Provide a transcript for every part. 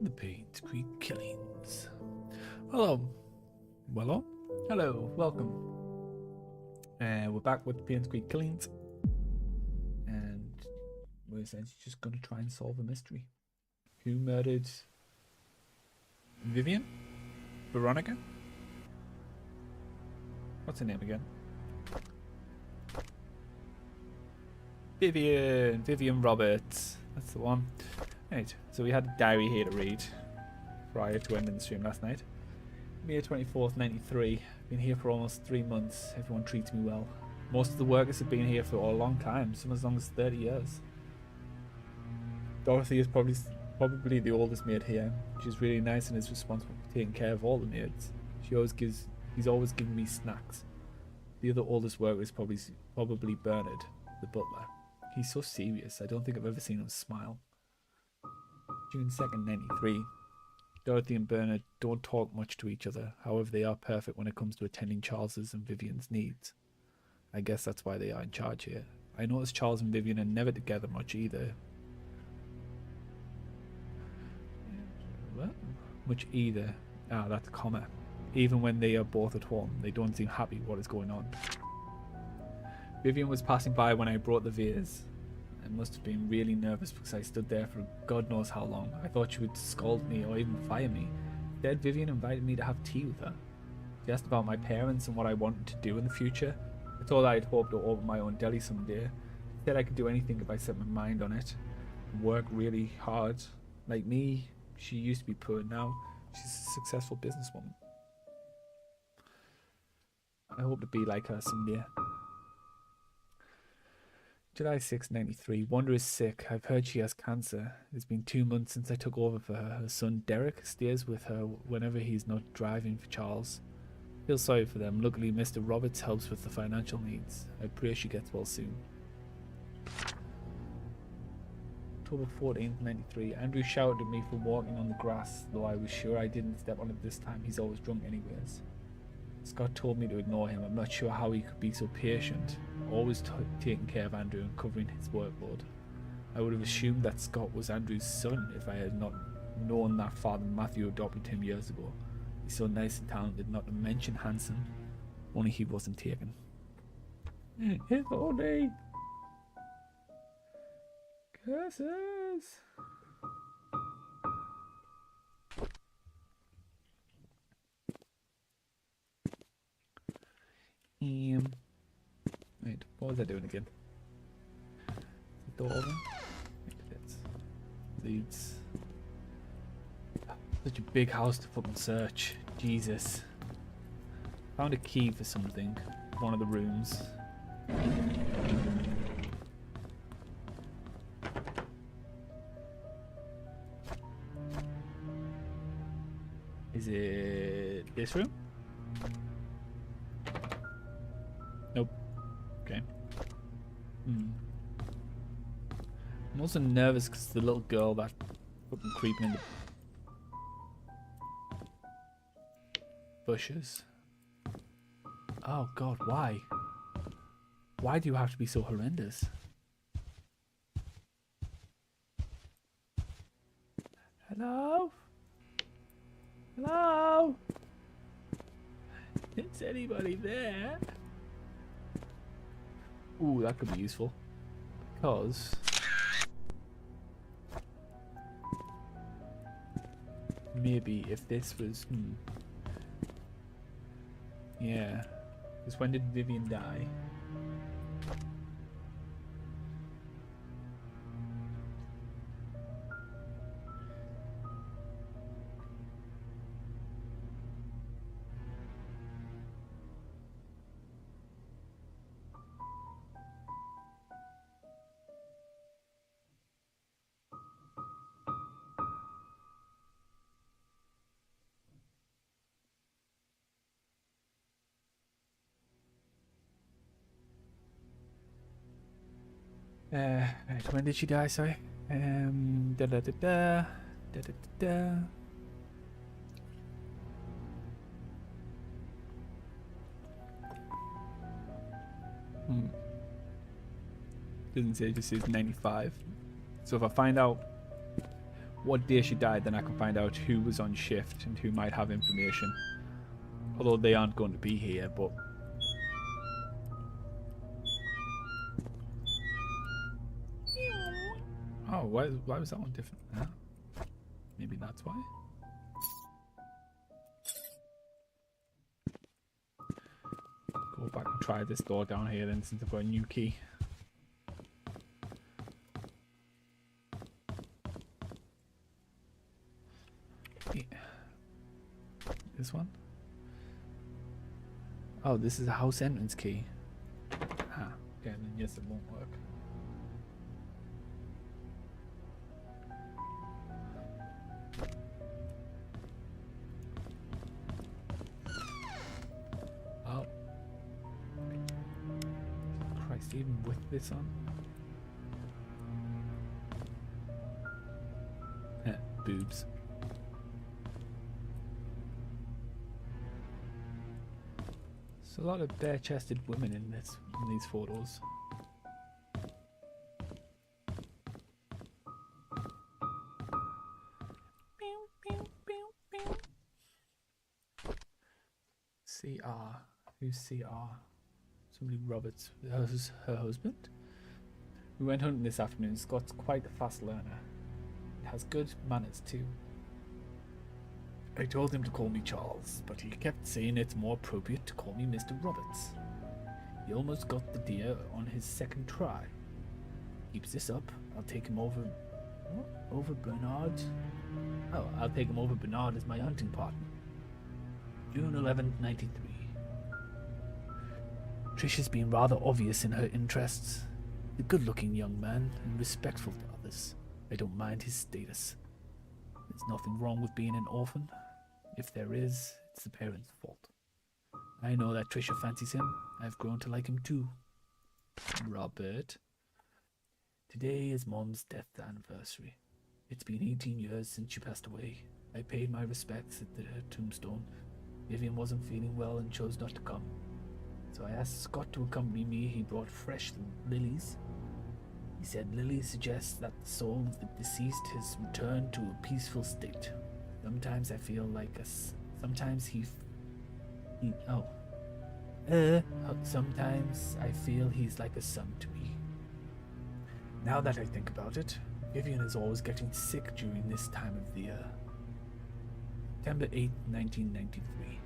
The Painscreek Killings. Hello. Hello. Welcome. We're back with Painscreek Killings. And we're essentially just going to try and solve a mystery. Who murdered Vivian? Veronica? What's her name again? Vivian Roberts. That's the one. Right, so we had a diary here to read prior to ending the stream last night. May 24th, 93. Been here for almost 3 months. Everyone treats me well. Most of the workers have been here for a long time, some as long as 30 years. Dorothy is probably the oldest maid here. She's really nice and is responsible for taking care of all the maids. He's always giving me snacks. The other oldest worker is probably Bernard, the butler. He's so serious. I don't think I've ever seen him smile. June 2nd, 93. Dorothy and Bernard don't talk much to each other. However, they are perfect when it comes to attending Charles's and Vivian's needs. I guess that's why they are in charge here. I notice Charles and Vivian are never together much either. What? Much either. Ah, that's a comma. Even when they are both at home, they don't seem happy what is going on. Vivian was passing by when I brought the vase. I must have been really nervous because I stood there for God knows how long. I thought she would scold me or even fire me. Instead, Vivian invited me to have tea with her. She asked about my parents and what I wanted to do in the future. I told her I'd hoped to open my own deli someday. She said I could do anything if I set my mind on it. Work really hard. Like me, she used to be poor. Now she's a successful businesswoman. I hope to be like her someday. July 6, 93. Wanda is sick. I've heard she has cancer. It's been 2 months since I took over for her. Her son Derek stays with her whenever he's not driving for Charles. I feel sorry for them. Luckily, Mr. Roberts helps with the financial needs. I pray she gets well soon. October 14th, 93. Andrew shouted at me for walking on the grass, though I was sure I didn't step on it this time. He's always drunk anyways. Scott told me to ignore him. I'm not sure how he could be so patient, always taking care of Andrew and covering his workload. I would have assumed that Scott was Andrew's son if I had not known that Father Matthew adopted him years ago. He's so nice and talented, not to mention handsome. Only he wasn't taken. If only. Curses. Wait, what was I doing again? The door open? Leads. Such a big house to fucking search. Jesus. Found a key for something. One of the rooms. Is it this room? Nope. Okay. I'm also nervous because the little girl that fucking creeping in the bushes. Oh god, why? Why do you have to be so horrendous? Hello? Hello? Is anybody there? Ooh, that could be useful. Because maybe if this was yeah. Because when did Vivian die? Right, when did she die, sorry? Da da da da. Da da da da. Doesn't say, it just says 95. So if I find out what day she died, then I can find out who was on shift and who might have information. Although they aren't going to be here, but... Oh, why was that one different? Huh? Maybe that's why? Go back and try this door down here then, since I've got a new key. Yeah. This one? Oh, this is a house entrance key. Ah, okay, then yes, it won't work. Oh. Christ, even with this on? Boobs. There's a lot of bare-chested women in these photos. CR. Who's CR? Somebody Roberts. Who's her husband? We went hunting this afternoon. Scott's quite a fast learner. He has good manners too. I told him to call me Charles, but he kept saying it's more appropriate to call me Mr. Roberts. He almost got the deer on his second try. Keeps this up, I'll take him over... Over Bernard? Oh, I'll take him over Bernard as my hunting partner. June 11th, 93. Trisha's been rather obvious in her interests. A good-looking young man and respectful to others. I don't mind his status. There's nothing wrong with being an orphan. If there is, it's the parents' fault. I know that Trisha fancies him. I've grown to like him too. Robert. Today is Mom's death anniversary. It's been 18 years since she passed away. I paid my respects at her tombstone. Vivian wasn't feeling well and chose not to come. So I asked Scott to accompany me. He brought fresh lilies. He said lilies suggest that the soul of the deceased has returned to a peaceful state. Sometimes I feel like sometimes sometimes I feel he's like a son to me. Now that I think about it, Vivian is always getting sick during this time of the year. September 8th, 1993.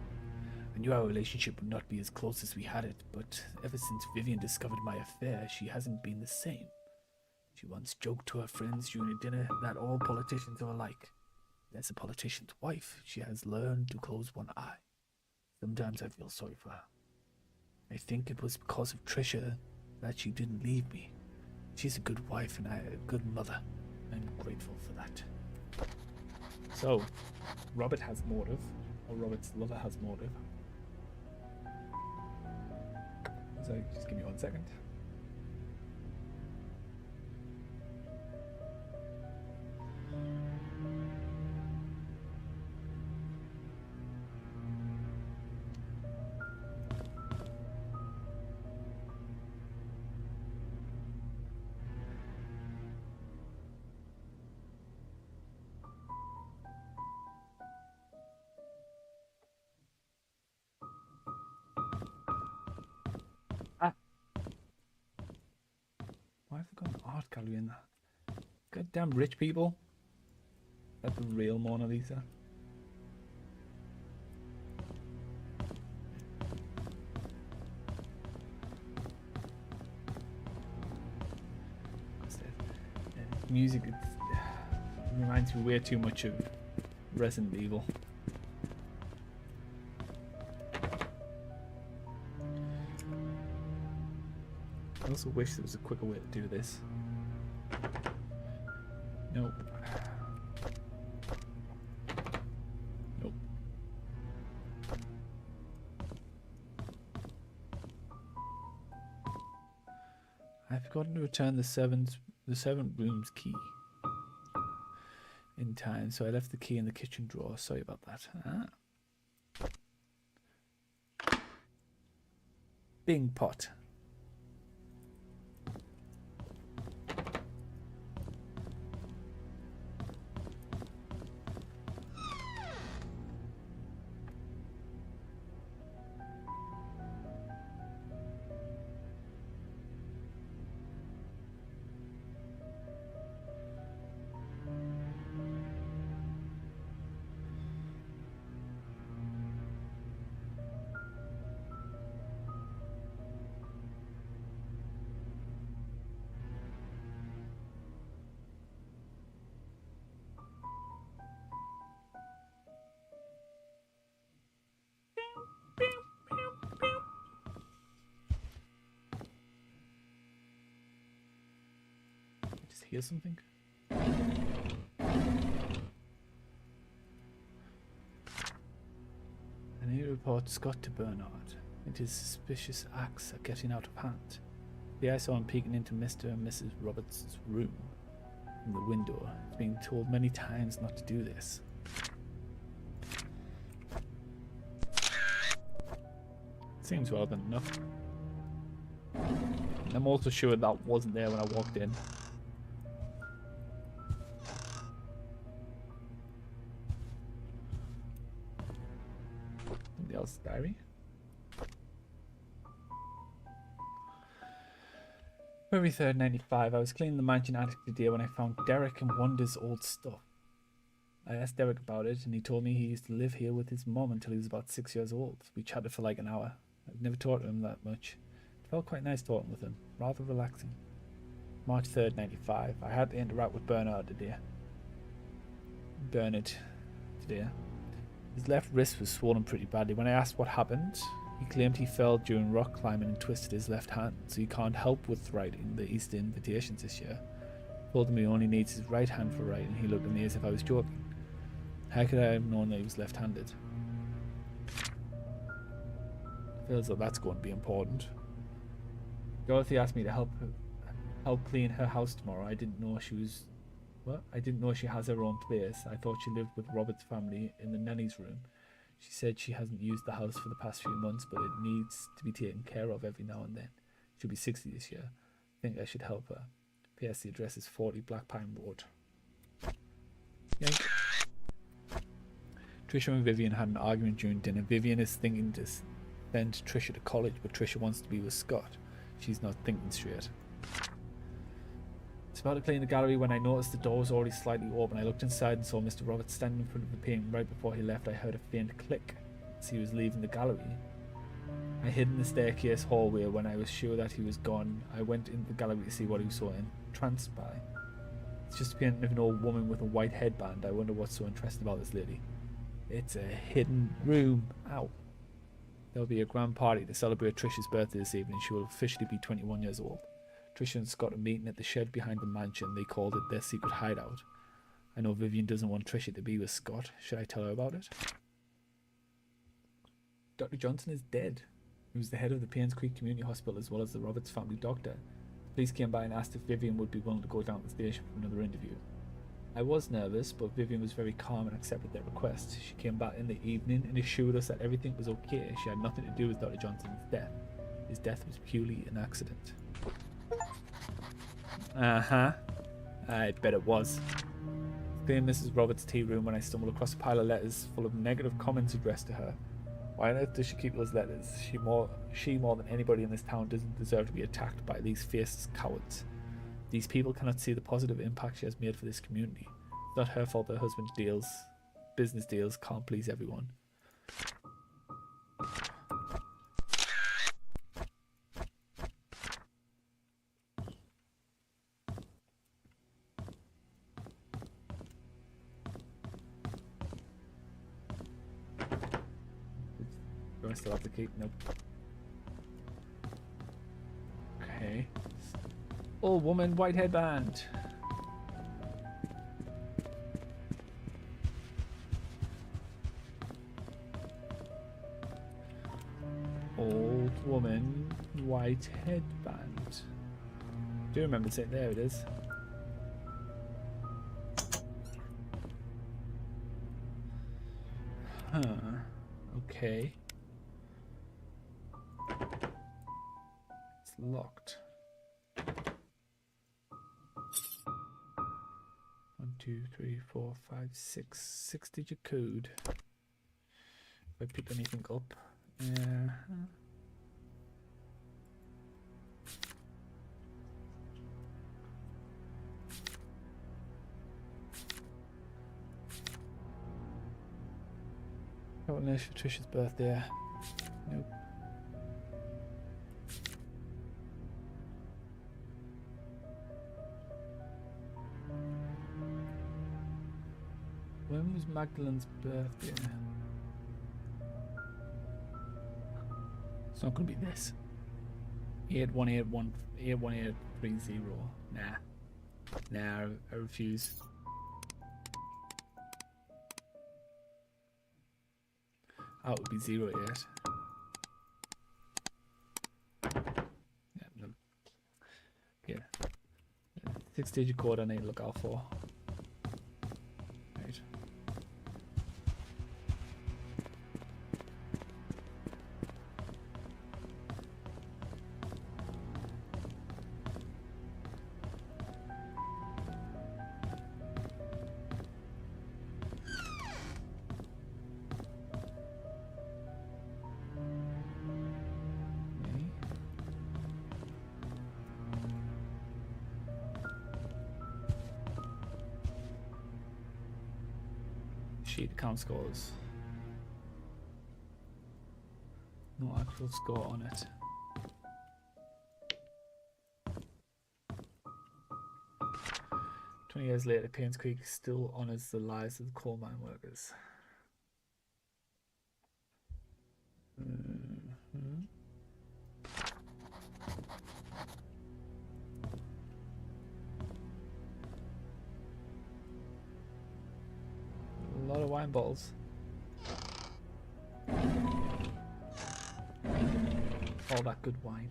I knew our relationship would not be as close as we had it, but ever since Vivian discovered my affair, she hasn't been the same. She once joked to her friends during a dinner that all politicians are alike. As a politician's wife, she has learned to close one eye. Sometimes I feel sorry for her. I think it was because of Trisha that she didn't leave me. She's a good wife and a good mother. I'm grateful for that. So, Robert has motive, or Robert's lover has motive. So, just give me 1 second. Why have they got an art gallery in there? Goddamn rich people. That's the real Mona Lisa. Music, it reminds me way too much of Resident Evil. I also wish there was a quicker way to do this. Nope. Nope. I've forgotten to return the servant room's key in time, so I left the key in the kitchen drawer. Sorry about that. Bing pot. hear something? I need to report Scott to Bernard. His suspicious acts are getting out of hand. I saw him peeking into Mr. and Mrs. Roberts' room from the window. He's been told many times not to do this. Seems relevant enough. I'm also sure that wasn't there when I walked in. Somebody else's diary. February 3rd, 95. I was cleaning the mansion attic today when I found Derek and Wanda's old stuff. I asked Derek about it, and he told me he used to live here with his mom until he was about 6 years old. We chatted for like an hour. I've never talked to him that much. It felt quite nice talking with him, rather relaxing. March 3rd, 95. I had to interact with Bernard today. His left wrist was swollen pretty badly. When I asked what happened, he claimed he fell during rock climbing and twisted his left hand, so he can't help with writing the Easter invitations this year. I told him he only needs his right hand for writing. He looked at me as if I was joking. How could I have known that he was left-handed? Feels like that's going to be important. Dorothy asked me to help clean her house tomorrow. I didn't know she was... What? I didn't know she has her own place. I thought she lived with Robert's family in the nanny's room. She said she hasn't used the house for the past few months, but it needs to be taken care of every now and then. She'll be 60 this year. I think I should help her. P.S. The address is 40 Black Pine Road. Yank. Trisha and Vivian had an argument during dinner. Vivian is thinking to send Trisha to college, but Trisha wants to be with Scott. She's not thinking straight. It's about to clean the gallery when I noticed the door was already slightly open. I looked inside and saw Mr. Roberts standing in front of the painting. Right before he left, I heard a faint click as he was leaving the gallery. I hid in the staircase hallway. When I was sure that he was gone, I went into the gallery to see what he was so entranced by. It's just a painting of an old woman with a white headband. I wonder what's so interesting about this lady. It's a hidden room. Ow. There'll be a grand party to celebrate Trisha's birthday this evening. She will officially be 21 years old. Trisha and Scott are meeting at the shed behind the mansion. They called it their secret hideout. I know Vivian doesn't want Trisha to be with Scott. Should I tell her about it? Dr. Johnson is dead. He was the head of the Painscreek Community Hospital as well as the Roberts family doctor. The police came by and asked if Vivian would be willing to go down to the station for another interview. I was nervous, but Vivian was very calm and accepted their request. She came back in the evening and assured us that everything was okay. She had nothing to do with Dr. Johnson's death. His death was purely an accident. I bet it was. Cleaning Mrs. Roberts' tea room when I stumbled across a pile of letters full of negative comments addressed to her. Why on earth does she keep those letters? She more than anybody in this town doesn't deserve to be attacked by these fierce cowards. These people cannot see the positive impact she has made for this community. It's not her fault her husband's business deals can't please everyone. Do I still have the key? Nope. Okay. Old woman, white headband. Old woman, white headband. Do you remember it? There it is. Huh. Okay. It's locked. 1, 2, 3, 4, 5, 6. 6-digit code. If I pick anything up. Got a list for Trisha's birthday. Nope. When was Magdalene's birthday? It's not going to be this. 81830. Nah. Nah, I refuse. Oh, it would be 0-8. Yeah, no. Yeah. 6-digit code I need to look out for. Right. Sheet account scores. No actual score on it. "20 years later, Painscreek still honours the lives of the coal mine workers." Mm-hmm. A lot of wine bottles. All that good wine.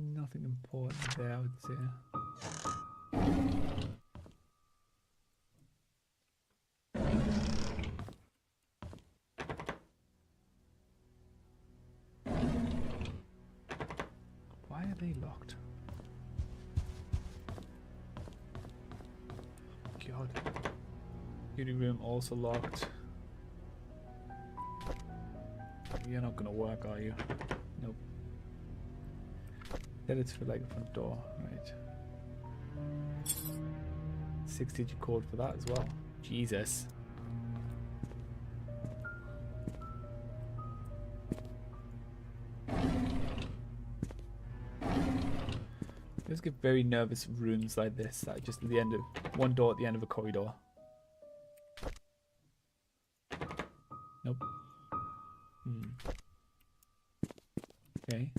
Nothing important there, I would say. Why are they locked? God. Beauty room also locked. You're not gonna work, are you? Nope. Then it's for like the front door, right? 6-digit code for that as well. Jesus. I just get very nervous rooms like this, like just at the end of one door at the end of a corridor. Nope. Okay.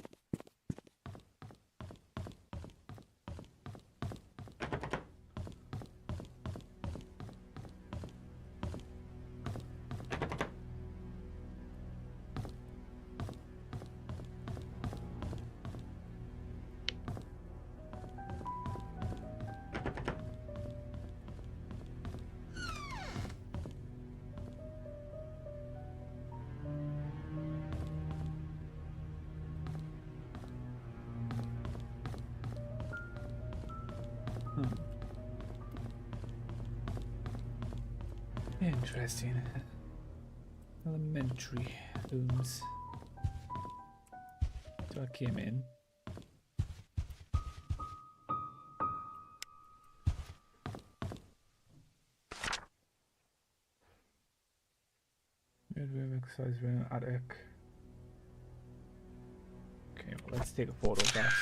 Interesting. Elementary rooms. So I came in. Bedroom, exercise room, attic. Okay, well, let's take a photo of that.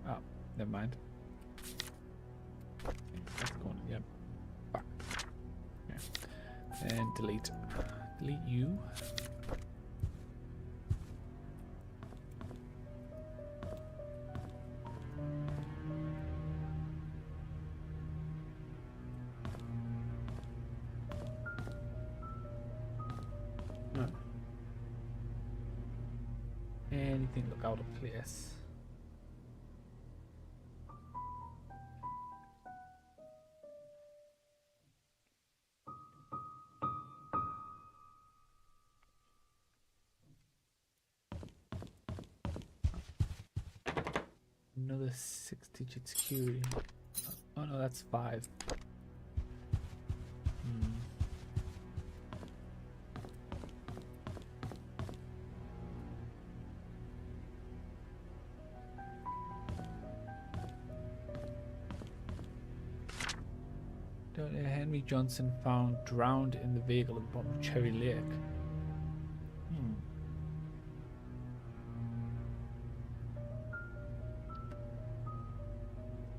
Oh, never mind. That's going, yep. Back. Okay. And delete. Delete you. No. Anything look out of place? Another 6-digit security. Oh no, that's 5. Henry Johnson found drowned in the vehicle at the bottom of Cherry Lake.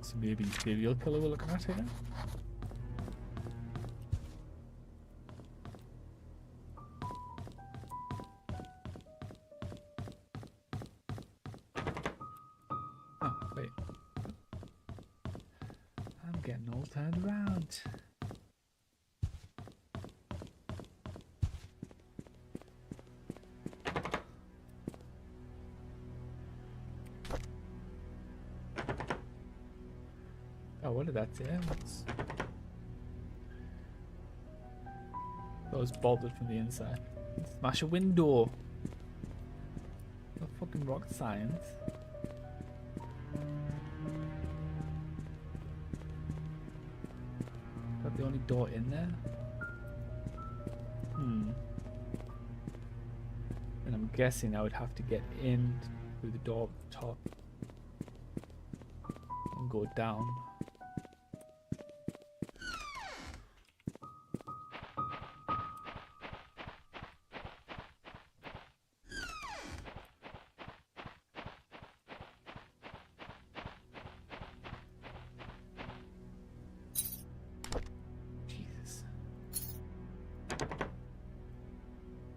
So maybe serial killer we're looking at here. Oh, wait. I'm getting all turned around. Oh, what did that say? That was bolted from the inside. Smash a window. No fucking rocket science. Got the only door in there? And I'm guessing I would have to get in through the door at the top and go down.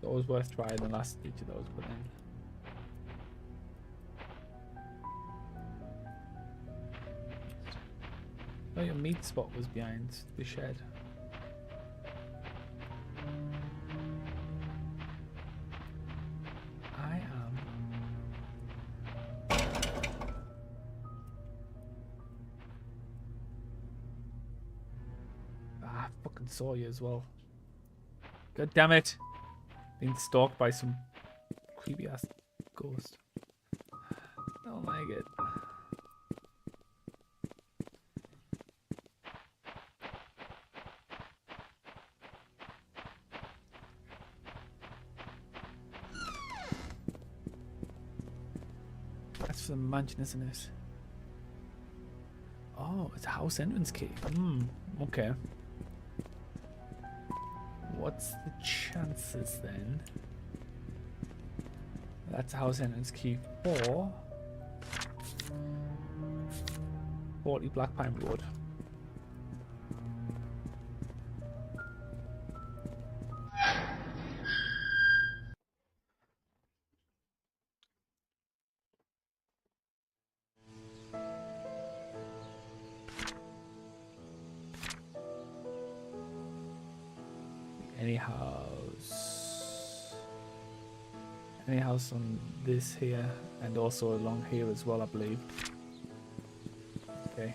Always worth trying the last feature that was put in. Oh, your meat spot was behind the shed. I fucking saw you as well. God damn it! Being stalked by some creepy ass ghost. I don't like it. That's for the mansion, isn't it? Oh, it's a house entrance key. Okay. What's the chances then? That's a house entrance key for 40 Black Pine Road. Any house on this here and also along here as well, I believe. Okay.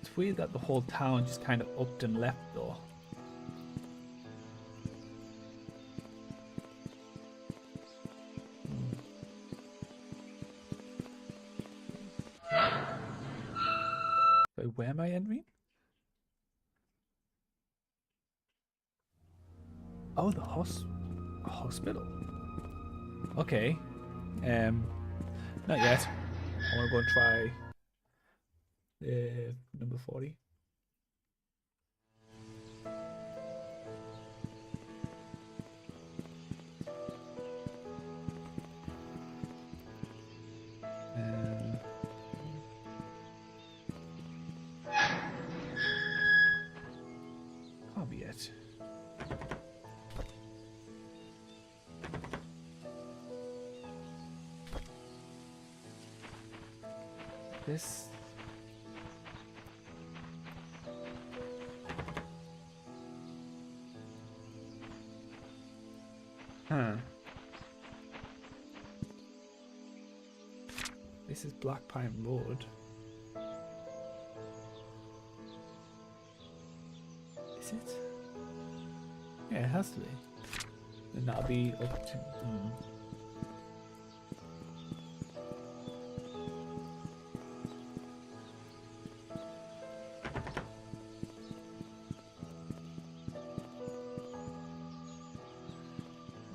It's weird that the whole town just kind of upped and left though. Where am I entering? Oh, the hospital. Okay. Not yet. I want to go and try number 40. Can't be it. This. This is Black Pine Road. Is it? Yeah, it has to be. Then that'll be up to.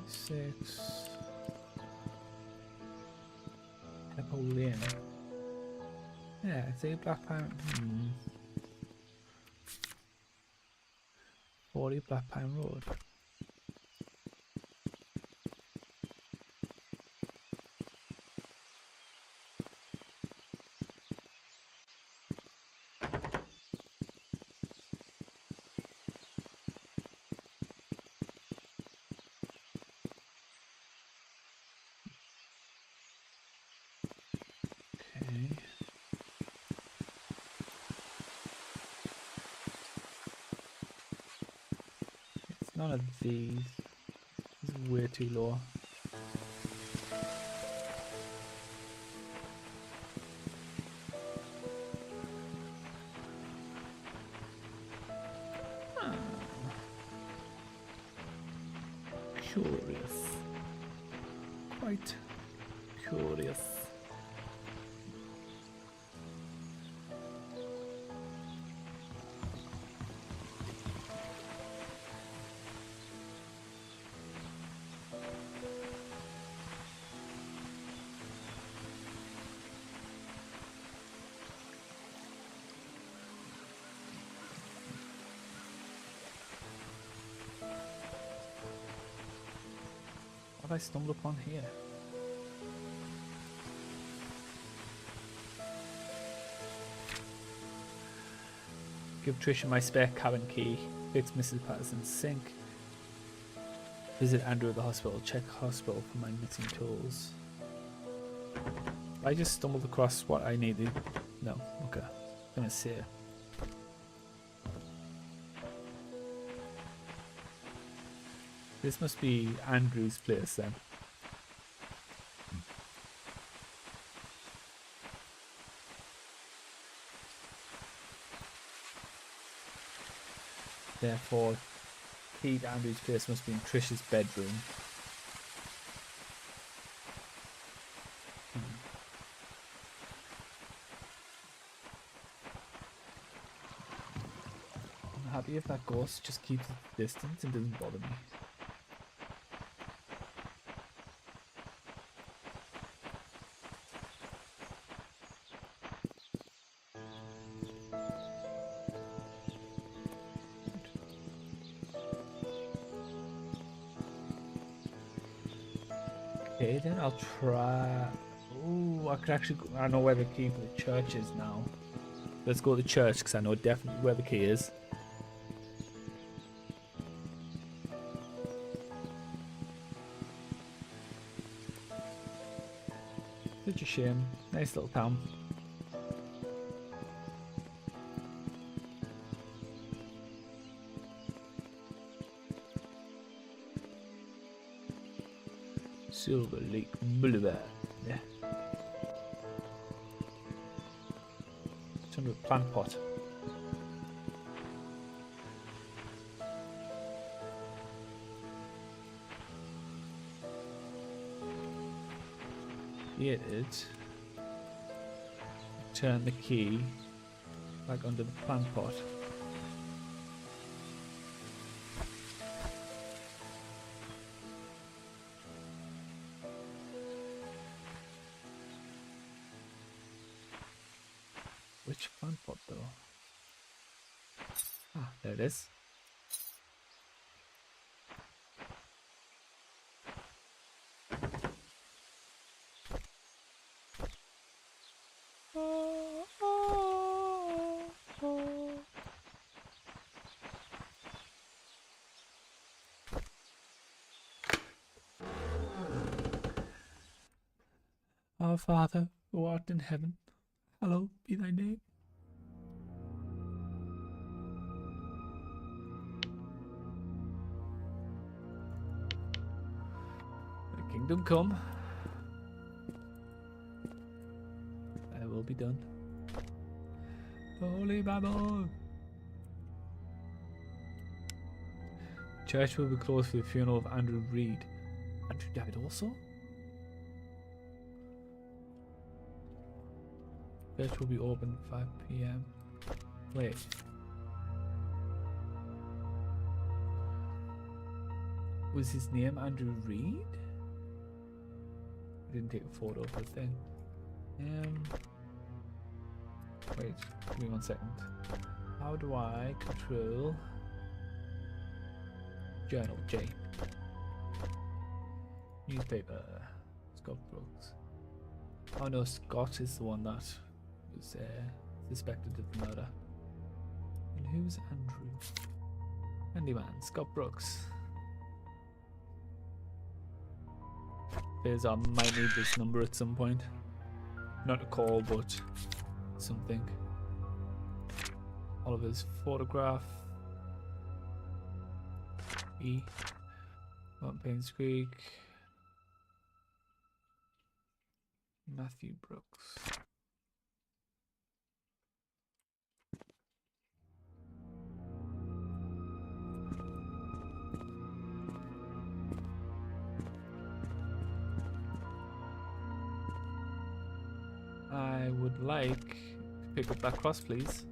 Six. Holy Inn. Yeah, say Black Pine. 40 Black Pine Road. Okay. It's none of these. This is way too low. Curious. Quite curious. What have I stumbled upon here? Give Trisha my spare cabin key. Fix Mrs. Patterson's sink. Visit Andrew at the hospital. Check hospital for my missing tools. I just stumbled across what I needed. No, okay. I'm gonna say. This must be Andrew's place then. Therefore, key to Andrew's place must be in Trish's bedroom. I'm happy if that ghost just keeps its distance and doesn't bother me. Okay, then I'll try. Ooh, I could actually. I know where the key for the church is now. Let's go to the church because I know definitely where the key is. Such a shame. Nice little town. Silver Lake Boulevard. Yeah. It's under a plant pot. Here it is. Turn the key back under the plant pot. Which plant pot though? Ah, there it is. Our Father, who art in heaven, hallowed be thy name. Thy kingdom come. Thy will be done. Holy Bible. Church will be closed for the funeral of Andrew Reed. Andrew died also? Church will be open 5 PM. Wait. Was his name Andrew Reed? I didn't take a photo of the thing. Wait, give me 1 second. How do I control journal? J. Newspaper. Scott Brooks. Oh no, Scott is the one that was suspected of the murder. And who's Andrew? Handyman, Scott Brooks. Fears I might need this number at some point. Not a call, but something. Oliver's photograph. E. Painscreek. Matthew Brooks. I would like to pick up that cross, please.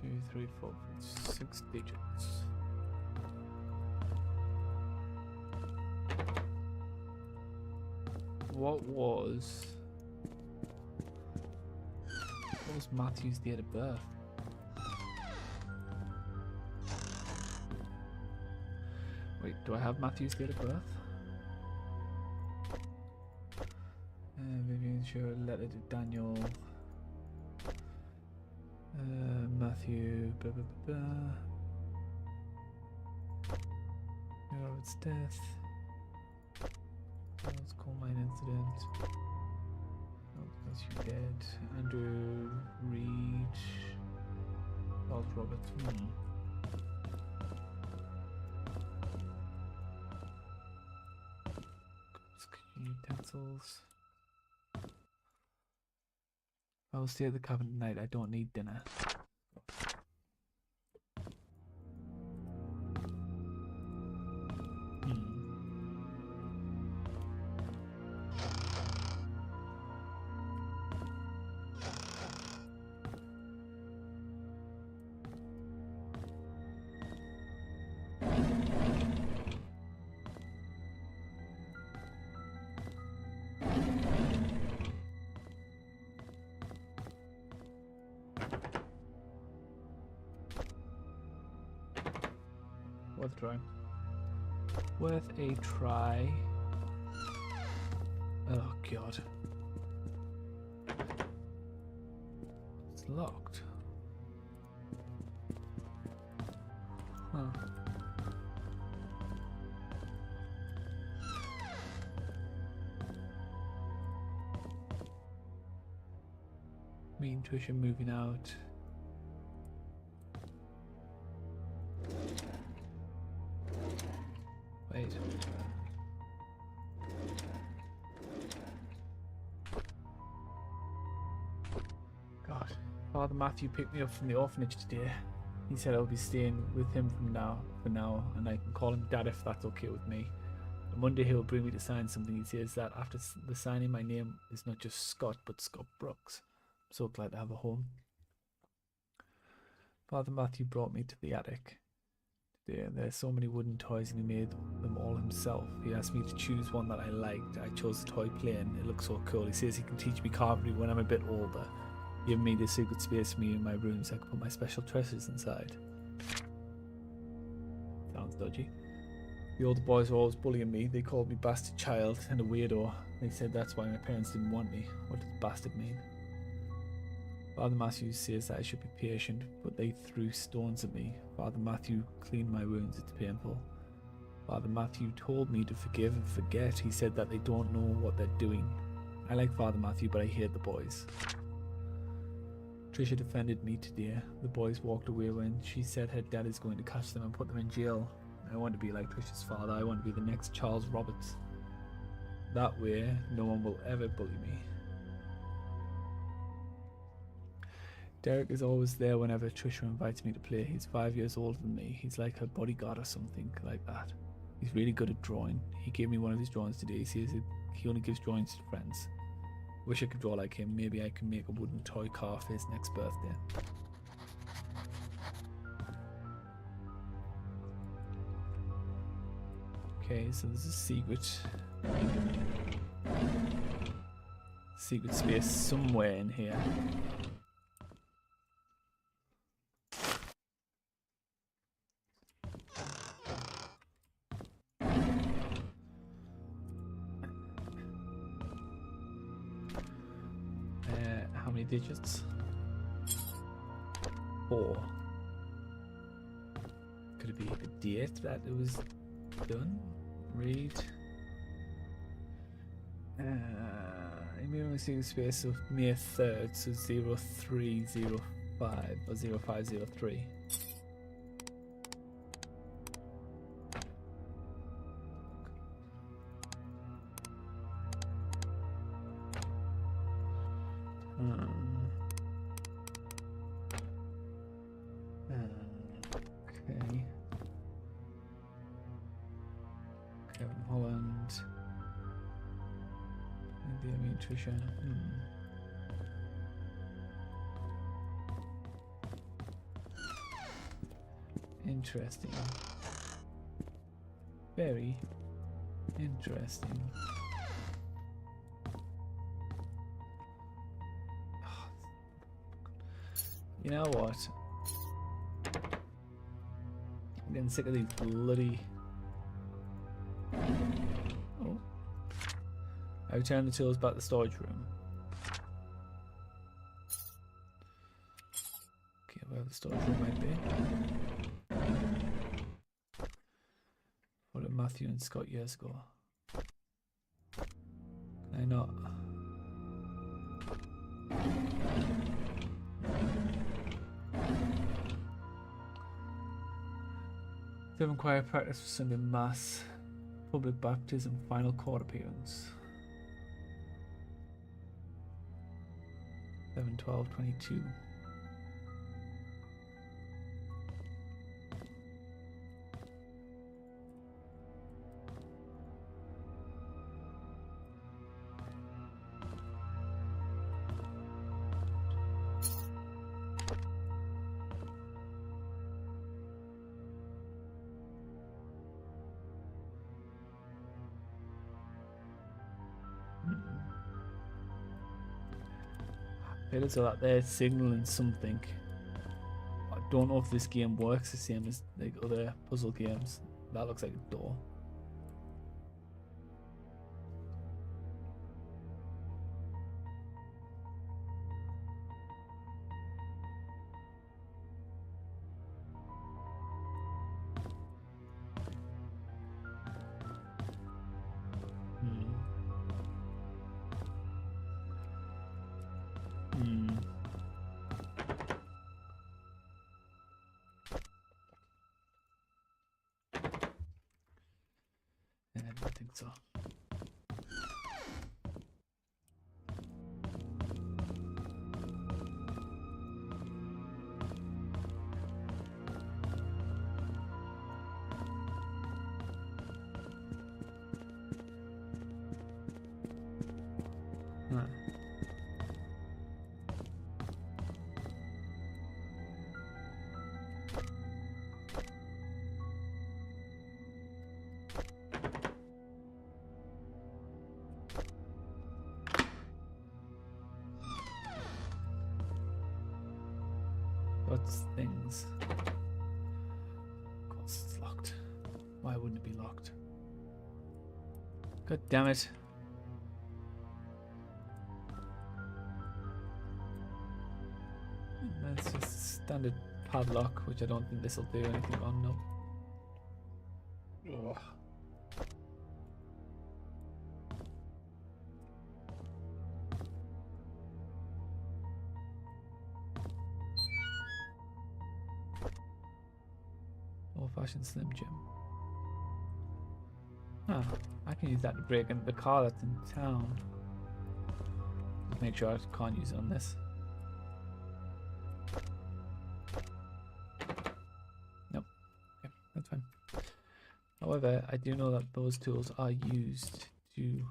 Two, three, four, 6 digits. What was Matthew's date of birth? Wait, do I have Matthew's date of birth? Vivian, sure, letter to Daniel. Matthew. Robert's death. Charles coal mine incident. Because you dead. Andrew Reed. Charles Roberts. Utensils. I will stay at the cabin tonight. I don't need dinner. Worth a try. Worth a try. Oh god. It's locked. Huh. Me and Trisha moving out. Wait. God. Father Matthew picked me up from the orphanage today. He said I'll be staying with him for now, and I can call him Dad if that's okay with me. On Monday he'll bring me to sign something. He says that after the signing my name is not just Scott, but Scott Brooks. I'm so glad to have a home. Father Matthew brought me to the attic. There's so many wooden toys and he made them all himself. He asked me to choose one that I liked. I chose the toy plane. It looks so cool. He says he can teach me carpentry when I'm a bit older. Give me this secret space for me in my room so I can put my special treasures inside. Sounds dodgy. The older boys were always bullying me. They called me bastard child and a weirdo. They said that's why my parents didn't want me. What does bastard mean? Father Matthew says that I should be patient, but they threw stones at me. Father Matthew cleaned my wounds, it's painful. Father Matthew told me to forgive and forget. He said that they don't know what they're doing. I like Father Matthew, but I hate the boys. Trisha defended me today. The boys walked away when she said her dad is going to catch them and put them in jail. I want to be like Trisha's father. I want to be the next Charles Roberts. That way, no one will ever bully me. Derek is always there whenever Trisha invites me to play. He's 5 years older than me. He's like her bodyguard or something like that. He's really good at drawing. He gave me one of his drawings today. He says he only gives drawings to friends. Wish I could draw like him. Maybe I can make a wooden toy car for his next birthday. Okay, so there's a secret space somewhere in here. How many digits? 4. Could it be a date that it was done? Read. Immune secret space of May 3rd, so 0305 or 0503. Okay. Kevin Holland. India Nutrition. Interesting. Very interesting. You know what? I'm getting sick of these bloody... Oh. I returned the tools back to the storage room. Okay, where the storage room might be. What did Matthew and Scott years ago? Can I not? Seven choir practice for Sunday Mass, public baptism, final court appearance. 7/12/22. It is that they're signaling something. I don't know if this game works the same as the other puzzle games. That looks like a door. I don't think so. What's things? Of course it's locked. Why wouldn't it be locked? God damn it. That's just a standard padlock, which I don't think this will do anything on, no. Ugh. Old-fashioned Slim Jim. Ah, I can use that to break into the car that's in town. Just make sure I can't use it on this. Nope. Okay, that's fine. However, I do know that those tools are used to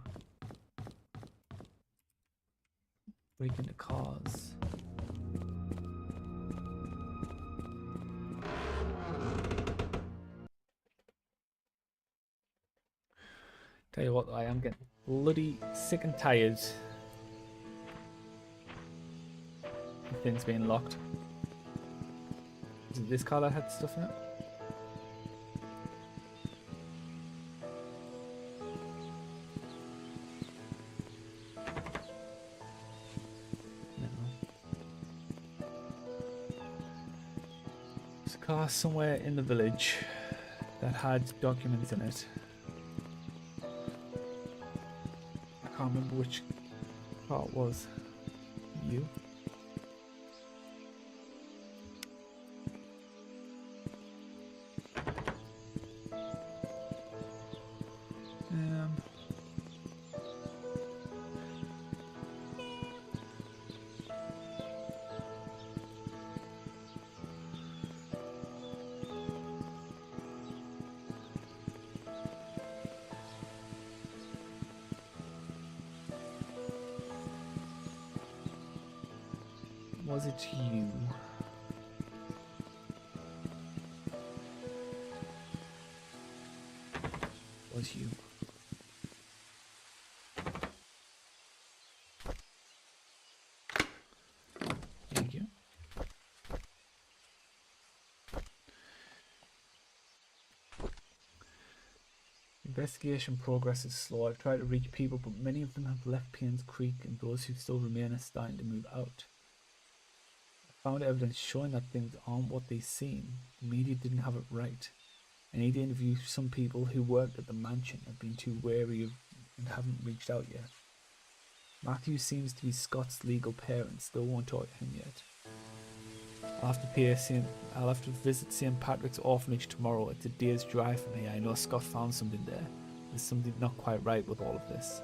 Break into cars. Tell you what, I am getting bloody sick and tired of things being locked. Is it this car that had stuff in it? Car somewhere in the village that had documents in it. I can't remember which car it was. You? Was it you? Was you? Thank you. Investigation progress is slow. I've tried to reach people, but many of them have left Painscreek, and those who still remain are starting to move out. Found evidence showing that things aren't what they seem. The media didn't have it right. I need to interview some people who worked at the mansion. I've been too wary of and haven't reached out yet. Matthew seems to be Scott's legal parent. Still won't talk to him yet. I'll have to visit St. Patrick's orphanage tomorrow. It's a day's drive from here. I know Scott found something there. There's something not quite right with all of this.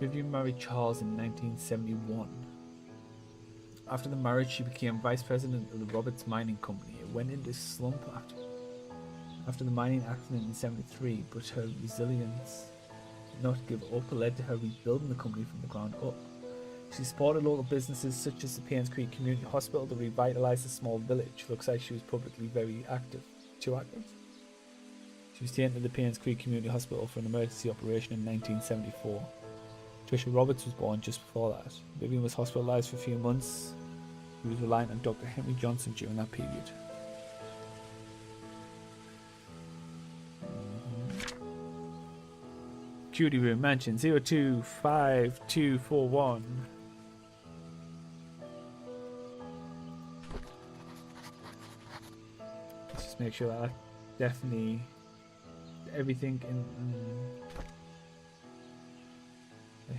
Vivian married Charles in 1971. After the marriage, she became vice president of the Roberts Mining Company. It went into slump after the mining accident in 73, but her resilience not to give up led to her rebuilding the company from the ground up. She supported local businesses such as the Painscreek Community Hospital to revitalise the small village. Looks like she was publicly very active. Too active? She was taken to the Painscreek Community Hospital for an emergency operation in 1974. Trisha Roberts was born just before that. Vivian was hospitalised for a few months. He was reliant on Dr. Henry Johnson during that period. Cutie Room Mansion 025241. Let's just make sure that definitely everything in.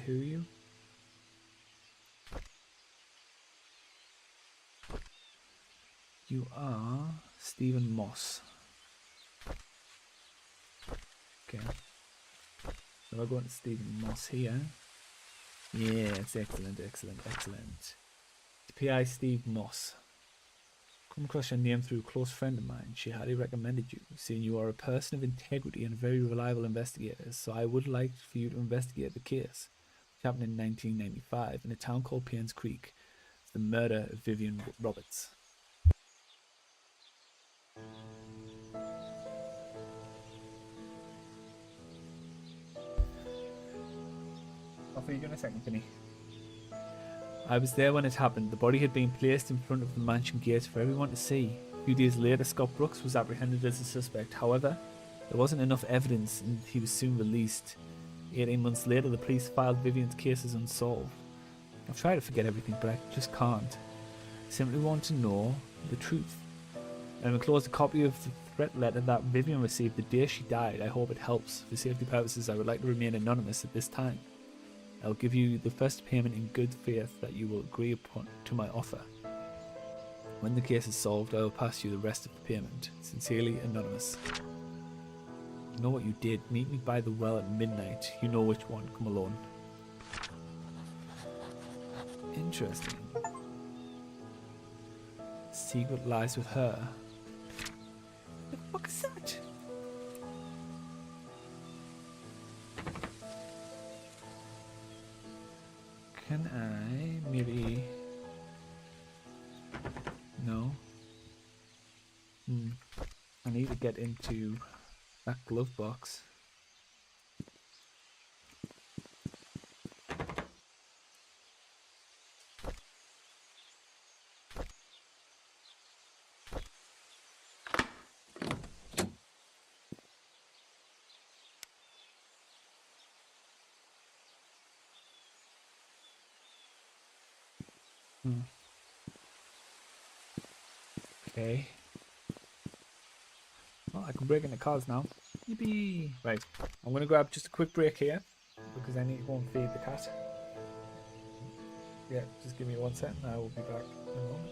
Who are you? You are Stephen Moss. Okay. So I'll go into Stephen Moss here. Yes, excellent, excellent, excellent. PI Steve Moss. Come across your name through a close friend of mine. She highly recommended you, seeing you are a person of integrity and a very reliable investigator, so I would like for you to investigate the case, which happened in 1995 in a town called Painscreek. It's the murder of Vivian Roberts. I'll see you in a second, Finny. I was there when it happened. The body had been placed in front of the mansion gate for everyone to see. A few days later, Scott Brooks was apprehended as a suspect. However, there wasn't enough evidence and he was soon released. 18 months later, the police filed Vivian's case as unsolved. I've tried to forget everything, but I just can't. I simply want to know the truth. I'm enclosed a copy of the threat letter that Vivian received the day she died. I hope it helps. For safety purposes, I would like to remain anonymous at this time. I'll give you the first payment in good faith that you will agree upon to my offer. When the case is solved, I will pass you the rest of the payment. Sincerely, Anonymous. You know what you did. Meet me by the well at midnight. You know which one. Come alone. Interesting. Secret lies with her. What the fuck is that? maybe... No. I need to get into that glove box. Okay. Well, I can break into cars now. Yippee! Right, I'm going to grab just a quick break here because I need to go and feed the cat. Yeah, just give me 1 second. I will be back in a moment.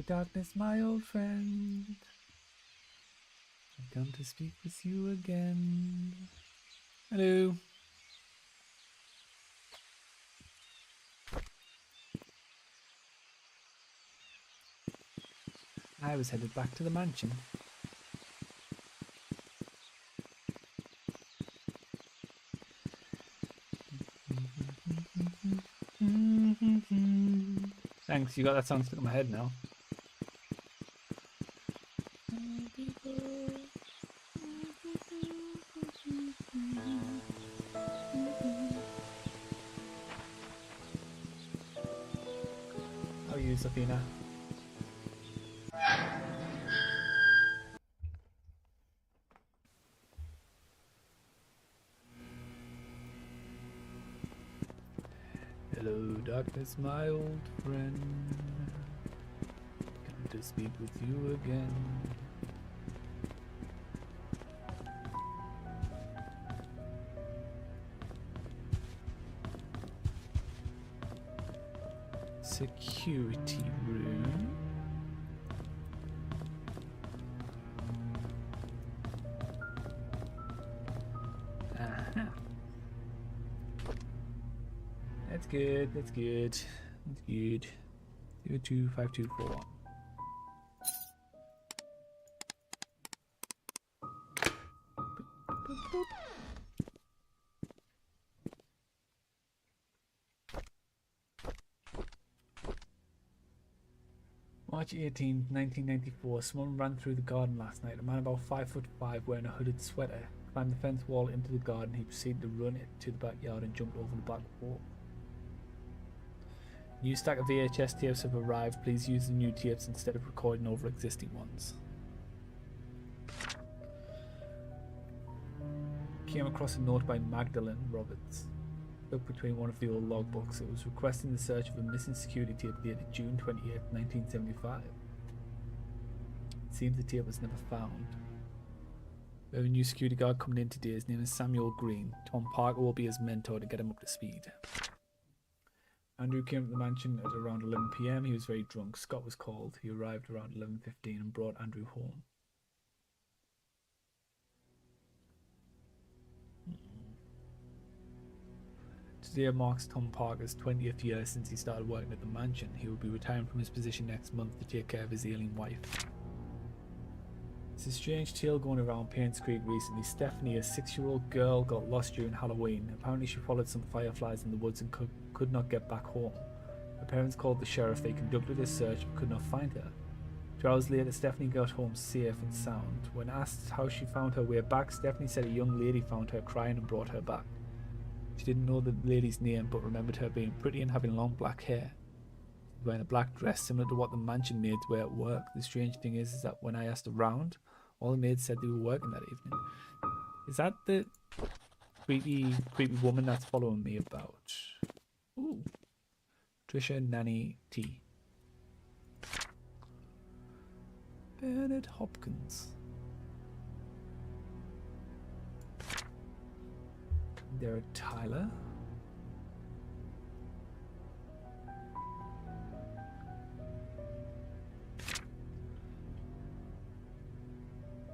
darkness, my old friend. I've come to speak with you again. Hello. I was headed back to the mansion. Thanks, you got that song stuck in my head now. How are you, Safina? Hello, darkness, my old friend. Come to speak with you again. Security room. Aha. That's good, that's good, that's good. 025241. March 18th, 1994. Someone ran through the garden last night. A man about 5'5" wearing a hooded sweater climbed the fence wall into the garden. He proceeded to run it to the backyard and jumped over the back wall. New stack of VHS tapes have arrived. Please use the new tapes instead of recording over existing ones. Came across a note by Magdalene Roberts. Looked between one of the old logbooks. It was requesting the search of a missing security tape dated June 28, 1975. It seems the tape was never found. We have a new security guard coming in today. His name is Samuel Green. Tom Parker will be his mentor to get him up to speed. Andrew came to the mansion at around 11 PM. He was very drunk. Scott was called. He arrived around 11:15 and brought Andrew home. Today marks Tom Parker's 20th year since he started working at the mansion. He will be retiring from his position next month to take care of his ailing wife. It's a strange tale going around Painscreek recently. Stephanie, a 6-year-old girl, got lost during Halloween. Apparently she followed some fireflies in the woods and could not get back home. Her parents called the sheriff. They conducted a search but could not find her. 2 hours later, Stephanie got home safe and sound. When asked how she found her way back, Stephanie said a young lady found her crying and brought her back. She didn't know the lady's name but remembered her being pretty and having long black hair. Wearing a black dress similar to what the mansion maids wear at work. The strange thing is that when I asked around, all the maids said they were working that evening. Is that the creepy woman that's following me about? Ooh. Trisha Nanny T. Bernard Hopkins. Derek Tyler.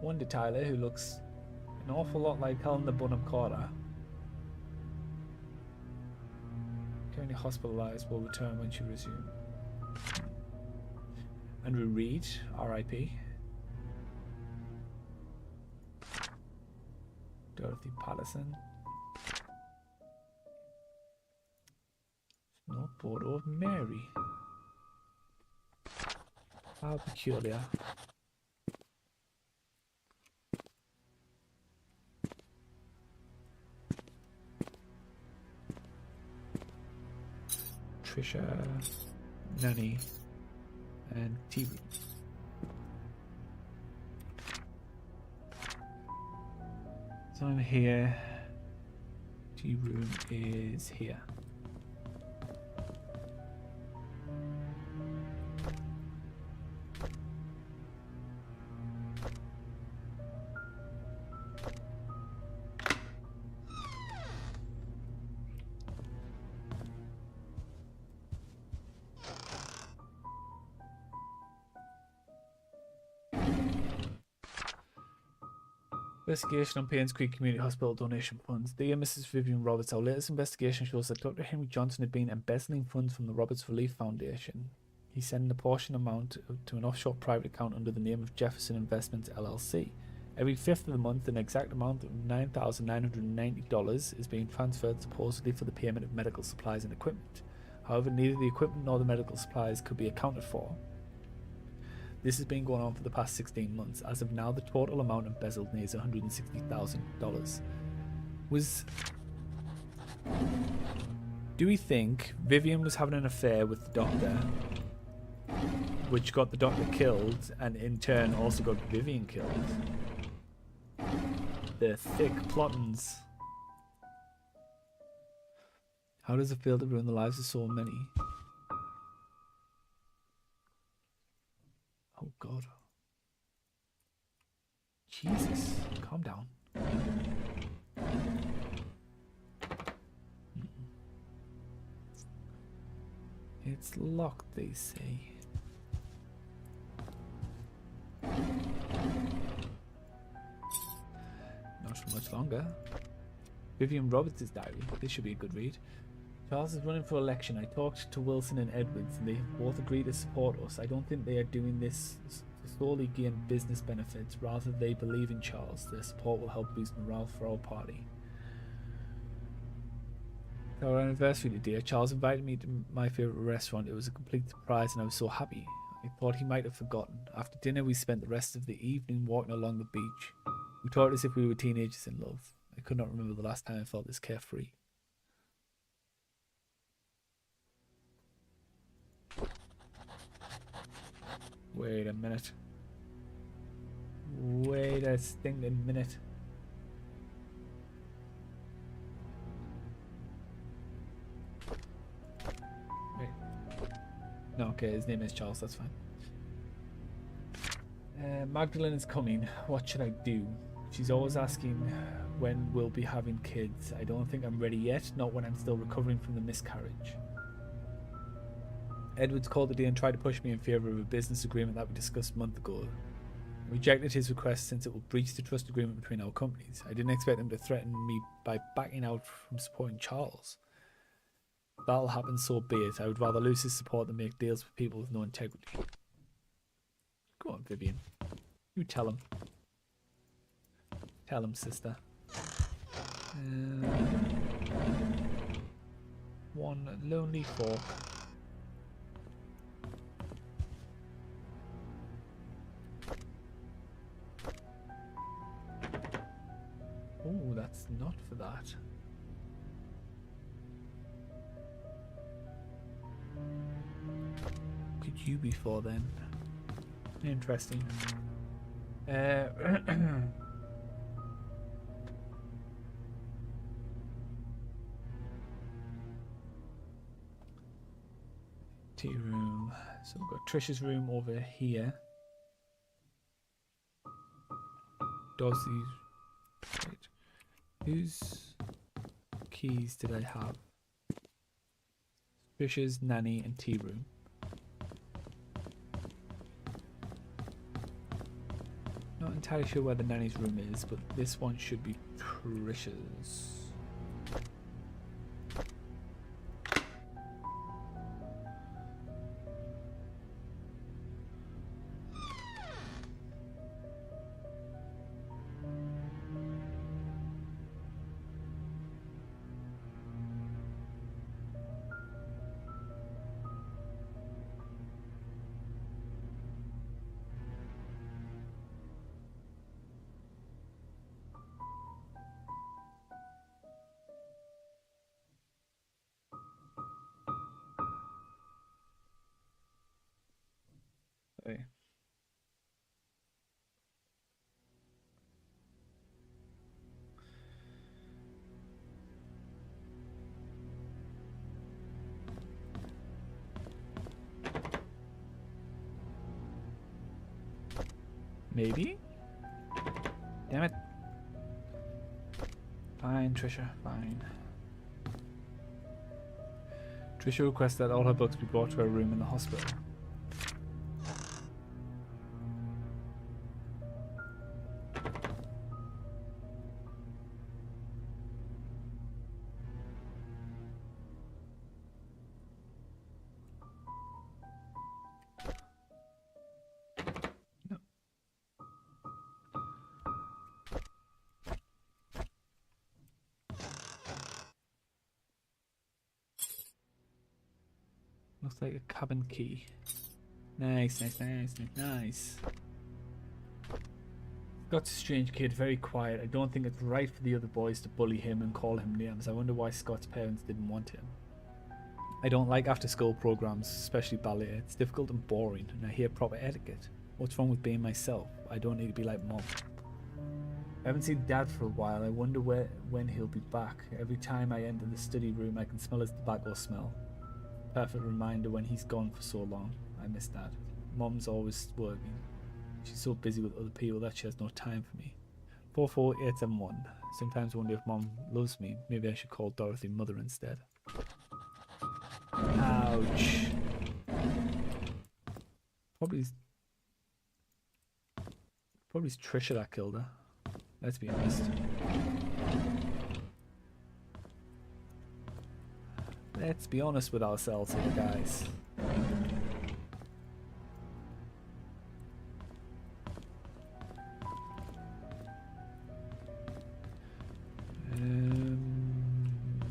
Wanda Tyler, who looks an awful lot like Helena Bonham Carter. Currently hospitalized, will return when she resumes. Andrew Reed, R.I.P. Dorothy Patterson. No photo of Mary. How peculiar. Trisha, Nanny, and TV. So I'm here. Tea room is here. Investigation on Painscreek Community Hospital donation funds. Dear Mrs. Vivian Roberts, our latest investigation shows that Dr. Henry Johnson had been embezzling funds from the Roberts Relief Foundation. He sent a portion amount to an offshore private account under the name of Jefferson Investments LLC. Every 5th of the month, an exact amount of $9,990 is being transferred supposedly for the payment of medical supplies and equipment. However, neither the equipment nor the medical supplies could be accounted for. This has been going on for the past 16 months. As of now, the total amount embezzled nears $160,000. Do we think Vivian was having an affair with the doctor, which got the doctor killed, and in turn also got Vivian killed? The thick plottings. How does it feel to ruin the lives of so many? Oh God. Jesus, calm down. It's locked, they say. Not for much longer. Vivian Roberts' diary. This should be a good read. Charles is running for election. I talked to Wilson and Edwards, and they both agreed to support us. I don't think they are doing this to solely gain business benefits. Rather, they believe in Charles. Their support will help boost morale for our party. Our anniversary today, Charles invited me to my favourite restaurant. It was a complete surprise, and I was so happy. I thought he might have forgotten. After dinner, we spent the rest of the evening walking along the beach. We talked as if we were teenagers in love. I could not remember the last time I felt this carefree. Wait a minute. Wait a stinking minute. Wait. No, okay, his name is Charles, that's fine. Magdalene is coming. What should I do? She's always asking when we'll be having kids. I don't think I'm ready yet, not when I'm still recovering from the miscarriage. Edwards called today and tried to push me in favour of a business agreement that we discussed a month ago. I rejected his request since it will breach the trust agreement between our companies. I didn't expect him to threaten me by backing out from supporting Charles. If that'll happen, so be it. I would rather lose his support than make deals with people with no integrity. Go on, Vivian. You tell him. Tell him, sister. One lonely fork. Oh, that's not for that. Could you be for then? Interesting. Tea room. So we've got Trisha's room over here. Dorsey's. Wait. Whose keys did I have? Trisha's, nanny, and tea room. Not entirely sure where the nanny's room is, but this one should be Trisha's. Okay. Maybe? Damn it. Fine, Trisha, fine. Trisha requests that all her books be brought to her room in the hospital. Looks like a cabin key. Nice, nice, nice, nice, nice. Scott's a strange kid, very quiet. I don't think it's right for the other boys to bully him and call him names. I wonder why Scott's parents didn't want him. I don't like after school programs, especially ballet. It's difficult and boring, and I hate proper etiquette. What's wrong with being myself? I don't need to be like Mom. I haven't seen Dad for a while. I wonder when he'll be back. Every time I enter the study room, I can smell his tobacco smell. Perfect reminder when he's gone for so long. I miss Dad. Mom's always working. She's so busy with other people that she has no time for me. 44871. Sometimes I wonder if Mom loves me. Maybe I should call Dorothy Mother instead. Ouch. Probably it's Trisha that killed her. Let's be honest. Let's be honest with ourselves here, guys.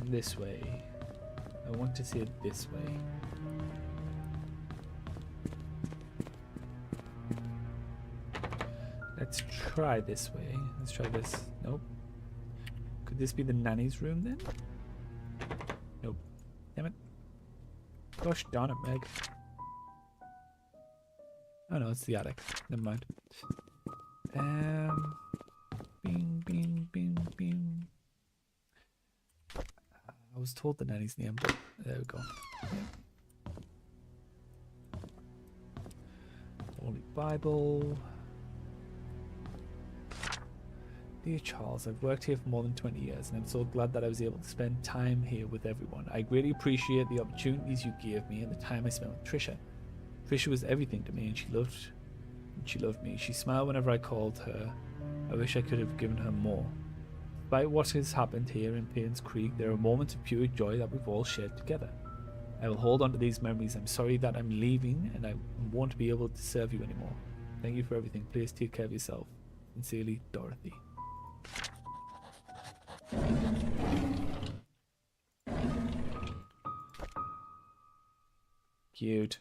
This way. I want to see it this way. Let's try this way. Let's try this. Nope. Could this be the nanny's room then? Nope. Damn it. Gosh darn it, Meg. Oh no, it's the attic. Never mind. Bing, bing, bing, bing. I was told the nanny's name, but there we go. Holy Bible. Dear Charles, I've worked here for more than 20 years and I'm so glad that I was able to spend time here with everyone. I greatly appreciate the opportunities you gave me and the time I spent with Trisha. Trisha was everything to me and she loved me. She smiled whenever I called her. I wish I could have given her more. Despite what has happened here in Painscreek, there are moments of pure joy that we've all shared together. I will hold on to these memories. I'm sorry that I'm leaving and I won't be able to serve you anymore. Thank you for everything. Please take care of yourself. Sincerely, Dorothy. Cute.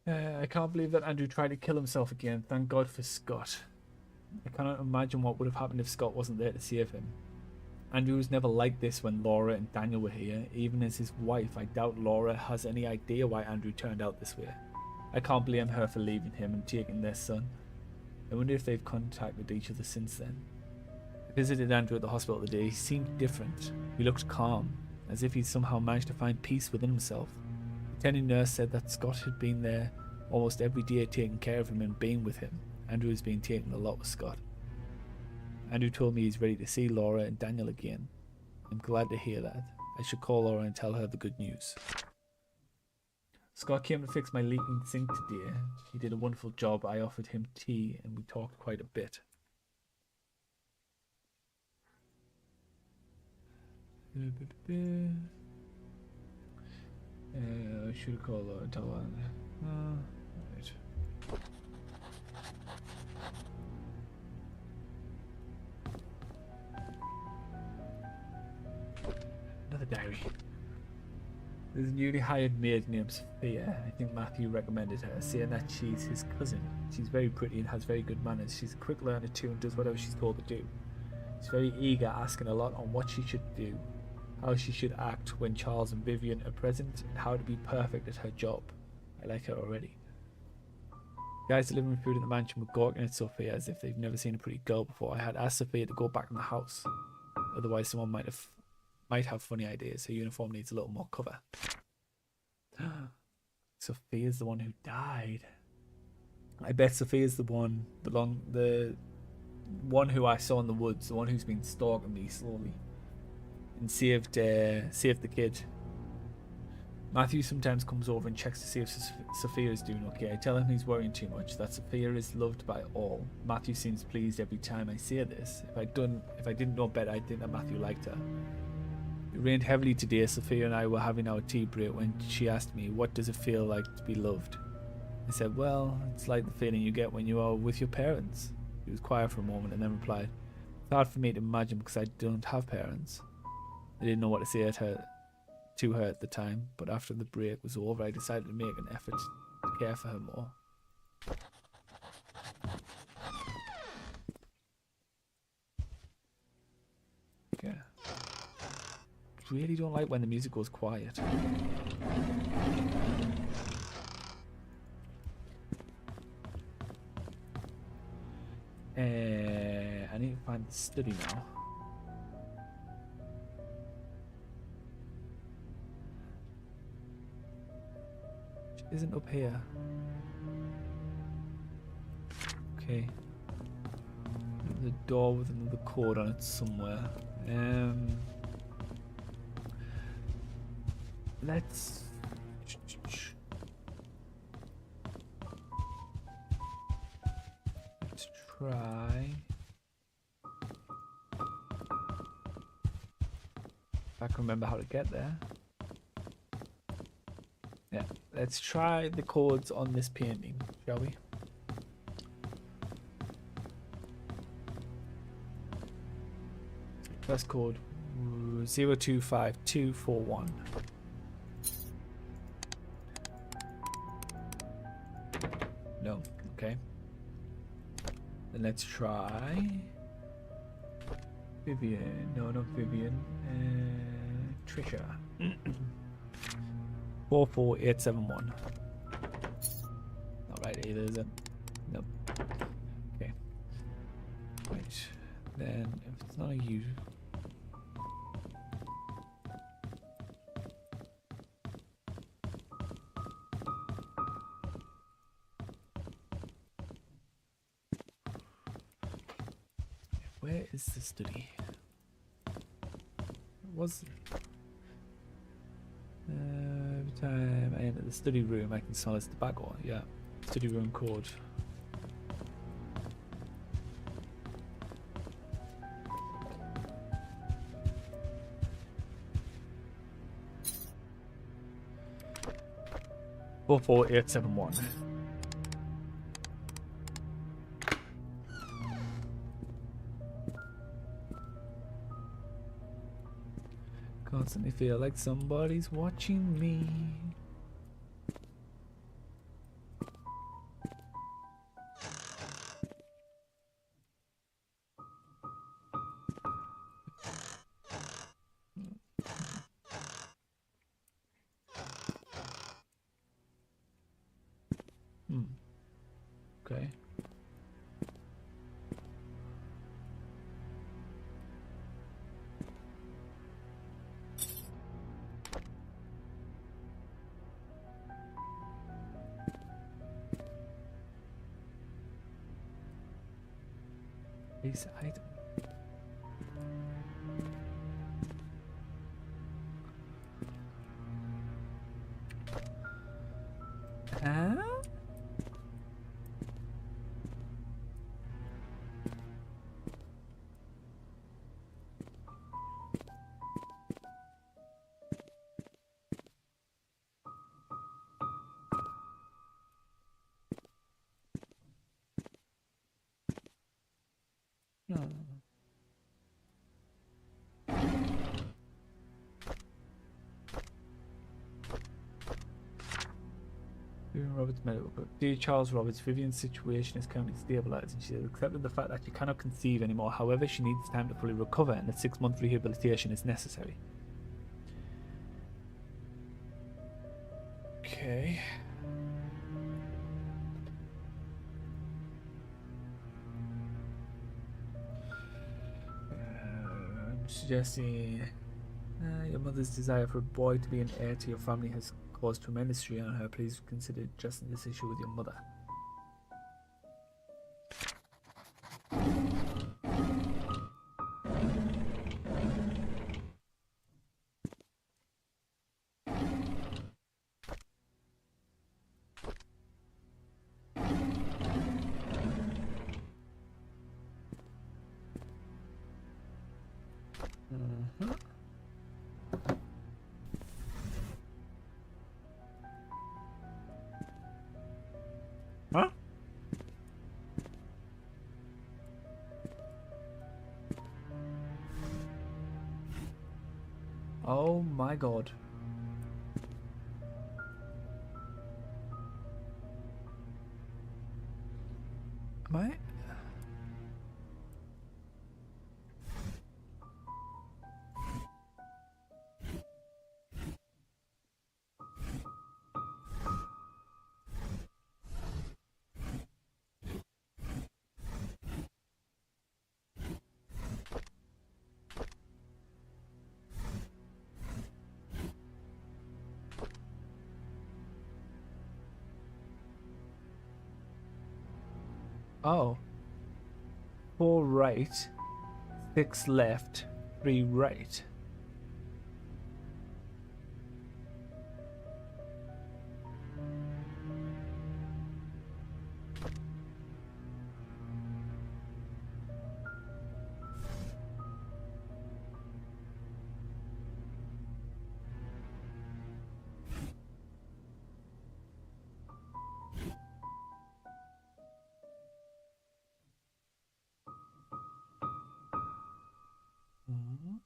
I can't believe that Andrew tried to kill himself again. Thank God for Scott. I cannot imagine what would have happened if Scott wasn't there to save him. Andrew was never like this when Laura and Daniel were here. Even as his wife, I doubt Laura has any idea why Andrew turned out this way. I can't blame her for leaving him and taking their son. I wonder if they've contacted each other since then. I visited Andrew at the hospital today. He seemed different. He looked calm, as if he'd somehow managed to find peace within himself. The attending nurse said that Scott had been there almost every day taking care of him and being with him. Andrew has been taking a lot with Scott. Andrew told me he's ready to see Laura and Daniel again. I'm glad to hear that. I should call Laura and tell her the good news. Scott came to fix my leaking sink today. He did a wonderful job. I offered him tea and we talked quite a bit. I should call Laura and tell her. Right. Another diary. There's a newly hired maid named Sophia. I think Matthew recommended her, saying that she's his cousin. She's very pretty and has very good manners. She's a quick learner too and does whatever she's told to do. She's very eager, asking a lot on what she should do, how she should act when Charles and Vivian are present, and how to be perfect at her job. I like her already. Guys delivering food at the mansion were gawking at Sophia as if they've never seen a pretty girl before. I had asked Sophia to go back in the house. Otherwise someone might have funny ideas. Her uniform needs a little more cover. Sophia's the one who died. I bet Sophia's the one who I saw in the woods, the one who's been stalking me slowly and saved the kid. Matthew sometimes comes over and checks to see if Sophia is doing okay. I tell him he's worrying too much, that Sophia is loved by all. Matthew seems pleased every time I say this. If I didn't know better, I'd think that Matthew liked her. It rained heavily today. Sophia and I were having our tea break when she asked me, what does it feel like to be loved? I said, well, it's like the feeling you get when you are with your parents. He was quiet for a moment and then replied, it's hard for me to imagine because I don't have parents. I didn't know what to say to her at the time, but after the break was over, I decided to make an effort to care for her more. Okay. Really don't like when the music goes quiet. I need to find the study now. Which isn't up here. Okay. The door with another code on it somewhere. Let's try. If I can remember how to get there. Yeah, let's try the codes on this painting, shall we? First code 025241. No, okay. Then let's try Vivian. No, not Vivian. Trisha. 44871. Not right either, is it? Nope. Okay. Right. Then if it's not a U. Where is the study? It was every time I enter the study room, I can solace the tobacco. Yeah, study room code. Four 4871. Constantly feel like somebody's watching me. Okay. Base item. Huh? No. Vivian Roberts medical book. Dear Charles Roberts, Vivian's situation is currently stabilized and she has accepted the fact that she cannot conceive anymore. However, she needs time to fully recover and that 6-month rehabilitation is necessary. Okay. I'm suggesting your mother's desire for a boy to be an heir to your family has caused tremendous strain on her. Please consider addressing this issue with your mother. Huh? Oh my god. Am I? Oh. 4 right, 6 left, 3 right. Mhm.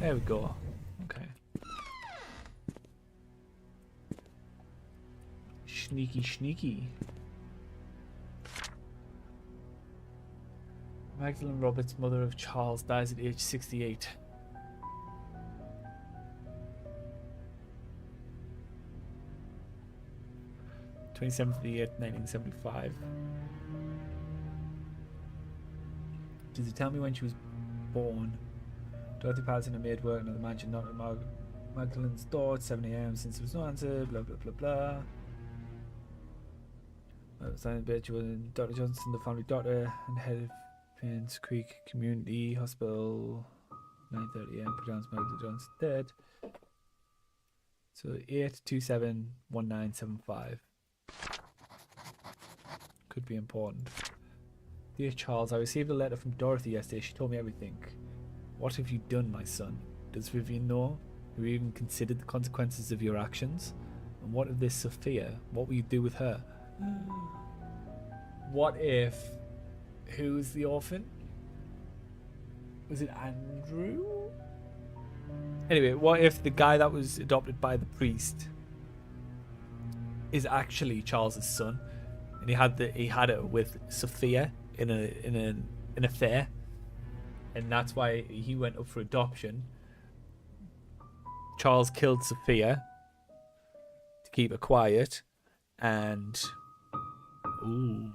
There we go. Okay. Sneaky, sneaky. Magdalene Roberts, mother of Charles, dies at age 68. (27th of the 8th, 1975). Did you tell me when she was born? Dorothy Patterson and maid working at the mansion, not at Magdalene's door at 7 a.m. Since there was no answer, blah blah blah blah. Signing bitch was Dr. Johnson, the family doctor and head of Painscreek Community Hospital. 9:30 a.m. pronounced Magdalene Johnson dead. So 8271975 could be important. Dear Charles, I received a letter from Dorothy yesterday. She told me everything. What have you done, my son? Does Vivian know? Have you even considered the consequences of your actions? And what of this Sophia? What will you do with her? What if... Who's the orphan? Was it Andrew? Anyway, what if the guy that was adopted by the priest is actually Charles's son, and he had it with Sophia in an affair, and that's why he went up for adoption. Charles killed Sophia to keep her quiet, and ooh,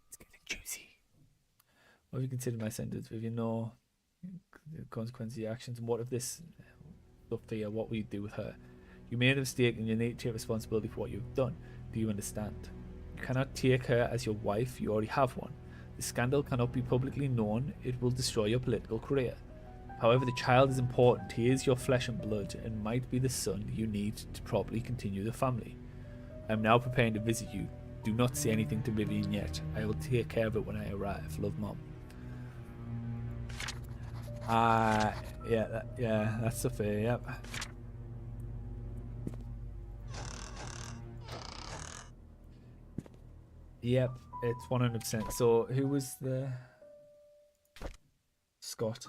it's getting juicy. What have you considered my sentence? If you know the consequences of your actions, and what if this Sophia? What will you do with her? You made a mistake, and you need to take responsibility for what you've done. Do you understand? You cannot take her as your wife. You already have one. The scandal cannot be publicly known. It will destroy your political career. However, the child is important. He is your flesh and blood and might be the son you need to properly continue the family. I am now preparing to visit you. Do not say anything to Vivian yet. I will take care of it when I arrive. Love, Mom. Yeah, that's Sophia, yep. Yep, it's 100%. So, who was the... Scott.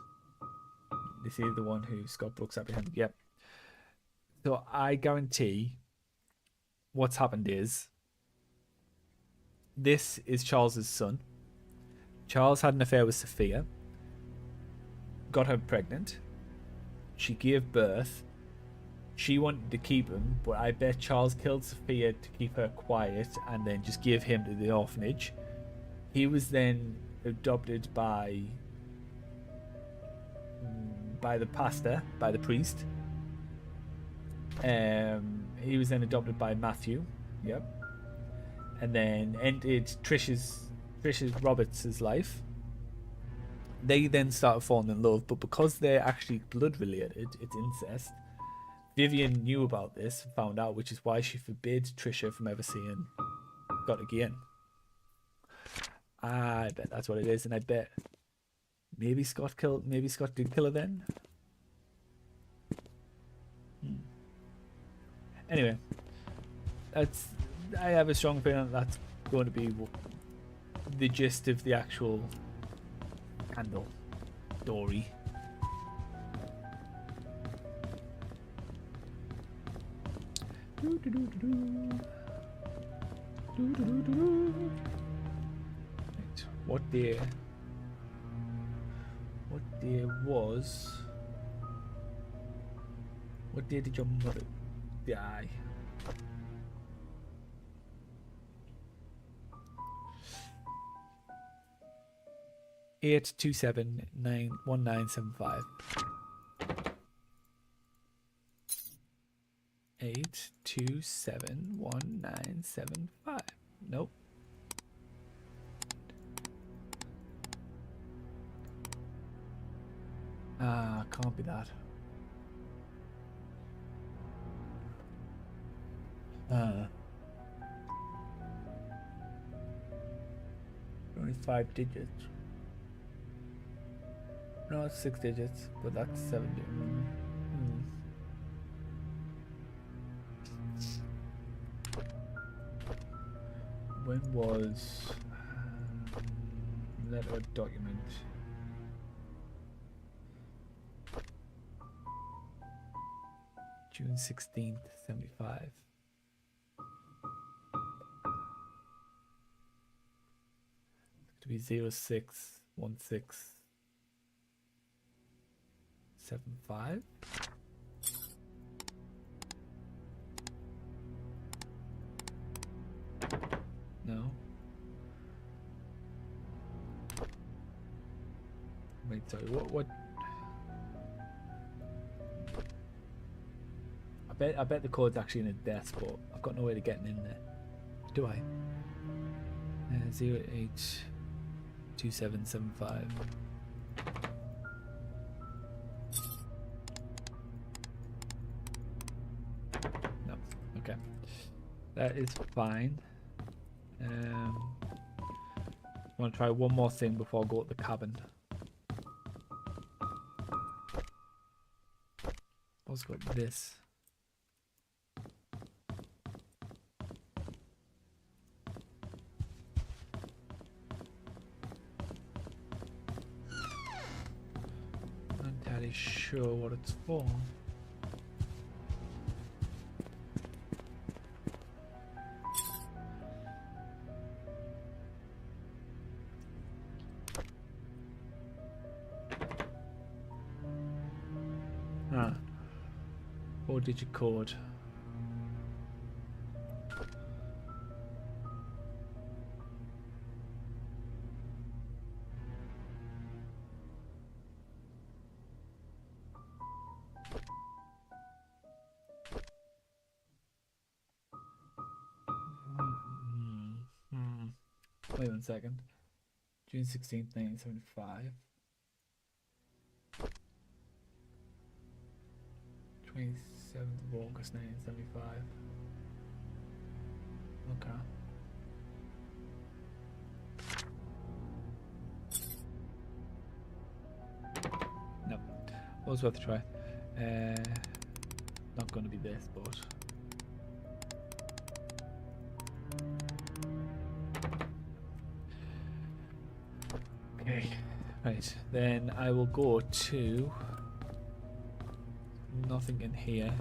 Is he the one who Scott Brooks apprehended? Yep. So, I guarantee what's happened is this is Charles's son. Charles had an affair with Sophia, got her pregnant. She gave birth. She wanted to keep him, but I bet Charles killed Sophia to keep her quiet and then just give him to the orphanage. He was then adopted by the pastor, by the priest. He was then adopted by Matthew. Yep. And then entered Trish's Roberts' life. They then started falling in love, but because they're actually blood related, it's incest. Vivian knew about this, found out, which is why she forbid Trisha from ever seeing Scott again. I bet that's what it is, and I bet maybe Scott did kill her then. Anyway, I have a strong feeling that's going to be the gist of the actual Candle story. Right, what day did your mother die? Eight 2791975. 8271975. Nope. Can't be that. Only 5 digits. No, it's 6 digits, but that's 7 digits. When was letter document? June 16th, 75. To be 061675. No. Wait, sorry. What? I bet the code's actually in a desk, but I've got no way to get in there. Do I? 082775. No. Okay. That is fine. I want to try one more thing before I go to the cabin. Also got this. Not entirely sure what it's for. Ah, 4-digit code. Wait 1 second. June 16th, 1975. 27th of August, 1975. Okay. No. Was worth a try. Not going to be this, but... Okay. Right. Then I will go to... Nothing in here.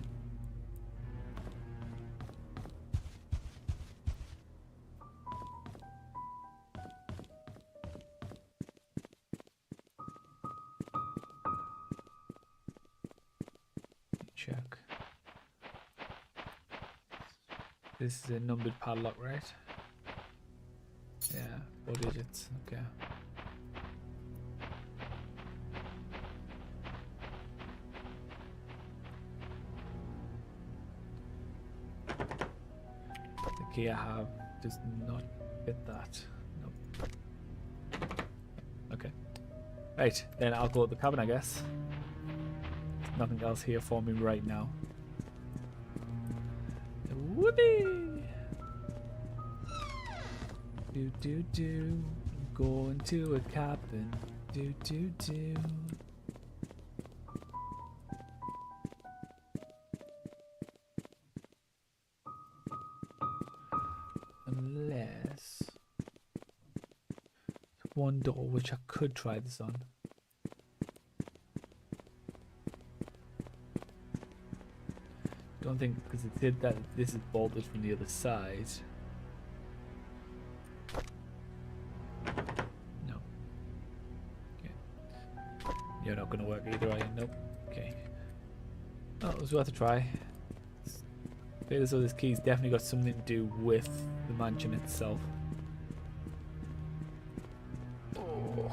Check. This is a numbered padlock, right? Yeah, 4 digits. Okay. The key I have does not fit that. Nope. Okay. Right, then I'll go to the cabin, I guess. There's nothing else here for me right now. Whoopee! Do do do. Going to a cabin. Do do do. Unless one door which I could try this on. Don't think because it did that this is bolted from the other side. No. Okay. You're not gonna work either, are you? Nope. Okay. Oh, it was worth a try. Feel as though this key's definitely got something to do with the mansion itself. Oh.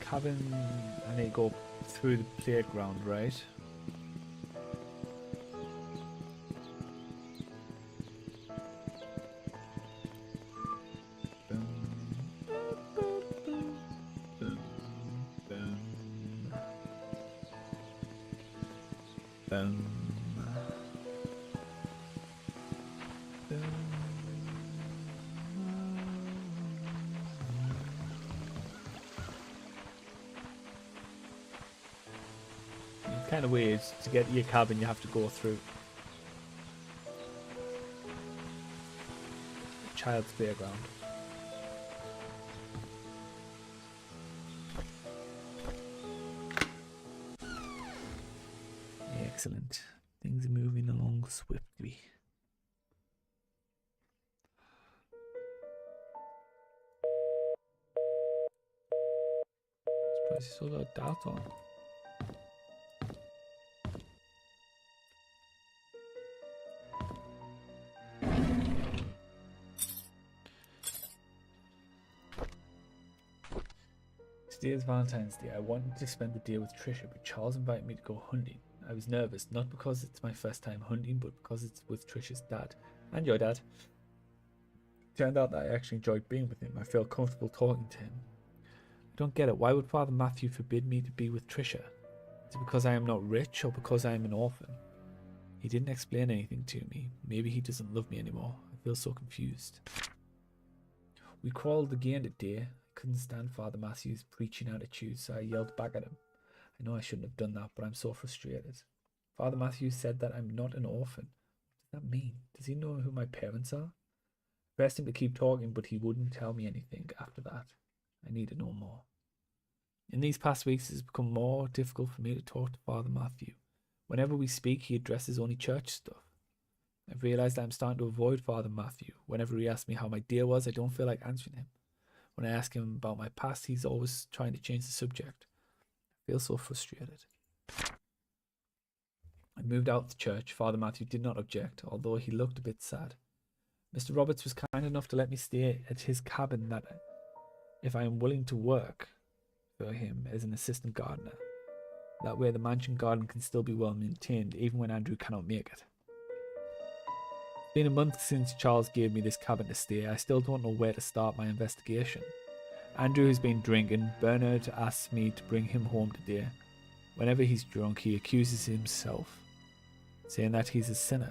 Cabin, I need to go through the playground, right? Boom. Boom. Boom. Boom. Kind of weird to get to your cabin you have to go through a child's playground. Excellent. Things are moving along swiftly. Surprised you still got doubt on. Today is Valentine's Day. I wanted to spend the day with Trisha, but Charles invited me to go hunting. I was nervous, not because it's my first time hunting, but because it's with Trisha's dad. And your dad. Turned out that I actually enjoyed being with him. I felt comfortable talking to him. I don't get it. Why would Father Matthew forbid me to be with Trisha? Is it because I am not rich or because I am an orphan? He didn't explain anything to me. Maybe he doesn't love me anymore. I feel so confused. We quarreled again today. I couldn't stand Father Matthew's preaching attitude, so I yelled back at him. I know I shouldn't have done that, but I'm so frustrated. Father Matthew said that I'm not an orphan. What does that mean? Does he know who my parents are? I pressed him to keep talking, but he wouldn't tell me anything after that. I need to know more. In these past weeks, it has become more difficult for me to talk to Father Matthew. Whenever we speak, he addresses only church stuff. I've realised I'm starting to avoid Father Matthew. Whenever he asks me how my day was, I don't feel like answering him. When I ask him about my past, he's always trying to change the subject. I feel so frustrated. I moved out of the church. Father Matthew did not object, although he looked a bit sad. Mr. Roberts was kind enough to let me stay at his cabin that if I am willing to work for him as an assistant gardener. That way the mansion garden can still be well maintained even when Andrew cannot make it. It's been a month since Charles gave me this cabin to stay. I still don't know where to start my investigation. Andrew has been drinking. Bernard asks me to bring him home today. Whenever he's drunk, he accuses himself, saying that he's a sinner.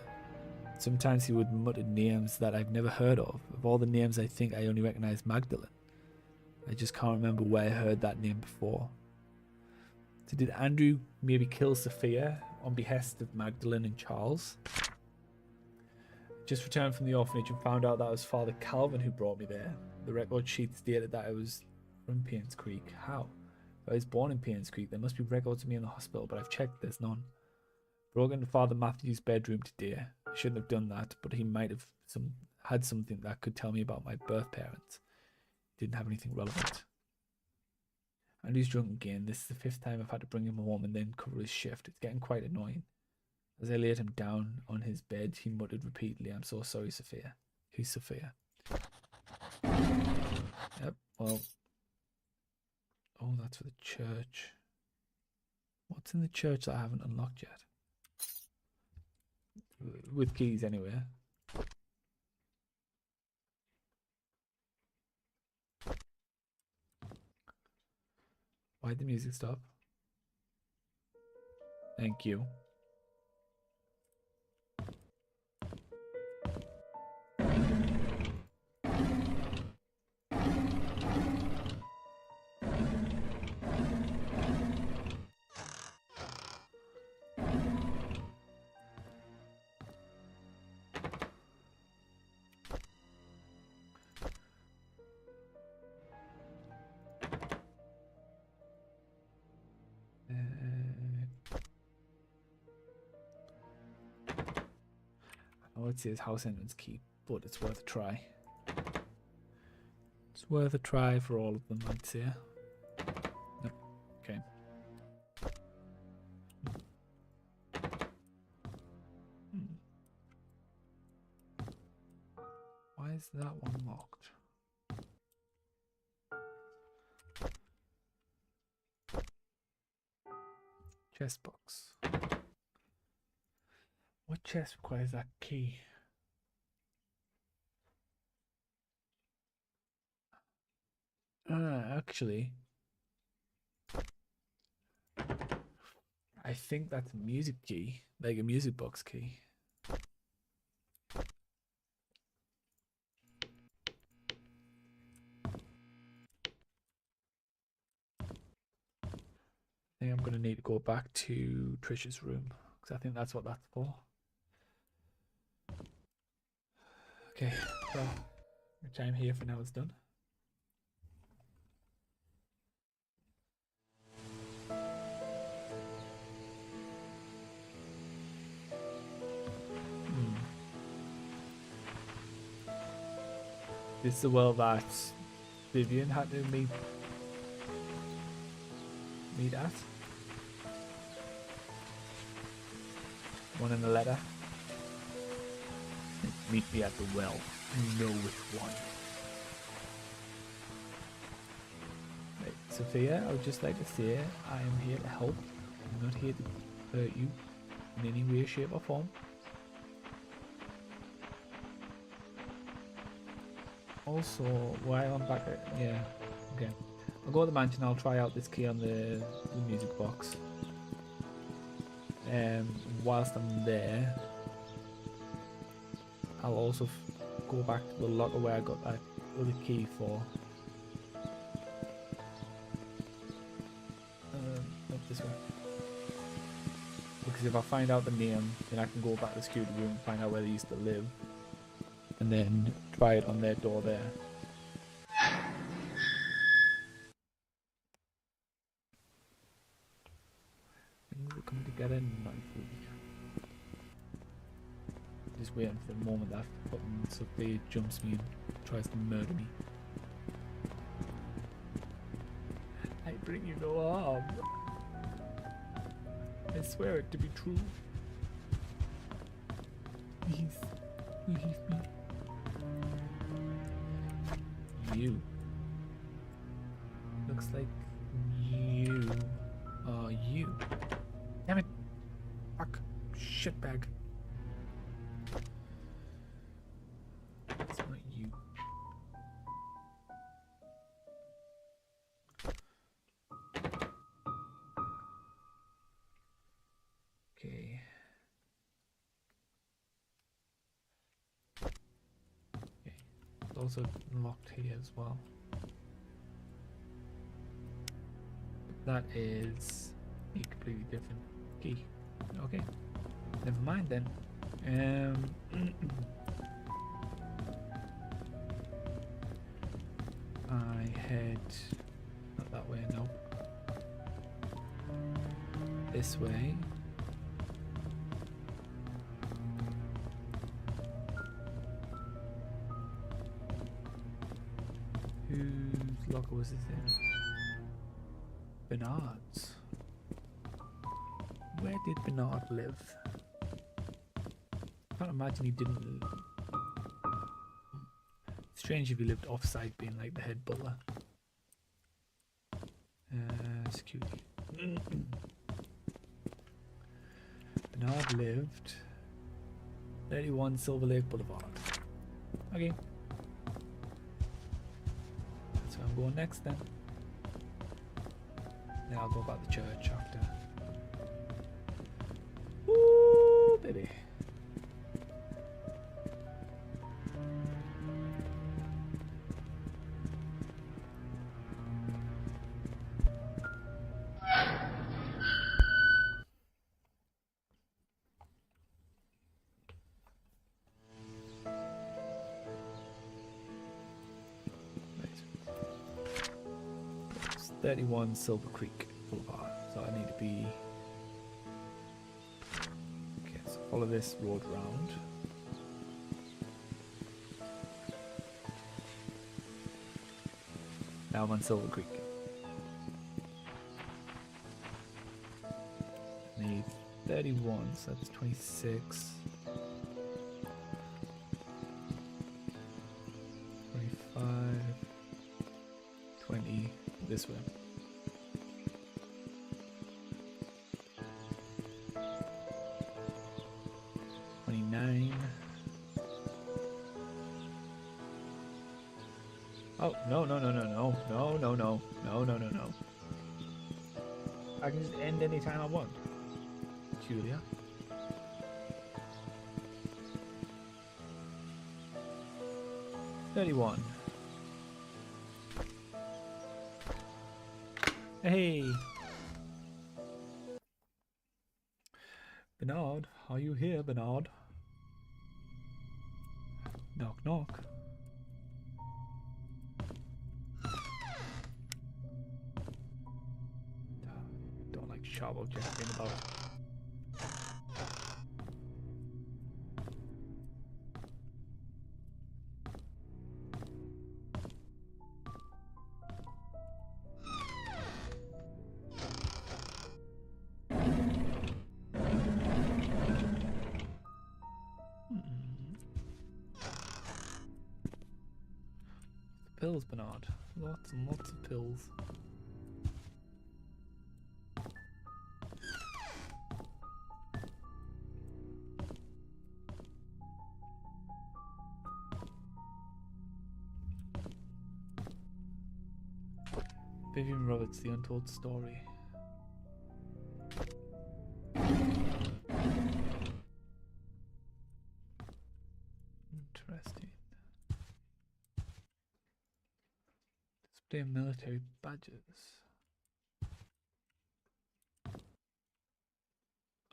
Sometimes he would mutter names that I've never heard of. Of all the names, I think I only recognise Magdalene. I just can't remember where I heard that name before. So did Andrew maybe kill Sophia on behest of Magdalene and Charles? Just returned from the orphanage and found out that it was Father Calvin who brought me there. The record sheet stated that I was from Painscreek. How? If I was born in Painscreek, there must be records of me in the hospital, but I've checked, there's none. Broke into Father Matthew's bedroom today. I shouldn't have done that, but he might have had something that could tell me about my birth parents. Didn't have anything relevant. Andrew's drunk again. This is the 5th time I've had to bring him home and then cover his shift. It's getting quite annoying. As I laid him down on his bed, he muttered repeatedly, "I'm so sorry, Sophia." Who's Sophia? Yep, well. Oh, that's for the church. What's in the church that I haven't unlocked yet? With keys, anyway. Why'd the music stop? Thank you. Oh, it says house entrance key, but it's worth a try. It's worth a try for all of them, I'd say. Nope. Okay. Why is that one locked? Chest box. What chest requires that key? Actually, I think that's a music key, like a music box key. I think I'm going to need to go back to Trisha's room because I think that's what that's for. Okay, well, my time here for now is done. This is the world that Vivian had to meet at. One in the letter. Meet me at the well. You know which one. Right, Sophia, I would just like to say I am here to help. I'm not here to hurt you in any way, shape or form. Also, while I'm back at, yeah, okay. I'll go to the mansion, I'll try out this key on the music box. Whilst I'm there, I'll also go back to the locker where I got that other key for. Not this way. Because if I find out the name, then I can go back to the security room and find out where they used to live. And then try it on their door there. Things are coming together nicely. Just waiting for the moment that fucking Sophia jumps me and tries to murder me. I bring you no harm. I swear it to be true. Please, leave me. You. Looks like you are you. Damn it. Fuck. Shitbag. It's not you. Okay. It's also locked here as well. That is A completely different key. Okay. Never mind then. I head not that way, no. This way. Whose locker was this in? Bernard's. Where did Bernard live? I can't imagine he didn't. Strange if he lived off-site, being like the head butler. Security. Bernard lived 31 Silver Lake Boulevard. Okay. That's where I'm going next then. Then I'll go about the church after. Woo, baby. It's 31 Silver Creek Boulevard, so I need to be. Okay, so follow this road round. Now I'm on Silver Creek. Need 31, so that's 26. 25. 20. This way. Oh, no. I can just end anytime I want. Julia. $31. Hey. Bernard, are you here, Bernard? Knock, knock. Don't like sharp objects being about. Pills, Bernard. Lots and lots of pills. Vivian Roberts, The Untold Story. Interesting. Display military badges.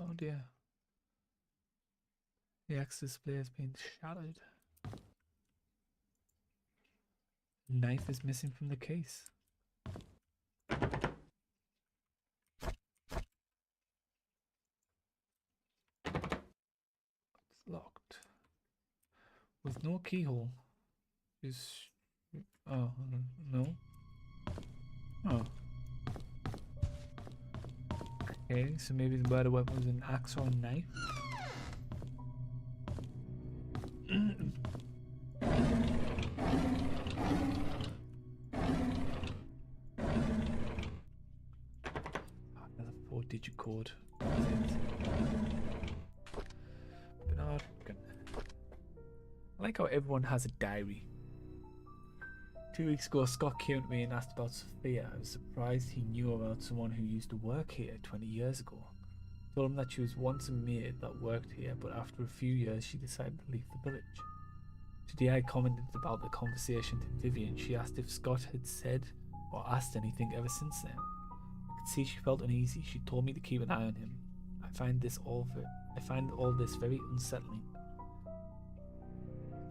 Oh dear. The X display has been shattered. Knife is missing from the case. It's locked. With no keyhole. Oh, no. Oh. Okay, so maybe the murder weapon was an axe or a knife. Another 4-digit code. Bernard. I like how everyone has a diary. 2 weeks ago, Scott came to me and asked about Sophia. I was surprised he knew about someone who used to work here 20 years ago. I told him that she was once a maid that worked here, but after a few years she decided to leave the village. Today I commented about the conversation to Vivian. She asked if Scott had said or asked anything ever since then. could see she felt uneasy. She told me to keep an eye on him. I find all this very unsettling.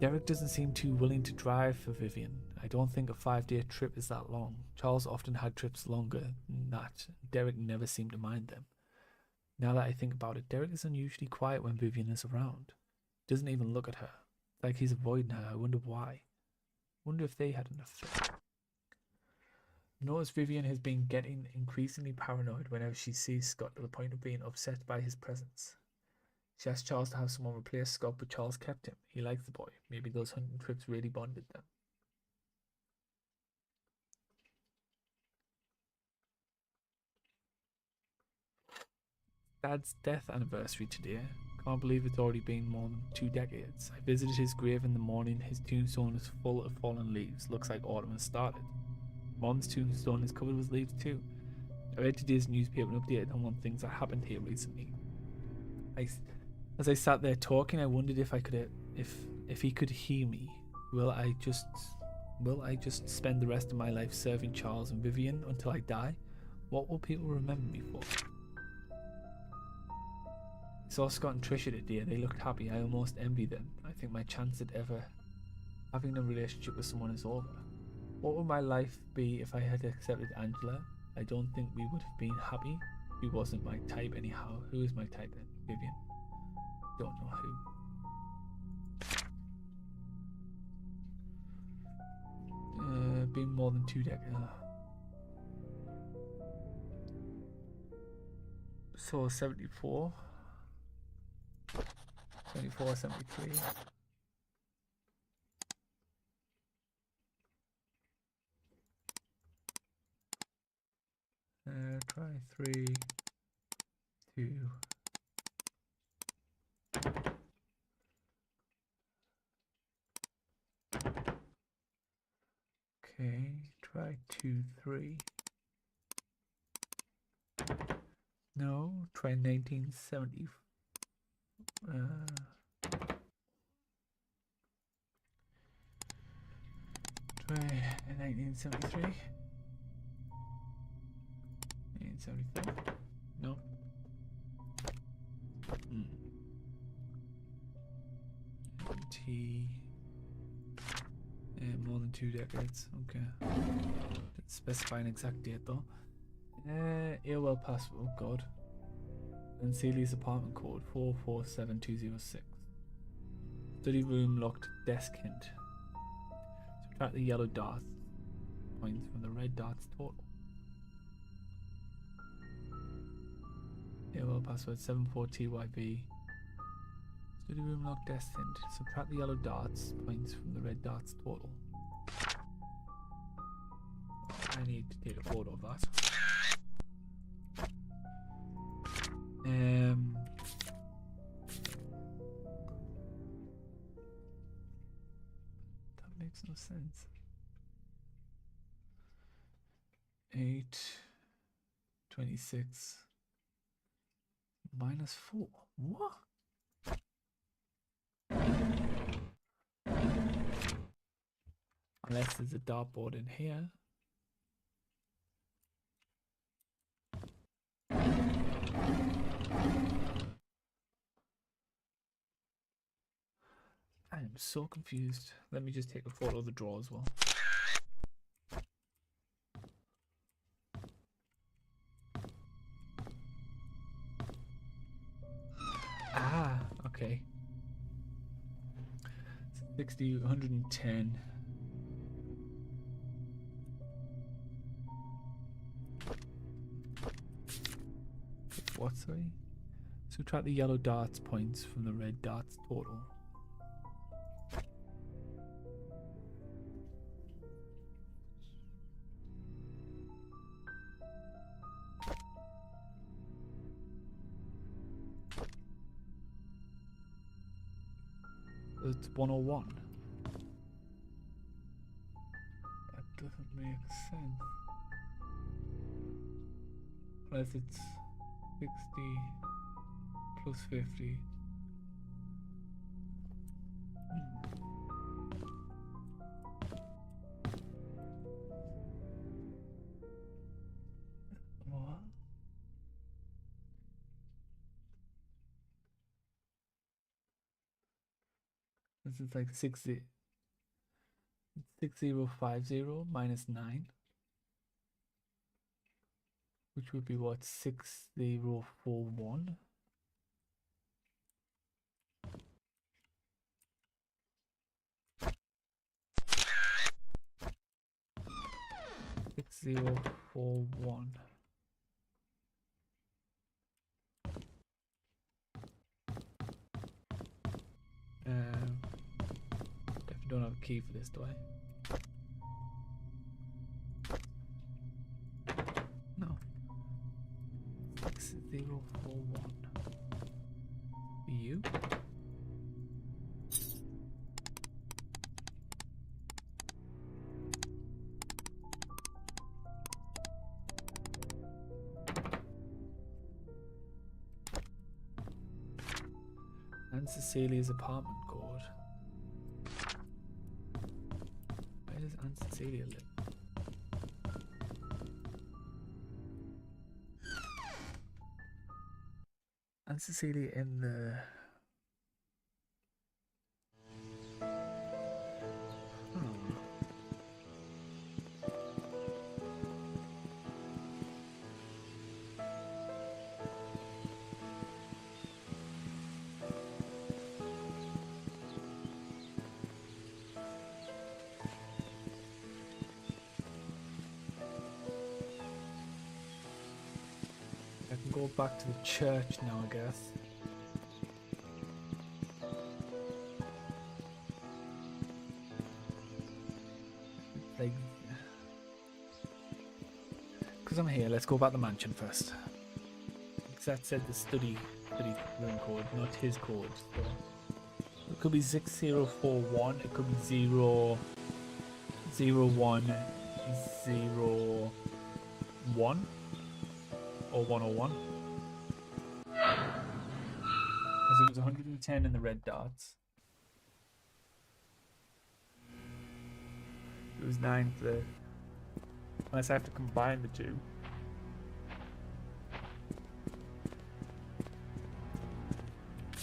Derek doesn't seem too willing to drive for Vivian. I don't think a 5-day trip is that long. Charles often had trips longer than that. Derek never seemed to mind them. Now that I think about it, Derek is unusually quiet when Vivian is around. Doesn't even look at her. Like he's avoiding her. I wonder why. Wonder if they had an affair. Notice Vivian has been getting increasingly paranoid whenever she sees Scott, to the point of being upset by his presence. She asked Charles to have someone replace Scott, but Charles kept him. He likes the boy. Maybe those hunting trips really bonded them. Dad's death anniversary today. Can't believe it's already been more than 2 decades. I visited his grave in the morning. His tombstone is full of fallen leaves. Looks like autumn has started. Mom's tombstone is covered with leaves too. I read today's newspaper and updated on one things that happened here recently. As I sat there talking, I wondered if he could hear me. Will I just spend the rest of my life serving Charles and Vivian until I die? What will people remember me for? I saw Scott and Trisha today. They looked happy. I almost envy them. I think my chance at ever having a relationship with someone is over. What would my life be if I had accepted Angela? I don't think we would have been happy. He wasn't my type anyhow. Who is my type then? Vivian? Don't know who. Been more than 2 decades. So 74. 74, 73. Try 3, 2. Okay, try 2, 3. No, try 1970. Try 1973. 1973. No. T. More than 2 decades. Okay. Didn't specify an exact date though. AOL password. Oh god. And Celia's apartment code 447206. Study room locked. Desk hint. Subtract the yellow dots points from the red dots total. AOL password 74TYV. Study room locked. Desk hint. Subtract the yellow dots points from the red dots total. I need to take a photo of that. That makes no sense. 8, 26, minus 4. What? Unless there's a dartboard in here. I am so confused. Let me just take a photo of the drawer as well. Ah, okay. 60, 110. What, sorry? Subtract the yellow dots points from the red dots total. It's 101. That doesn't make sense. Unless it's 60 plus 50. What? This is like 6050 minus 9, which would be what, 6041. Six zero four one. Definitely don't have a key for this, do I? No. 6041. You? And Cecilia's apartment code. Where does Aunt Cecilia live? Aunt Cecilia in the... I can go back to the church now, I guess. Like, because I'm here, let's go back to the mansion first. Because that said the study room code, not his code. So it could be 6041, it could be 00101 or 101. Because it was 110 in the red dots. It was 9 for the... Unless I have to combine the two.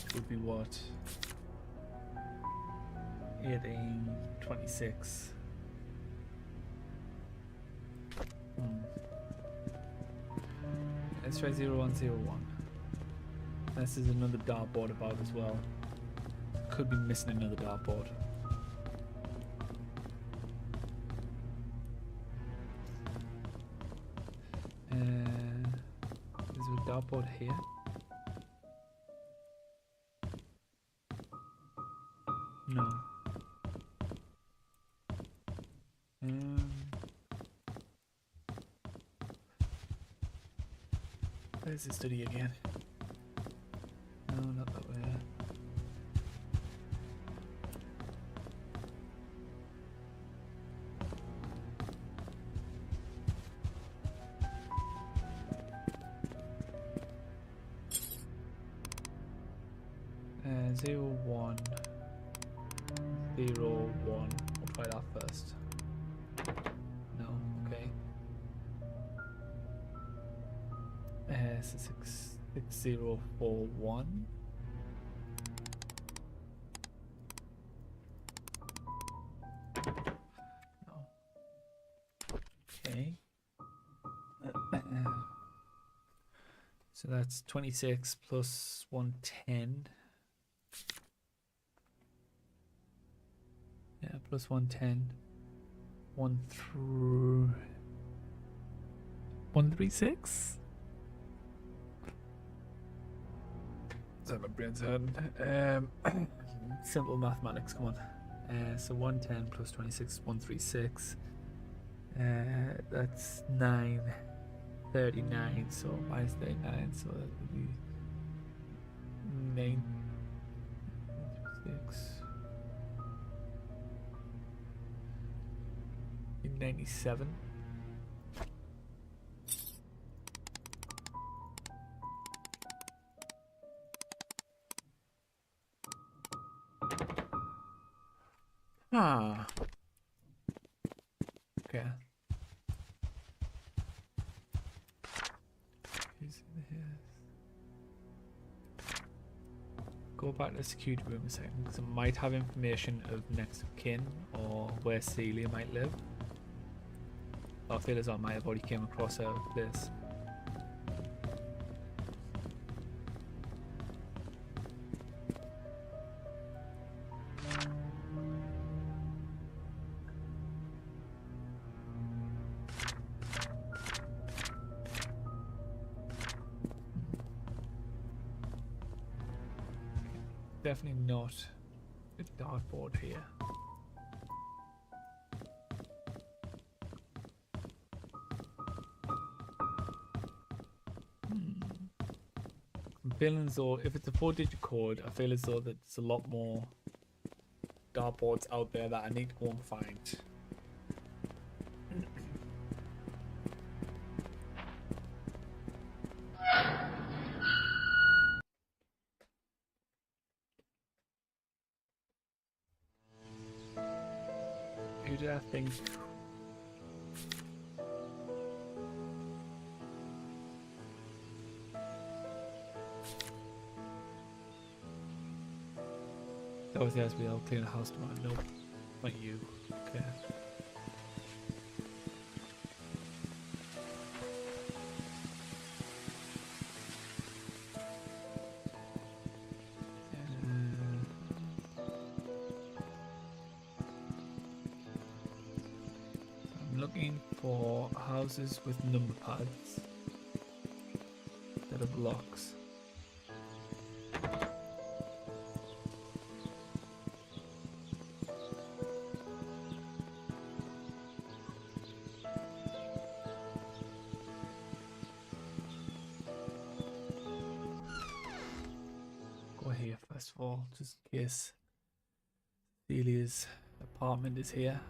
It would be what? 18, 26. Let's try 0101. This is another dartboard about as well. Could be missing another dartboard. Is there a dartboard here? No. Where's the study again? No, not that way. 0101. We'll try that first. No, okay. So 6041. No. Okay. So that's 26 plus 110. Yeah, plus 110. 136? Sorry, my brain's hurting. Simple mathematics, come on. So 110 plus 26 is 136. That's 939. So minus 39. So that would be 936. 97. Ah. Okay. go back to the security room a second because it might have information of next of kin or where Celia might live. I feel as though I might have already came across her place. Definitely not a dartboard here. I'm feeling as though if it's a 4-digit code, I feel as though there's a lot more dartboards out there that I need to go and find. Who did I think? That was the as I'll clean the house tomorrow. Nope, not you. Okay. I'm looking for houses with number pads that have locks. Here first of all, just in case Celia's apartment is here.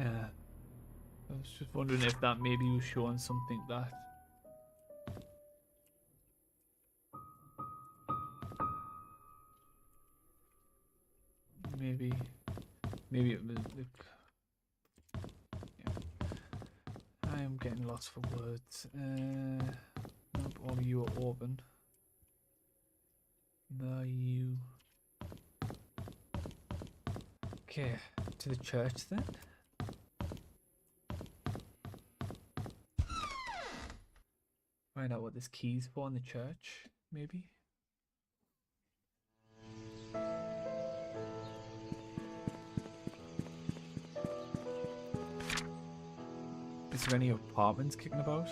Yeah, I was just wondering if that maybe was showing something that maybe it was. Yeah. I am getting lost for words. Nope, all of you are open. No, you. Okay, to the church then. Find out what this key's for in the church, maybe. Is there any apartments kicking about?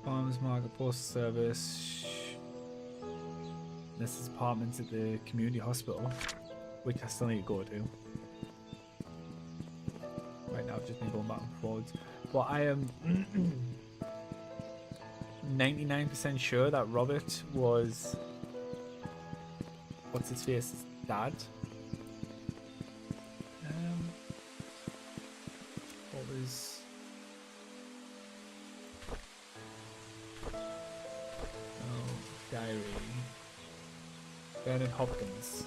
Farmers market, post service. This is apartments at the community hospital, which I still need to go to. Right now, I've just been going back and forwards. But I am 99% sure that Robert was what's his face's dad. What was diary? Bernard Hopkins.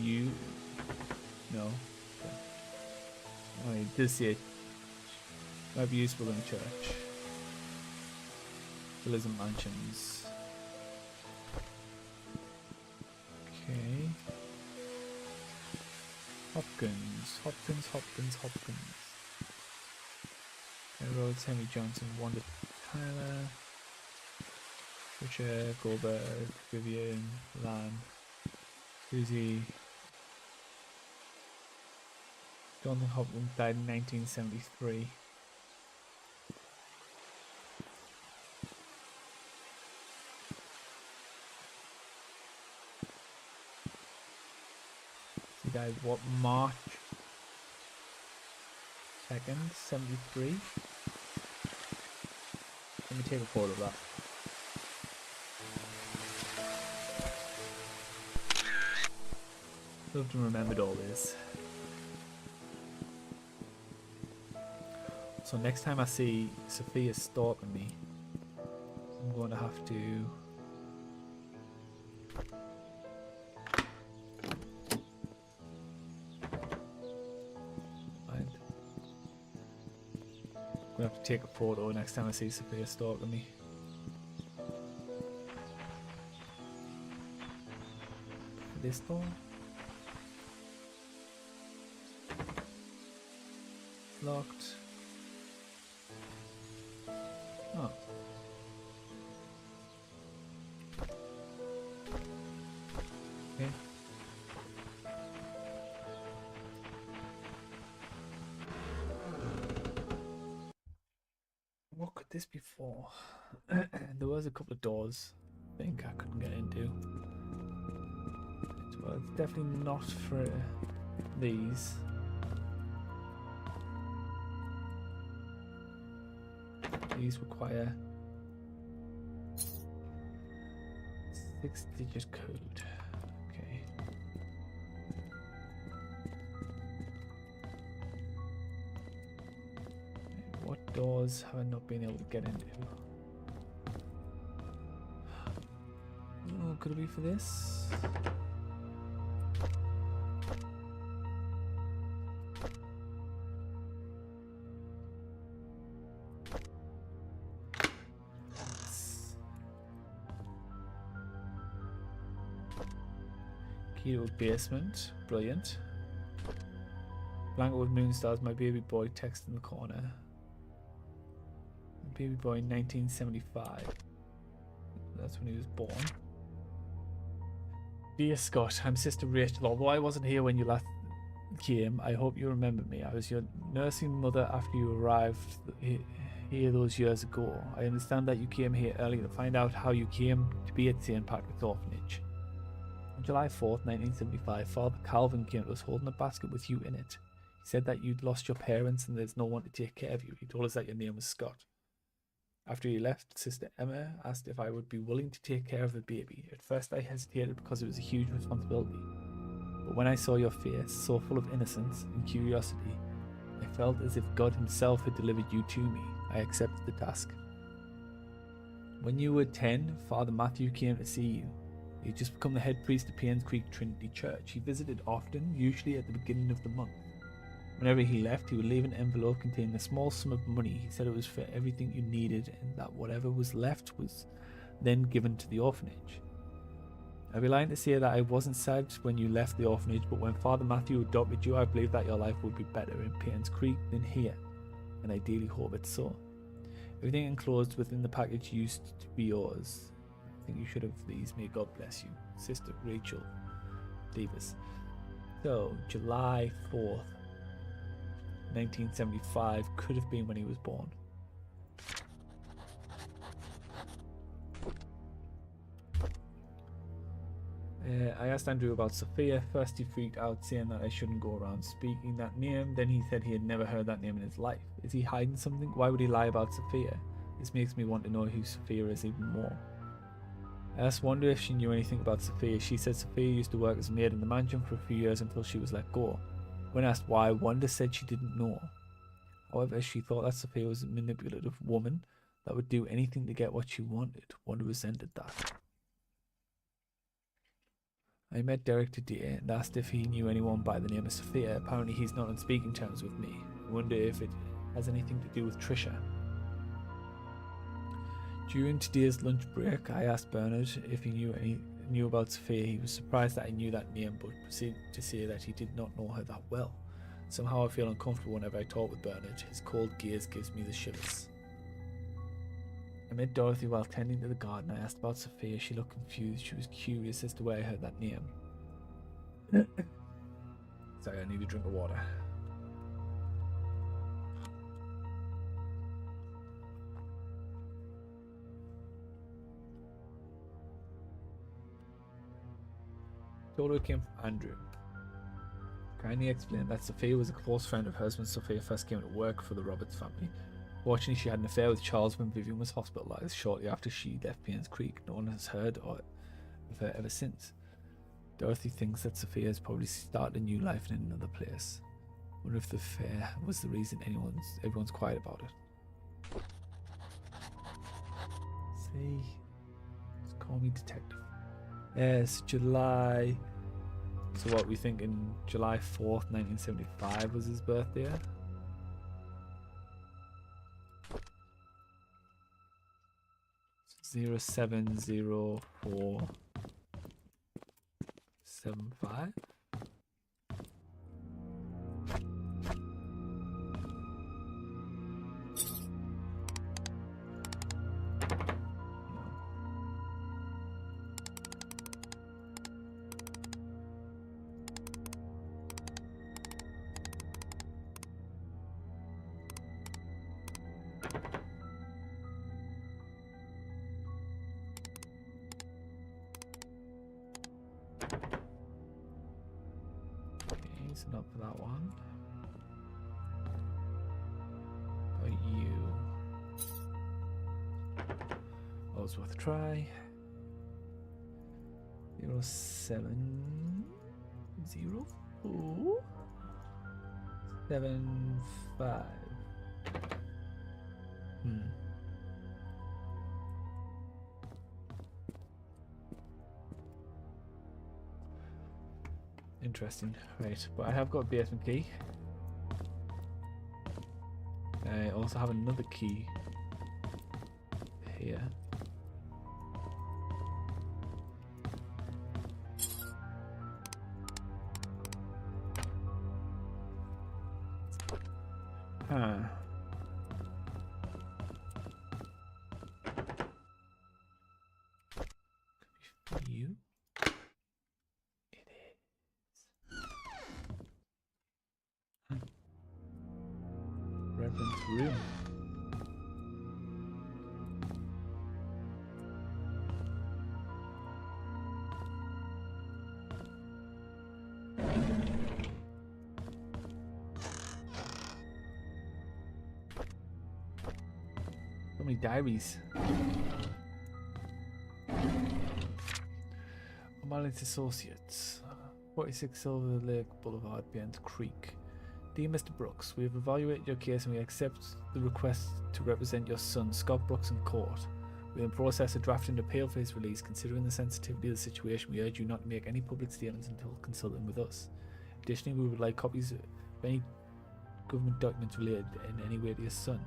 You? No. Okay. Oh, he does see it. Might be useful in the church. Villas and mansions. Okay. Hopkins. Rhodes, Henry Johnson, Wanda Tyler, Richard, Goldberg, Vivian, Lamb, Susie. Jonathan Hopkins died in 1973. He died what, March second, 73. Let me take a photo of that. Loved and remembered always. So next time I see Sophia stalking me, I'm going to have to take a photo next time I see Sophia stalking me. This door? Locked. Oh. Okay. What could this be for? There was a couple of doors I think I couldn't get into. Well, it's definitely not for these. These require 6-digit code. Okay. What doors have I not been able to get into? Oh, could it be for this? Key to a basement. Brilliant. Blanket with moon stars. My baby boy. Text in the corner. My baby boy 1975. That's when he was born. Dear Scott, I'm Sister Rachel. Although I wasn't here when you last came, I hope you remember me. I was your nursing mother after you arrived here those years ago. I understand that you came here early to find out how you came to be at St. Patrick's Orphanage. On July 4th, 1975, Father Calvin came to us holding a basket with you in it. He said that you'd lost your parents and there's no one to take care of you. He told us that your name was Scott. After he left, Sister Emma asked if I would be willing to take care of the baby. At first I hesitated because it was a huge responsibility. But when I saw your face, so full of innocence and curiosity, I felt as if God himself had delivered you to me. I accepted the task. When you were 10, Father Matthew came to see you. He had just become the head priest of Painscreek Trinity Church. He visited often, usually at the beginning of the month. Whenever he left, he would leave an envelope containing a small sum of money. He said it was for everything you needed and that whatever was left was then given to the orphanage. I'd be lying to say that I wasn't sad when you left the orphanage, but when Father Matthew adopted you, I believed that your life would be better in Painscreek than here, and I dearly hope it's so. Everything enclosed within the package used to be yours. I think you should have these. May God bless you. Sister Rachel Davis. So, July 4th, 1975 could have been when he was born. I asked Andrew about Sophia. First he freaked out, saying that I shouldn't go around speaking that name. Then he said he had never heard that name in his life. Is he hiding something? Why would he lie about Sophia? This makes me want to know who Sophia is even more. I asked Wanda if she knew anything about Sophia. She said Sophia used to work as a maid in the mansion for a few years until she was let go. When asked why, Wanda said she didn't know. However, she thought that Sophia was a manipulative woman that would do anything to get what she wanted. Wanda resented that. I met Derek today and asked if he knew anyone by the name of Sophia. Apparently he's not on speaking terms with me. I wonder if it has anything to do with Trisha. During today's lunch break, I asked Bernard if he knew about Sophia. He was surprised that I knew that name, but proceeded to say that he did not know her that well. Somehow I feel uncomfortable whenever I talk with Bernard. His cold gaze gives me the shivers. I met Dorothy while tending to the garden. I asked about Sophia. She looked confused. She was curious as to where I heard that name. Sorry, I need a drink of water. Told her it came from Andrew. Kindly explain that Sophia was a close friend of hers when Sophia first came to work for the Roberts family. Fortunately, she had an affair with Charles when Vivian was hospitalized shortly after she left Painscreek. No one has heard of her ever since. Dorothy thinks that Sophia has probably started a new life in another place. I wonder if the affair was the reason everyone's quiet about it. See, just call me detective. Yes, July. So what we thinking? July 4th, 1975 was his birthday. 070475. Not for that one. But you. Oh, it's worth a try. 070475. Interesting. Right, but I have got a basement key. I also have another key here. Huh. Could be you. Reverend's room. So many diaries. O'Malley's Associates, 46 Silver Lake Boulevard, Painscreek. Dear Mr. Brooks, we have evaluated your case and we accept the request to represent your son, Scott Brooks, in court. We are in the process of drafting an appeal for his release. Considering the sensitivity of the situation, we urge you not to make any public statements until consulting with us. Additionally, we would like copies of any government documents related in any way to your son.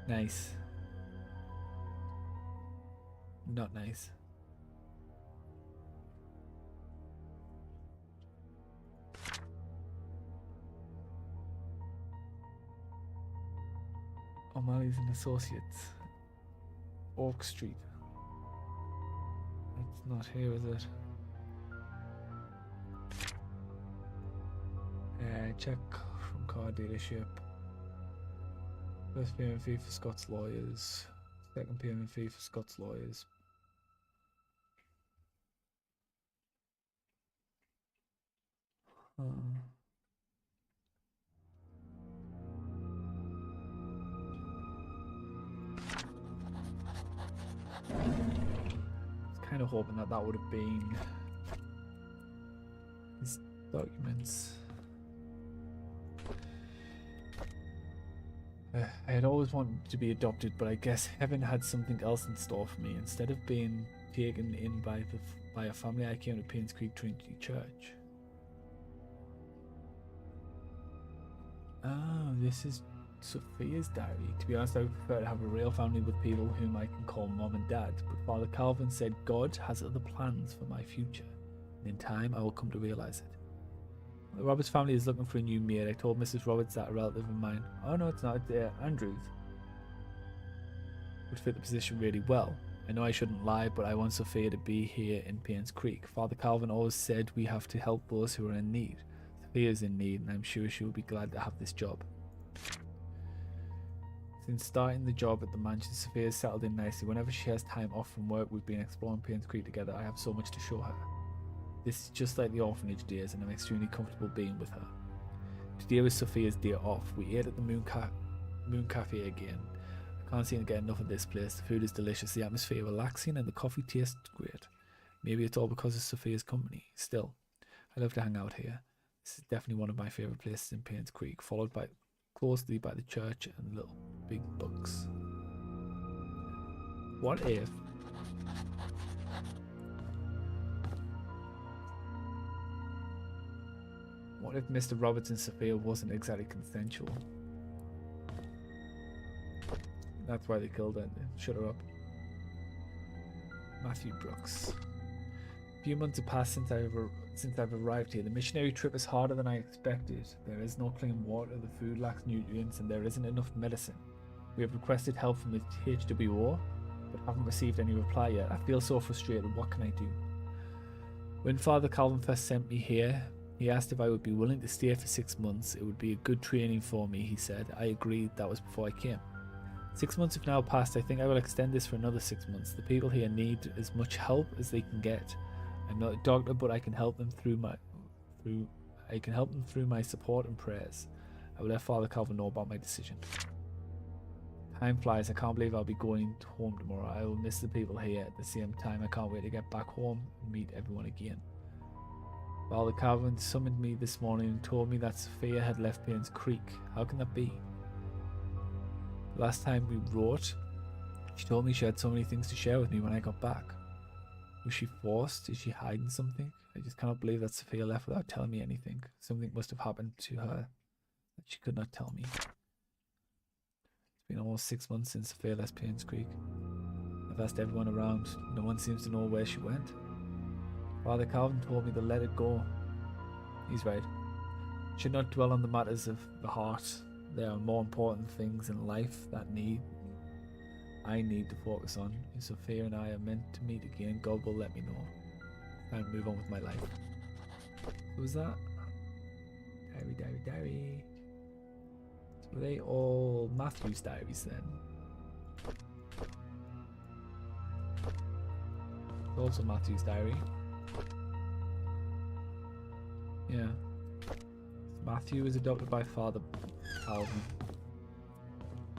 Nice. Not nice. O'Malley's and Associates. Oak Street. That's not here, is it? Check from car dealership. First payment fee for Scott's lawyers. Second payment fee for Scott's lawyers. I was kind of hoping that that would have been his documents. I had always wanted to be adopted, but I guess heaven had something else in store for me. Instead of being taken in by a family, I came to Painscreek Trinity Church. Oh, this is Sophia's diary. To be honest, I would prefer to have a real family with people whom I can call mom and dad, but Father Calvin said God has other plans for my future, and in time I will come to realize it. The Roberts family is looking for a new maid. I told Mrs. Roberts that a relative of mine, oh no it's not, it's Andrews, would fit the position really well. I know I shouldn't lie, but I want Sophia to be here in Painscreek. Father Calvin always said we have to help those who are in need. Sophia is in need, and I'm sure she will be glad to have this job. Since starting the job at the mansion, Sophia has settled in nicely. Whenever she has time off from work, we've been exploring Painscreek together. I have so much to show her. This is just like the orphanage days, and I'm extremely comfortable being with her. Today was Sophia's day off. We ate at the Moon Cafe again. I can't seem to get enough of this place. The food is delicious, the atmosphere relaxing, and the coffee tastes great. Maybe it's all because of Sophia's company. Still, I love to hang out here. This is definitely one of my favourite places in Painscreek, followed closely by the church and little big books. What if Mr. Roberts and Sophia wasn't exactly consensual? That's why they killed her. Shut her up. Matthew Brooks. A few months have passed since I've arrived here. The missionary trip is harder than I expected. There is no clean water, the food lacks nutrients, and there isn't enough medicine. We have requested help from the HWO, but haven't received any reply yet. I feel so frustrated. What can I do? When Father Calvin first sent me here, he asked if I would be willing to stay for 6 months. It would be a good training for me, he said. I agreed. That was before I came. 6 months have now passed. I think I will extend this for another 6 months. The people here need as much help as they can get. I'm not a doctor, but I can help them through my support and prayers. I will let Father Calvin know about my decision. Time flies. I can't believe I'll be going home tomorrow. I will miss the people here. At the same time, I can't wait to get back home and meet everyone again. Father Calvin summoned me this morning and told me that Sophia had left Painscreek. How can that be? Last time we wrote, she told me she had so many things to share with me when I got back. Was she forced? Is she hiding something? I just cannot believe that Sophia left without telling me anything. Something must have happened to her that she could not tell me. It's been almost 6 months since Sophia left Painscreek. I've asked everyone around. No one seems to know where she went. Father Calvin told me to let it go. He's right. Should not dwell on the matters of the heart. There are more important things in life that I need to focus on. If Sophia and I are meant to meet again, God will let me know. Time to move on with my life. Who was that? Diary. So were they all Matthew's diaries then? It's also Matthew's diary. Yeah. Matthew was adopted by Father Calvin.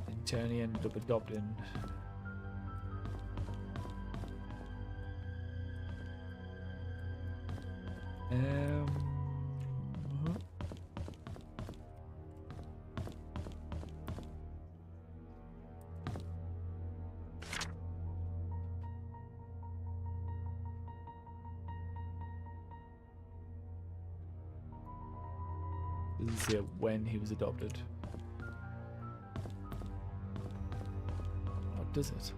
In turn, he ended up adopting doesn't say when he was adopted. Or does it?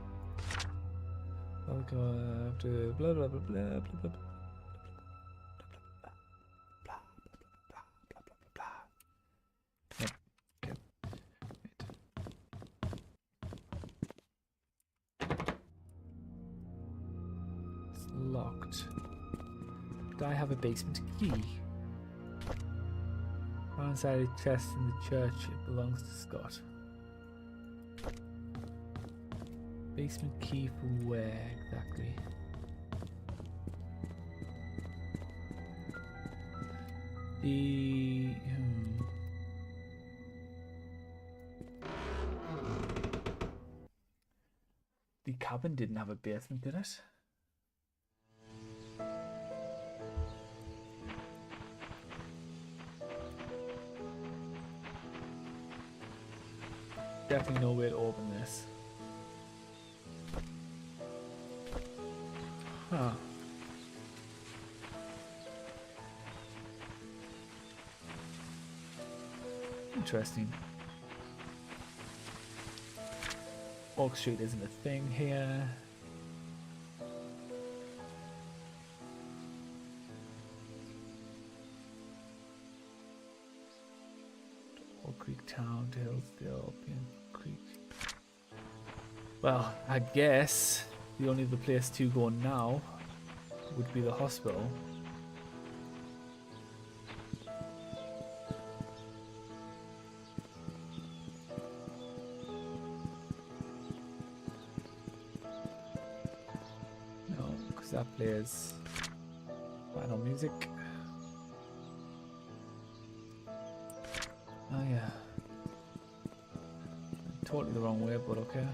I'll go after blah blah blah blah blah blah. Locked. Do I have a basement key? Inside a chest in the church. It belongs to Scott. Basement key for where exactly? The cabin didn't have a basement, did it? Definitely no way to open this. Huh. Interesting. Oak Street isn't a thing here. Oak Creek Town to Hillsdale, Creek. Well, I guess the only other place to go now would be the hospital. No, because that place. Why Final music. Oh yeah. Totally the wrong way, but okay.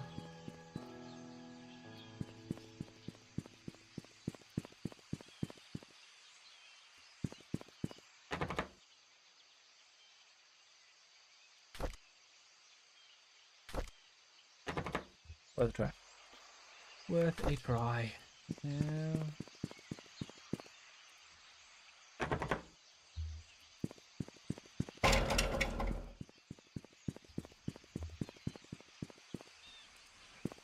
Worth a try. Worth a try. Yeah.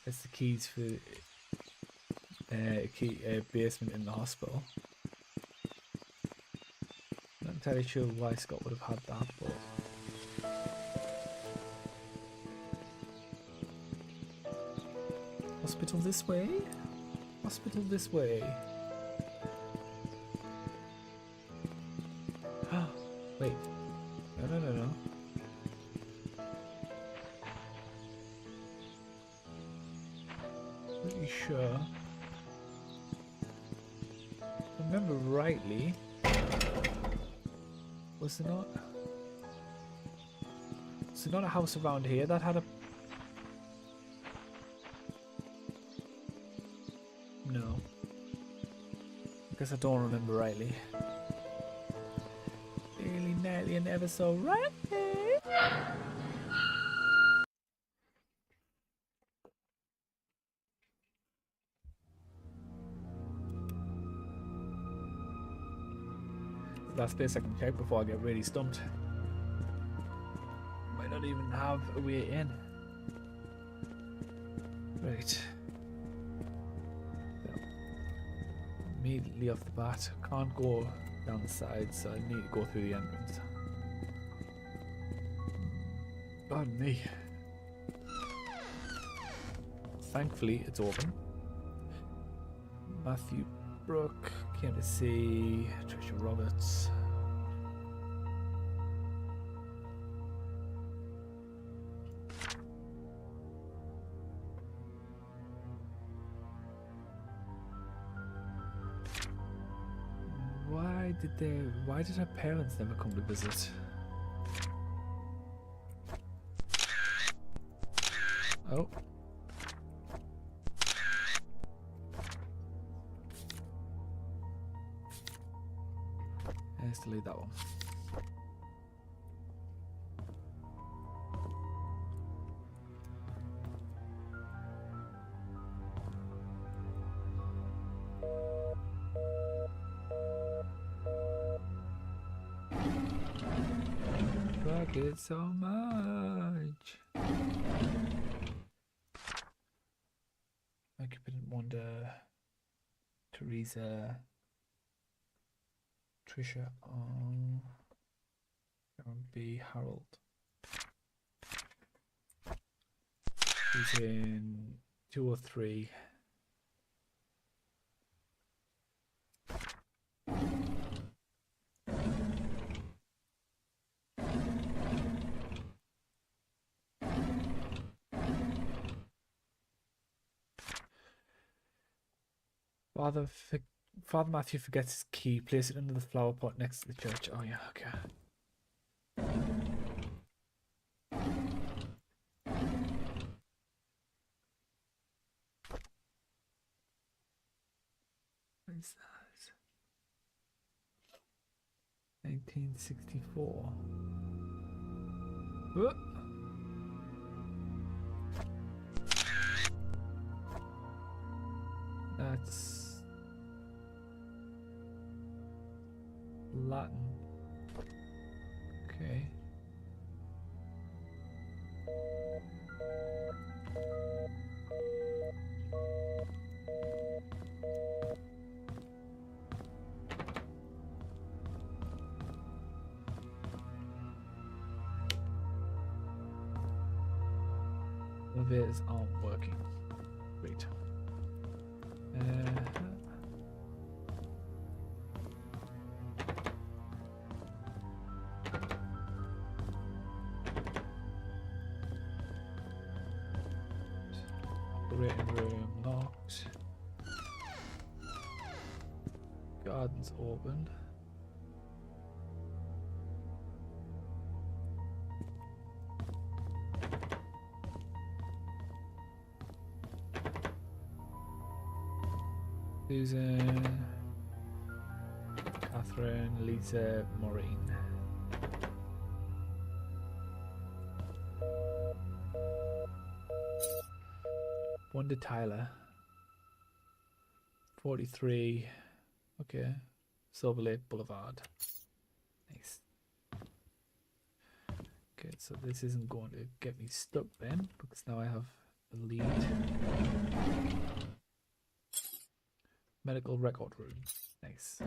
That's the keys for basement in the hospital. Not entirely sure why Scott would have had that, but hospital this way? Hospital this way. Wait. No. Pretty sure. If I remember rightly. Was there not? Was there not a house around here that had a... No. I guess I don't remember rightly. Really, nearly, and ever so rightly. Last place I can check before I get really stumped. Might not even have a way in. Right. So, immediately off the bat, can't go down the side, so I need to go through the entrance. Pardon me. Thankfully, it's open. Matthew Brooke came to see Trisha Roberts. Why did her parents never come to visit? Oh. Let's delete that one. Fuck it so much. Occupant wonder. Teresa. Trisha on B. Harold. He's in 2 or 3. Father Matthew forgets his key. Place it under the flower pot next to the church. Oh yeah, okay. What is that? 1964. Whoop. That's Latin. Okay. Elevators aren't working. Great. Operating room locked. God, Garden's open. Susan, Catherine, Lisa, Maureen. Wanda Tyler. 43. Okay. Silver Lake Boulevard. Nice. Okay, so this isn't going to get me stuck then, because now I have the lead. Medical record room. Nice.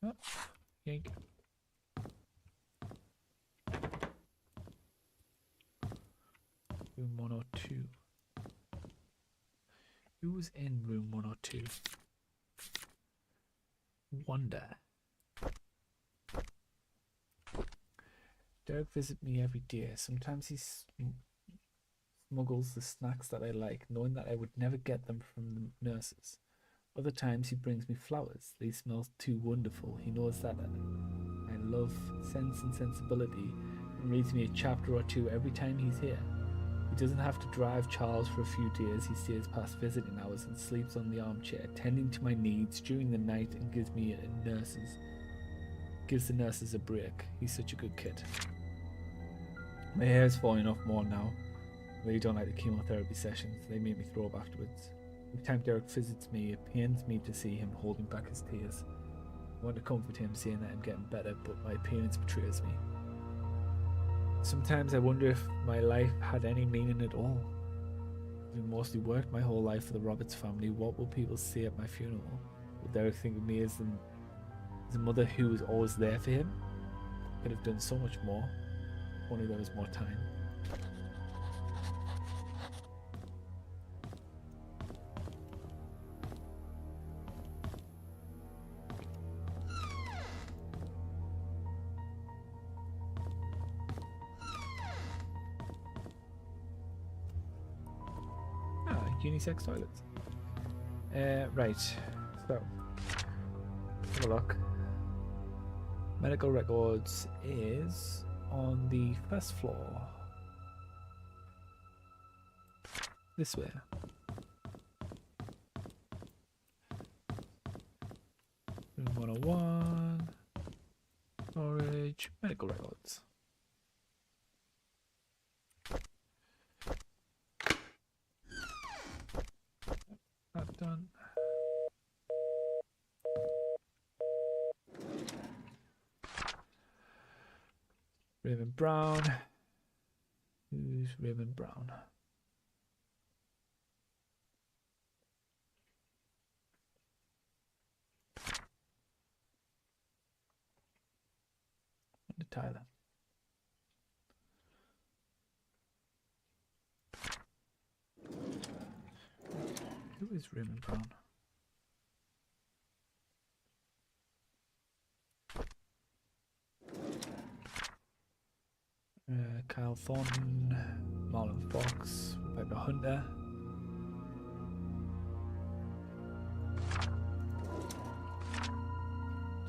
Oh, yank. Room 102. Who was in room 102? Wonder. Derek visits me every day. Sometimes he smuggles the snacks that I like, knowing that I would never get them from the nurses. Other times he brings me flowers. They smell too wonderful. He knows that I love Sense and Sensibility and reads me a chapter or two every time he's here. He doesn't have to drive Charles for a few days. He stays past visiting hours and sleeps on the armchair, tending to my needs during the night, and gives the nurses a break. He's such a good kid. My hair is falling off more now. I really don't like the chemotherapy sessions. They make me throw up afterwards. Every time Derek visits me, it pains me to see him holding back his tears. I want to comfort him, saying that I'm getting better, but my appearance betrays me. Sometimes I wonder if my life had any meaning at all. I've mostly worked my whole life for the Roberts family. What will people say at my funeral? Will Derek think of me as the mother who was always there for him? Could have done so much more. If only there was more time. Unisex toilets. Right, so have a look. Medical records is on the first floor. This way. Room 101. Storage. Medical records. Done. Raymond Brown. Who's Raymond Brown? Wanda Tyler. Who is Raymond Brown? Kyle Thornton, Marlon Fox, Rebecca Hunter.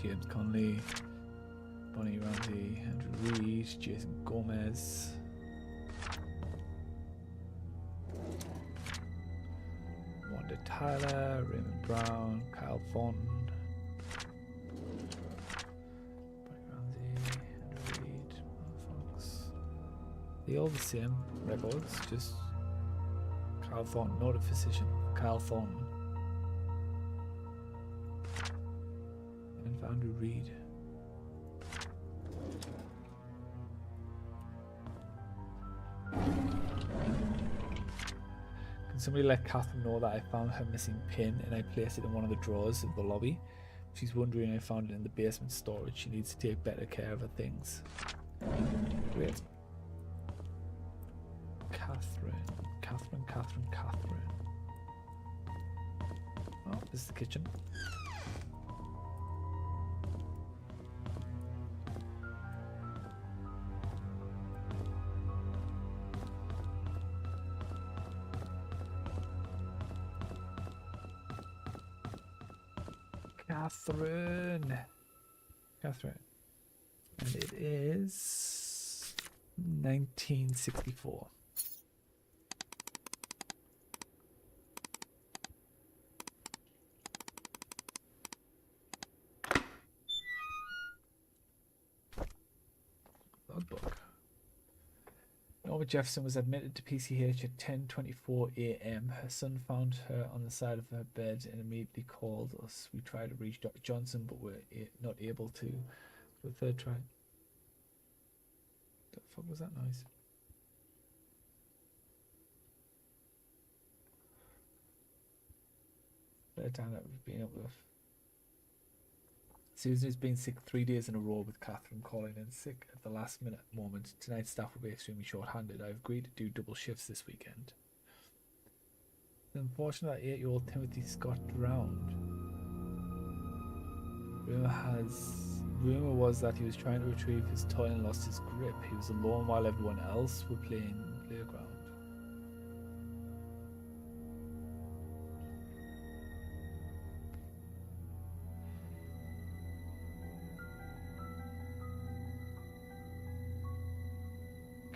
James Conley, Bonnie Ramsey, Andrew Reed, Jason Gomez. Wanda Tyler, Raymond Brown, Kyle Thornton, Bonnie Ramsey, Andrew Reed, Marlon Fox. They're all the same records, just Kyle Thornton, not a physician. Kyle Thornton. And for Andrew Reed. Can somebody let Catherine know that I found her missing pin and I placed it in one of the drawers of the lobby? She's wondering I found it in the basement storage. She needs to take better care of her things. Great. Catherine. Oh, this is the kitchen. Catherine. Catherine. And it is 1964. Logbook. Norma Jefferson was admitted to PCH at 10:24 a.m. Her son found her on the side of her bed and immediately called us. We tried to reach Dr. Johnson, but were not able to. The third try. The fuck was that noise? Third time that we've been up with. Susan has been sick 3 days in a row, with Catherine calling in sick at the last minute moment. Tonight's staff will be extremely short-handed. I've agreed to do double shifts this weekend. It's unfortunate that 8-year-old Timothy Scott drowned. Rumor was that he was trying to retrieve his toy and lost his grip. He was alone while everyone else were playing playground.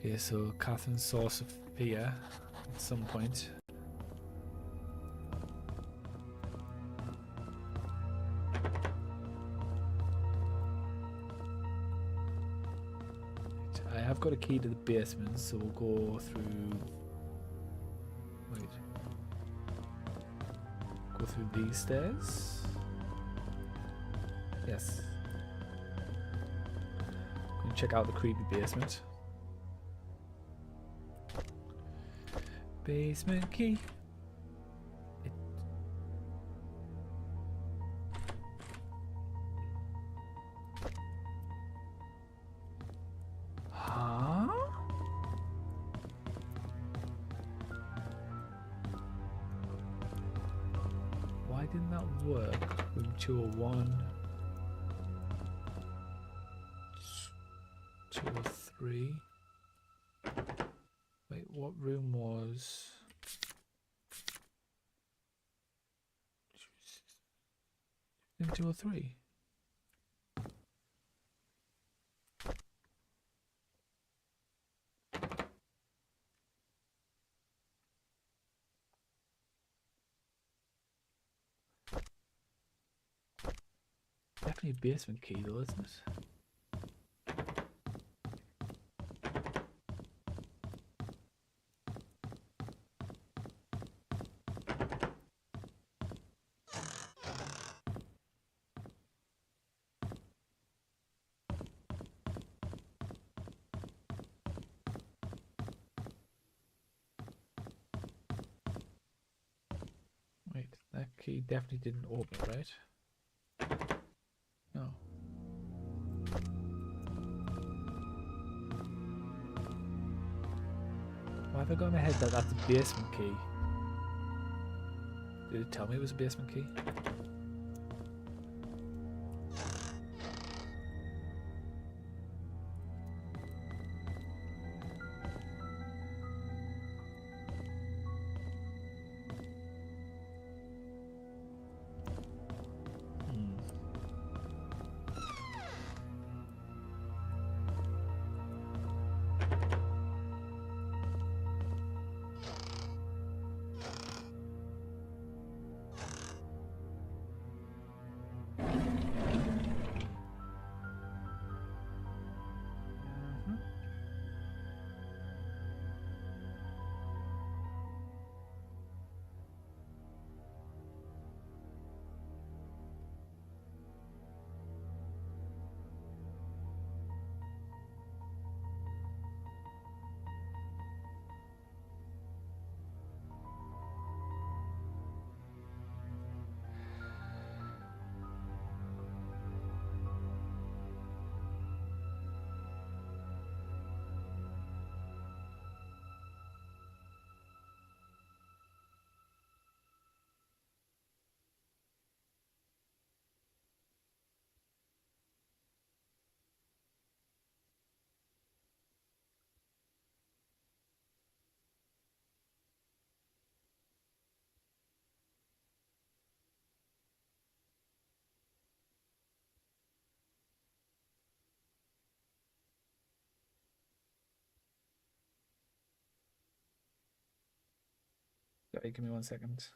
Okay, so Catherine's source of fear at some point. I have got a key to the basement, so we'll go through. Wait. Go through these stairs. Yes. Go and check out the creepy basement. Basement key. Huh? Why didn't that work? Room 201. 203. Wait, what room was... in 203? Definitely a basement key though, isn't it? Wait, that key definitely didn't open, right? No. Why have I got in my head that that's a basement key? Did it tell me it was a basement key? Sorry, give me 1 second.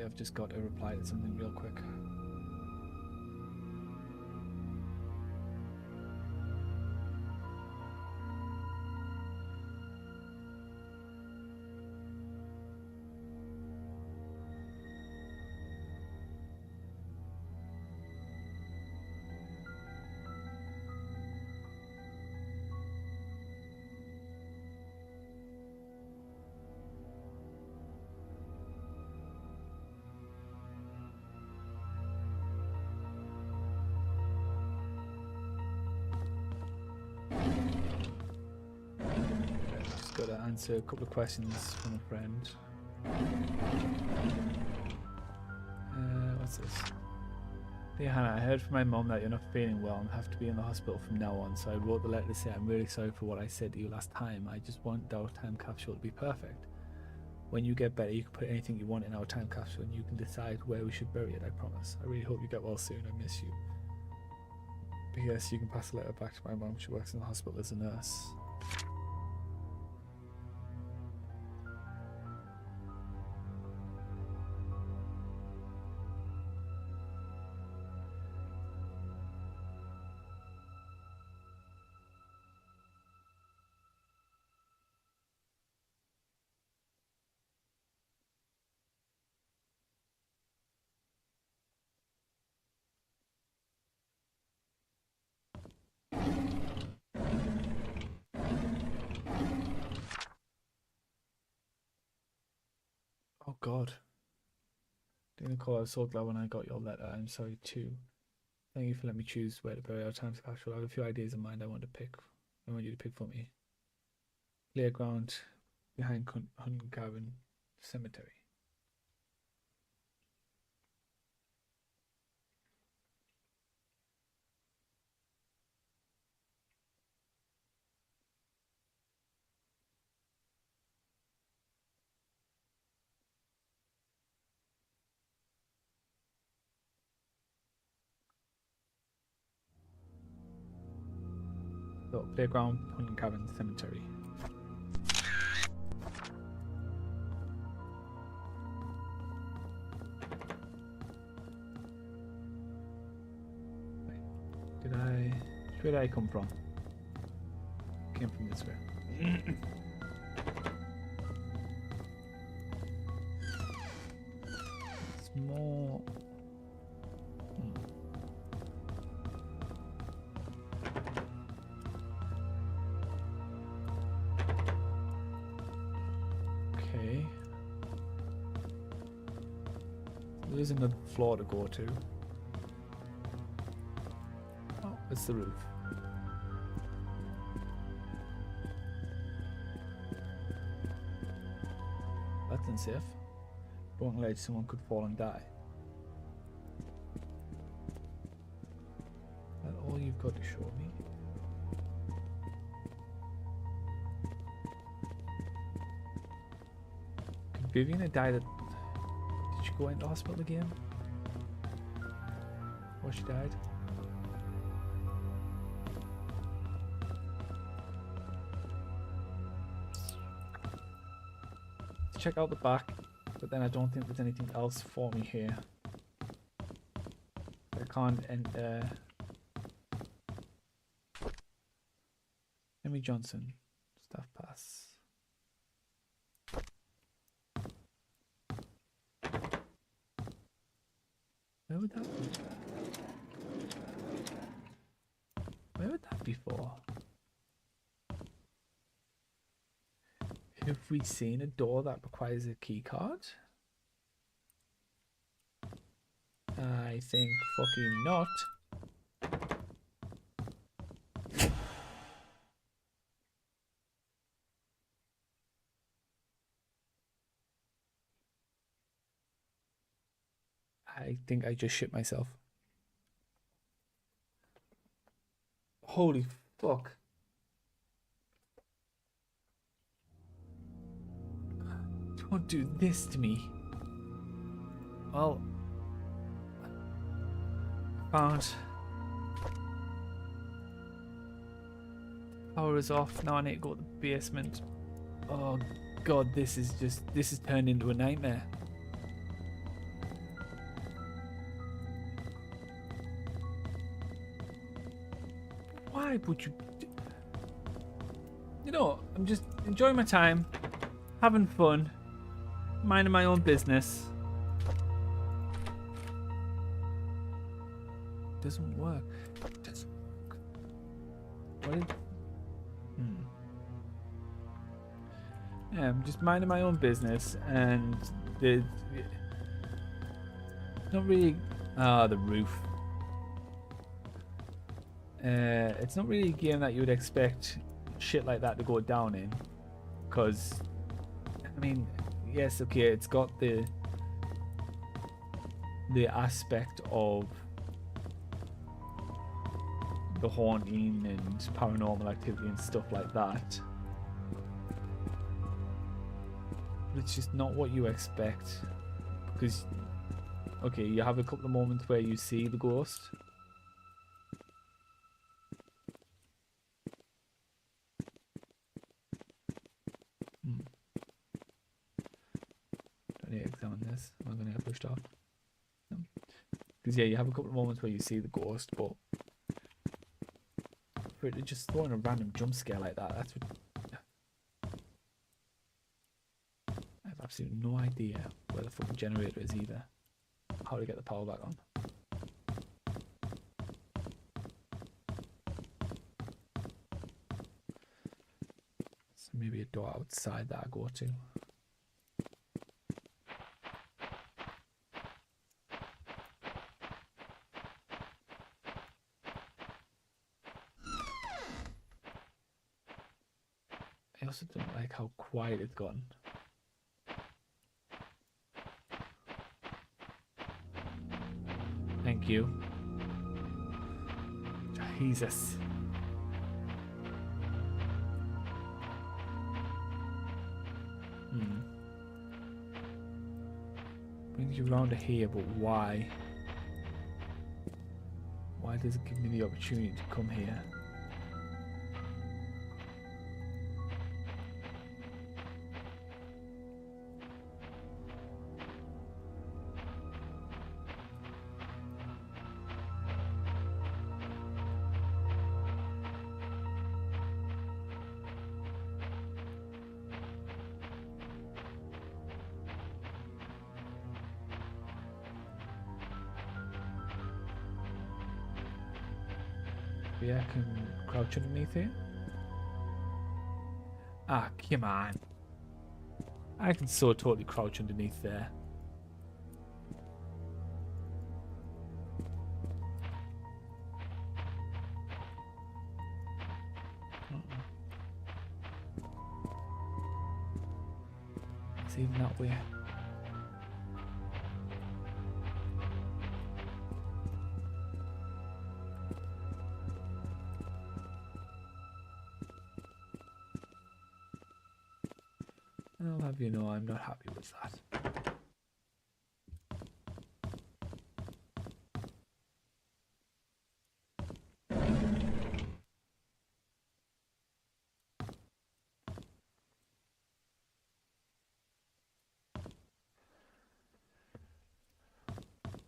I've just got to reply to something real quick. Just got to answer a couple of questions from a friend. What's this? Dear Hannah, I heard from my mum that you're not feeling well and have to be in the hospital from now on, so I wrote the letter to say I'm really sorry for what I said to you last time. I just want our time capsule to be perfect. When you get better, you can put anything you want in our time capsule and you can decide where we should bury it, I promise. I really hope you get well soon. I miss you. P.S. You can pass the letter back to my mum. She works in the hospital as a nurse. Oh God. Dear Nicole, I was so glad when I got your letter. I'm sorry too. Thank you for letting me choose where to bury our time capsule. I have a few ideas in mind I want you to pick for me. Playground behind Hunting Cabin Cemetery. So, Playground Hunting Cabin Cemetery. Where did I come from? Came from this way. It's more. Okay. There is another floor to go to. Oh, it's the roof. That's unsafe. Broken ledge, someone could fall and die. Is that all you've got to show me? Could Vivian have died at... Did she go into hospital again? Or she died? Check out the back, but then I don't think there's anything else for me here. I can't enter. Henry Johnson, staff pass. Where would that be? Where would that be for? Have we seen a door that requires a key card? I think fucking not. I think I just shit myself. Holy fuck. Don't do this to me. Well, found. Power is off. Now I need to go to the basement. Oh god, this is turned into a nightmare. Why would you? You know, I'm just enjoying my time, having fun, minding my own business. Doesn't work. Doesn't work. What is? Yeah, I'm just minding my own business, and the not really. Ah, the roof. It's not really a game that you would expect shit like that to go down in, because I mean, yes, okay, it's got the aspect of the haunting and paranormal activity and stuff like that, but it's just not what you expect. Because okay, you have a couple of moments where you see the ghost. Don't need to examine this. I'm gonna get pushed off. Because yeah, you have a couple of moments where you see the ghost, but for it to just throw in a random jump scare like that, that's what... I have absolutely no idea where the fucking generator is either. How to get the power back on. So maybe a door outside that I go to. I also don't like how quiet it's gotten. Thank you. Jesus. Brings you round to here, but why? Why does it give me the opportunity to come here? Maybe I can crouch underneath it. Ah, come on. I can so totally crouch underneath there. It's even that way. I'll have you know I'm not happy with that.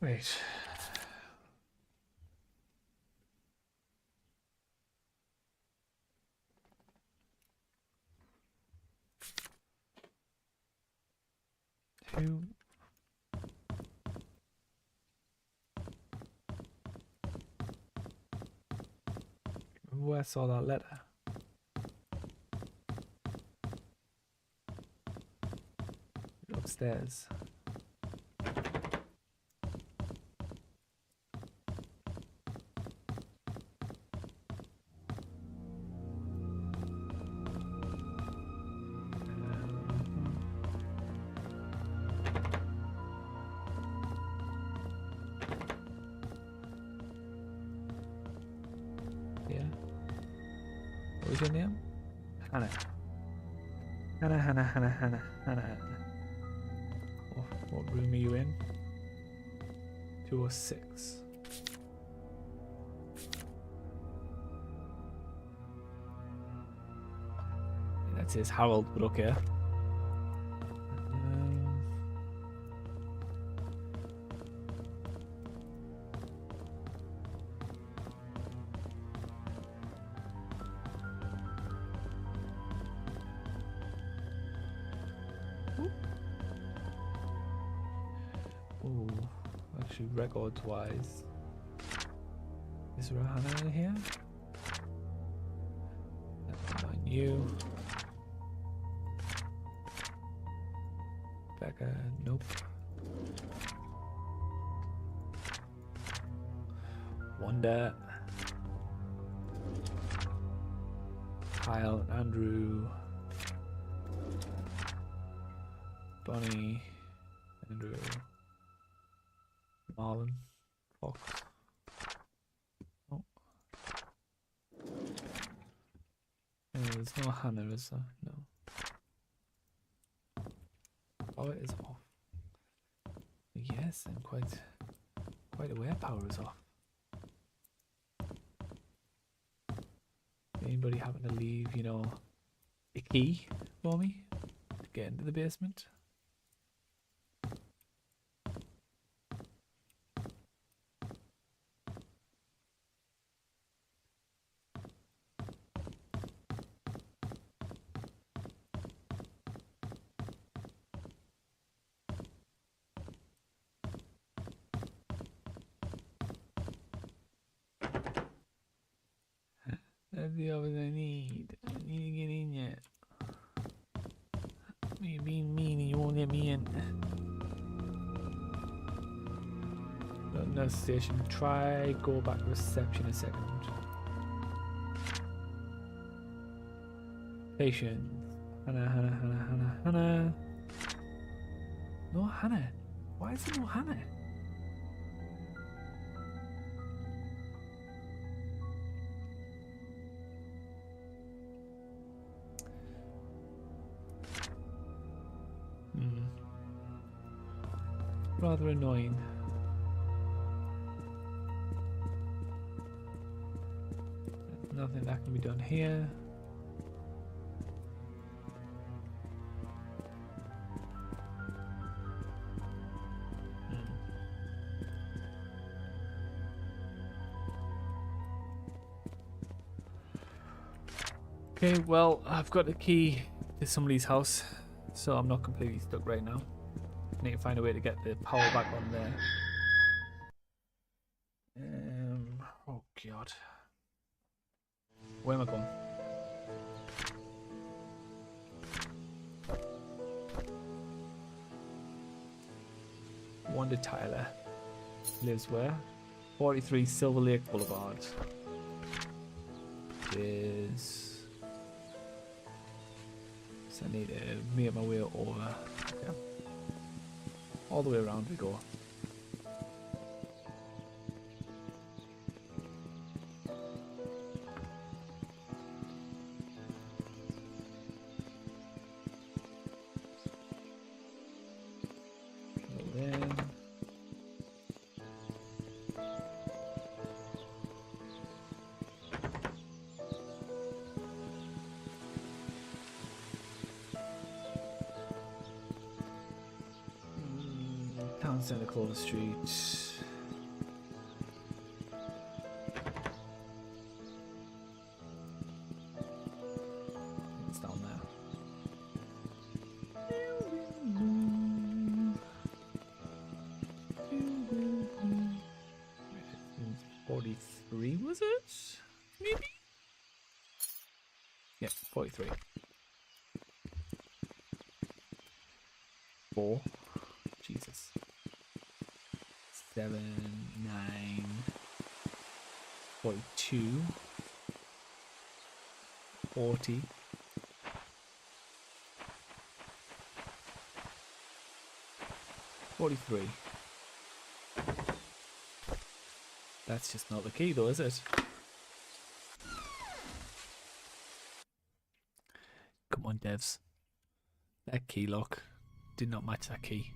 Wait. Who? Remember where I saw that letter? Upstairs. Yeah. was your name? Hannah. Hannah. What room are you in? 206. That says Harold, but okay. Ooh, actually, records wise, is there a Hannah in here? That's not you. Becca, nope. Wanda, Kyle, Andrew, Bonnie, Andrew, Marlon, Fox. Oh. There's no Hannah, is there? No. Oh, it is off. Yes, and quite aware power is off. Anybody happen to leave, you know, a key for me to get into the basement? That's the other I need. I need to get in yet. You're being mean and you won't let me in. Nurse station. Try go back to reception a second. Patient. Hannah. No Hannah. Why is there no Hannah? Rather annoying. There's nothing that can be done here. Okay, well, I've got the key to somebody's house, so I'm not completely stuck right now. I need to find a way to get the power back on there. Oh god. Where am I going? Wanda Tyler lives where? 43 Silver Lake Boulevard. Is so I need to make my way over. Okay. All the way around we go. Town Center, Clover Street. It's down there. 43 was it? Maybe? Yeah, 43. 4. Jesus. 7, 9, 42, 40, 43. That's just not the key though, is it? devs. That key lock did not match that key.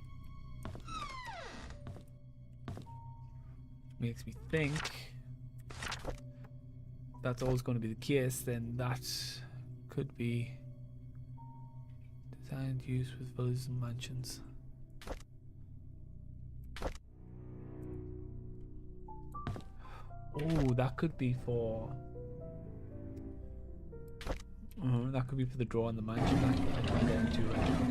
Makes me think that's always going to be the case. Then that could be designed use with villas and mansions. Oh, that could be for. That could be for the draw on the mansion. I can't get into right now.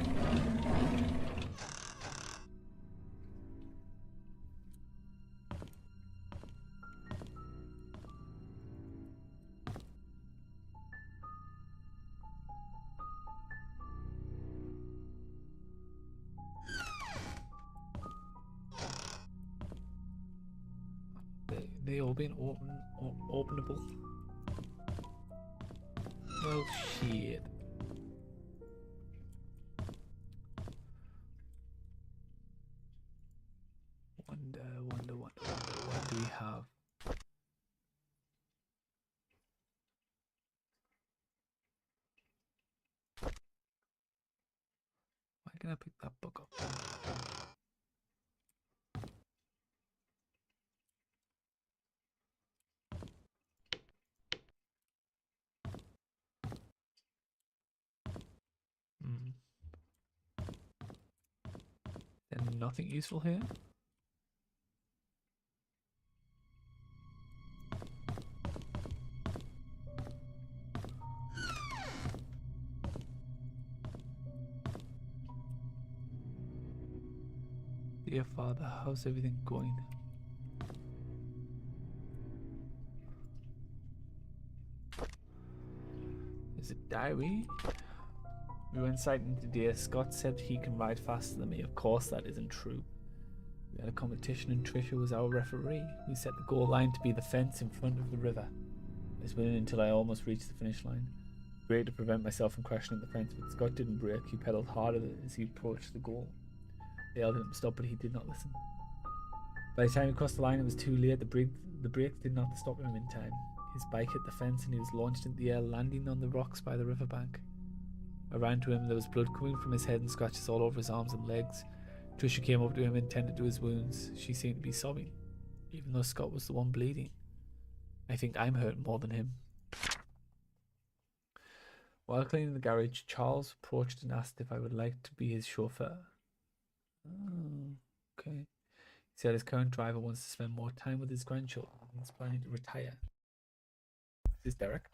They all been openable. Well, shit. Wonder, what do we have? Why can I pick that book up? And nothing useful here? Dear Father, how's everything going? Is it diary? We went sighting today. Scott said he can ride faster than me. Of course that isn't true. We had a competition and Trisha was our referee. We set the goal line to be the fence in front of the river. I was winning until I almost reached the finish line. I brake to prevent myself from crashing at the fence, but Scott didn't brake. He pedalled harder as he approached the goal. I yelled at him to stop, but he did not listen. By the time he crossed the line, it was too late. The brakes did not stop him in time. His bike hit the fence and he was launched into the air, landing on the rocks by the riverbank. I ran to him. There was blood coming from his head and scratches all over his arms and legs. Trisha came up to him and tended to his wounds. She seemed to be sobbing, even though Scott was the one bleeding. I think I'm hurt more than him. While cleaning the garage, Charles approached and asked if I would like to be his chauffeur. Oh, okay. He said his current driver wants to spend more time with his grandchildren and is planning to retire. This is Derek.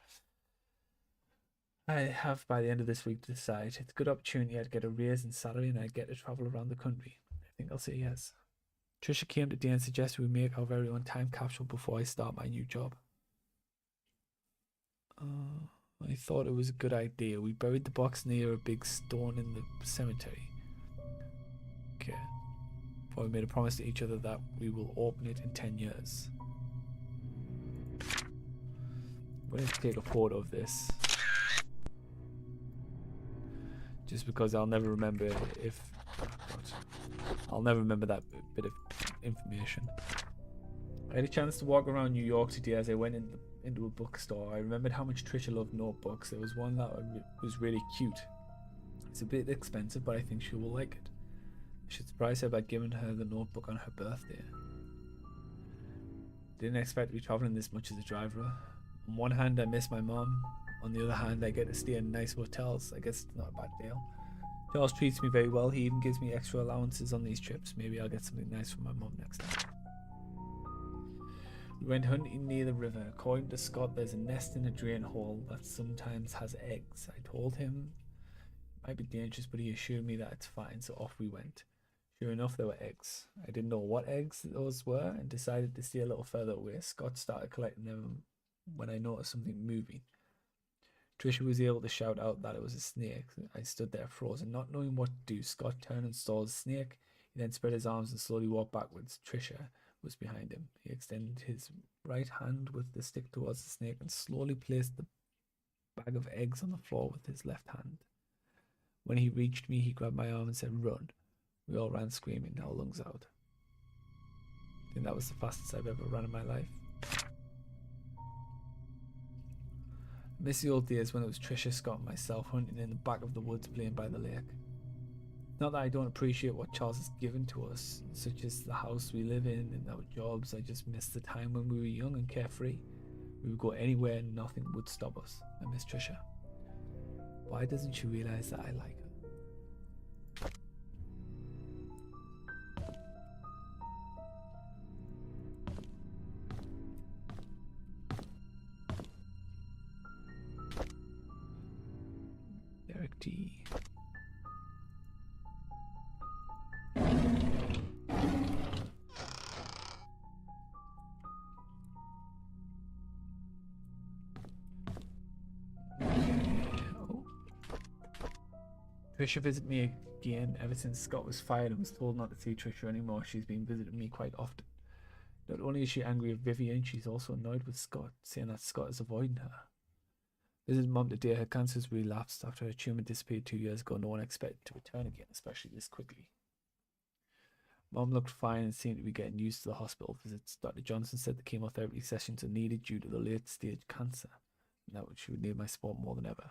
I have by the end of this week to decide. It's a good opportunity. I'd get a raise in salary and I'd get to travel around the country. I think I'll say yes. Trisha came today and suggested we make our very own time capsule before I start my new job. I thought it was a good idea. We buried the box near a big stone in the cemetery. Okay. Before we made a promise to each other that we will open it in 10 years. I'm going to take a photo of this. Just because I'll never remember I'll never remember that bit of information. I had a chance to walk around New York today as I went into a bookstore. I remembered how much Trisha loved notebooks. There was one that was really cute. It's a bit expensive, but I think she will like it. I should surprise her by giving her the notebook on her birthday. Didn't expect to be traveling this much as a driver. On one hand, I miss my mom. On the other hand, I get to stay in nice hotels. I guess it's not a bad deal. Charles treats me very well. He even gives me extra allowances on these trips. Maybe I'll get something nice from my mom next time. We went hunting near the river. According to Scott, there's a nest in a drain hole that sometimes has eggs. I told him it might be dangerous, but he assured me that it's fine, so off we went. Sure enough, there were eggs. I didn't know what eggs those were and decided to stay a little further away. Scott started collecting them when I noticed something moving. Trisha was able to shout out that it was a snake. I stood there frozen, not knowing what to do. Scott turned and saw the snake. He then spread his arms and slowly walked backwards. Trisha was behind him. He extended his right hand with the stick towards the snake and slowly placed the bag of eggs on the floor with his left hand. When he reached me, he grabbed my arm and said, "Run." We all ran screaming, our lungs out. I think that was the fastest I've ever run in my life. I miss the old days when it was Trisha, Scott and myself hunting in the back of the woods playing by the lake. Not that I don't appreciate what Charles has given to us, such as the house we live in and our jobs. I just miss the time when we were young and carefree. We would go anywhere and nothing would stop us. I miss Trisha. Why doesn't she realize that I like her? Derek T. Trisha visited me again ever since Scott was fired and was told not to see Trisha anymore. She's been visiting me quite often. Not only is she angry with Vivian, she's also annoyed with Scott, saying that Scott is avoiding her. Visited Mom today. Her cancer's relapsed after her tumour disappeared 2 years ago. No one expected to return again, especially this quickly. Mom looked fine and seemed to be getting used to the hospital visits. Dr. Johnson said the chemotherapy sessions are needed due to the late stage cancer, and that she would need my support more than ever.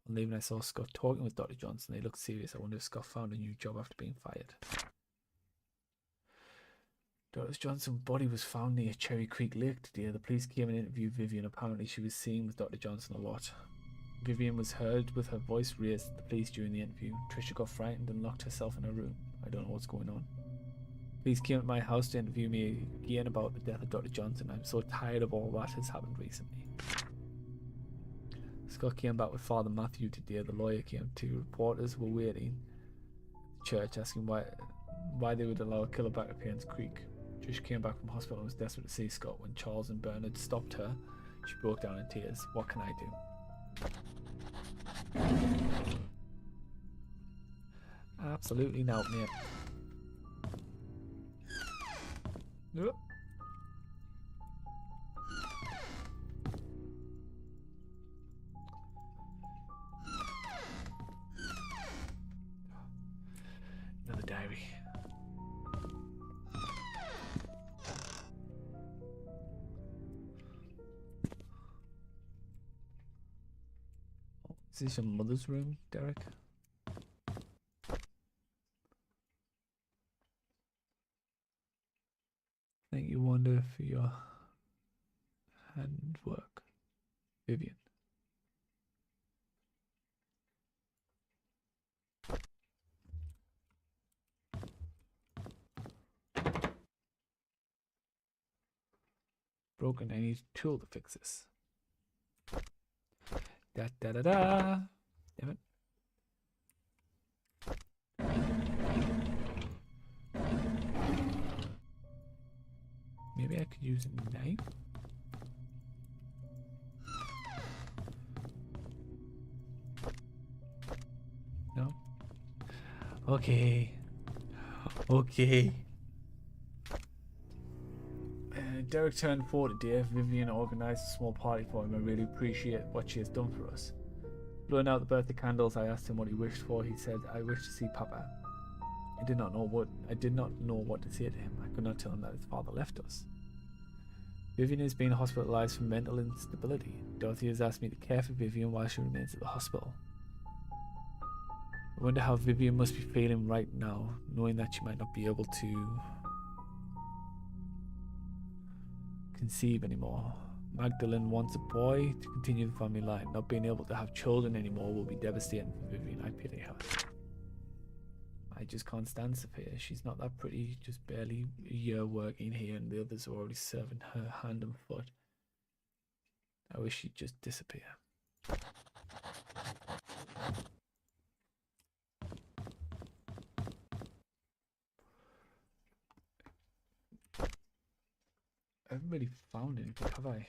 On leaving, I saw Scott talking with Dr. Johnson. They looked serious. I wonder if Scott found a new job after being fired. Dr. Johnson's body was found near Cherry Creek Lake today. The police came and interviewed Vivian. Apparently, she was seen with Dr. Johnson a lot. Vivian was heard with her voice raised at the police during the interview. Trisha got frightened and locked herself in her room. I don't know what's going on. Police came to my house to interview me again about the death of Dr. Johnson. I'm so tired of all that has happened recently. Scott came back with Father Matthew today. The lawyer came. 2 reporters were waiting at the church asking why they would allow a killer back to Painscreek. Trish came back from hospital and was desperate to see Scott. When Charles and Bernard stopped her, she broke down in tears. What can I do? Absolutely not, mate. Nope. Another diary. Oh, is this your mother's room, Derek? Thank you, Wanda, for your handwork. Vivian. Broken. I need a tool to fix this. Da da da da. Damn it. Maybe I could use a knife. No? Okay. Okay. Derek turned 40 today. Vivian organised a small party for him. I really appreciate what she has done for us. Blowing out the birthday candles, I asked him what he wished for. He said, I wish to see Papa. I did not know what to say to him. I could not tell him that his father left us. Vivian is being hospitalized for mental instability. Dorothy has asked me to care for Vivian while she remains at the hospital. I wonder how Vivian must be feeling right now, knowing that she might not be able to conceive anymore. Magdalene wants a boy to continue the family line. Not being able to have children anymore will be devastating for Vivian. I pity her. I just can't stand Sophia. She's not that pretty, just barely a year working here, and the others are already serving her hand and foot. I wish she'd just disappear. I haven't really found anything, have I?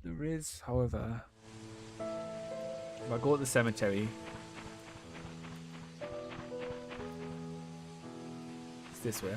There is, however, if I go to the cemetery, it's this way.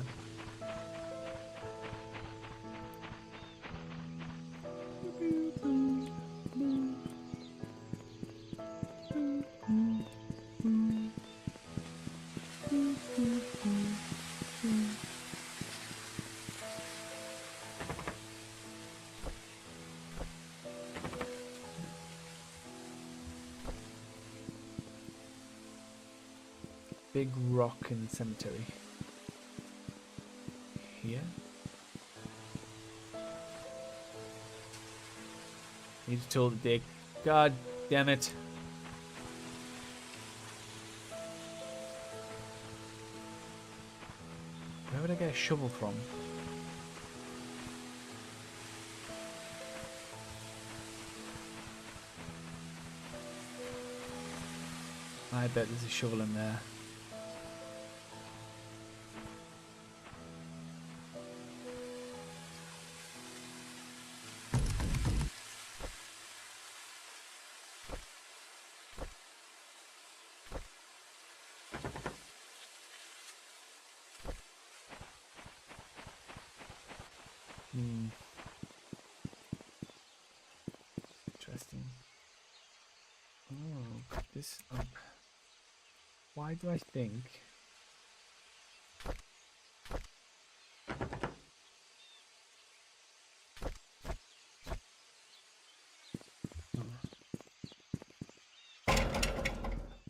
big rock in the cemetery. Here. Need a tool to dig. God damn it. Where would I get a shovel from? I bet there's a shovel in there. Interesting. Oh, put this up. Why do I think?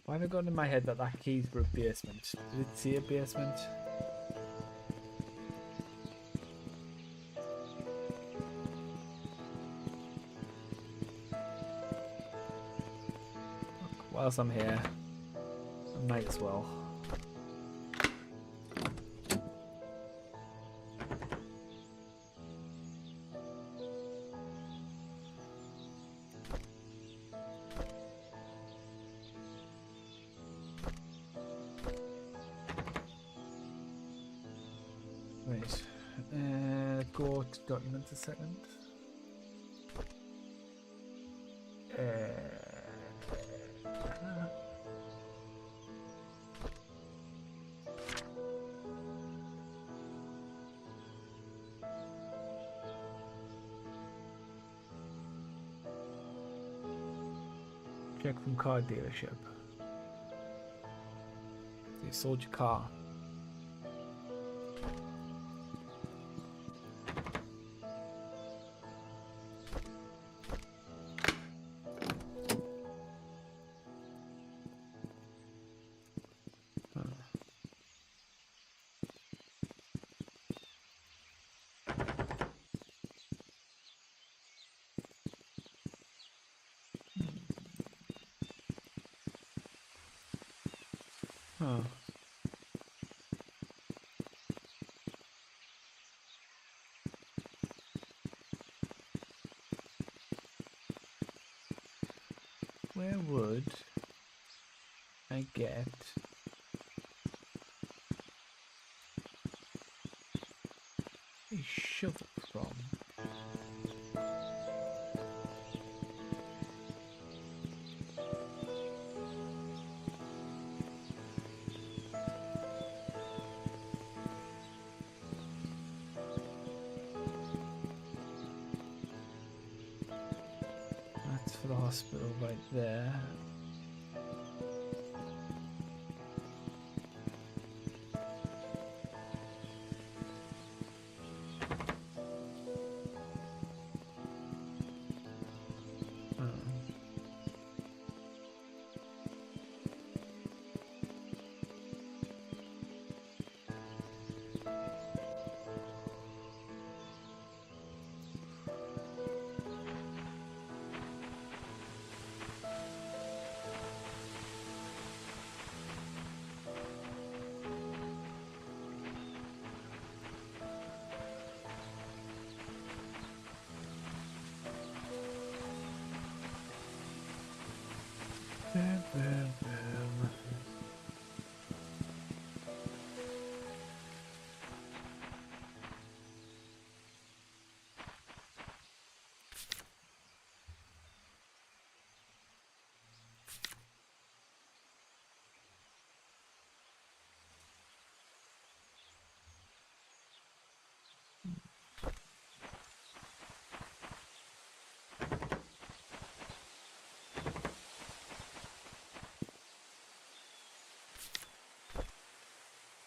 Why have I got in my head that key's for a basement? Did it say a basement? Whilst I'm here, I might as well. Right, go to documents a second. Check from car dealership. So you sold your car. Oh. Where would I get a shovel from? That's for the hospital right there.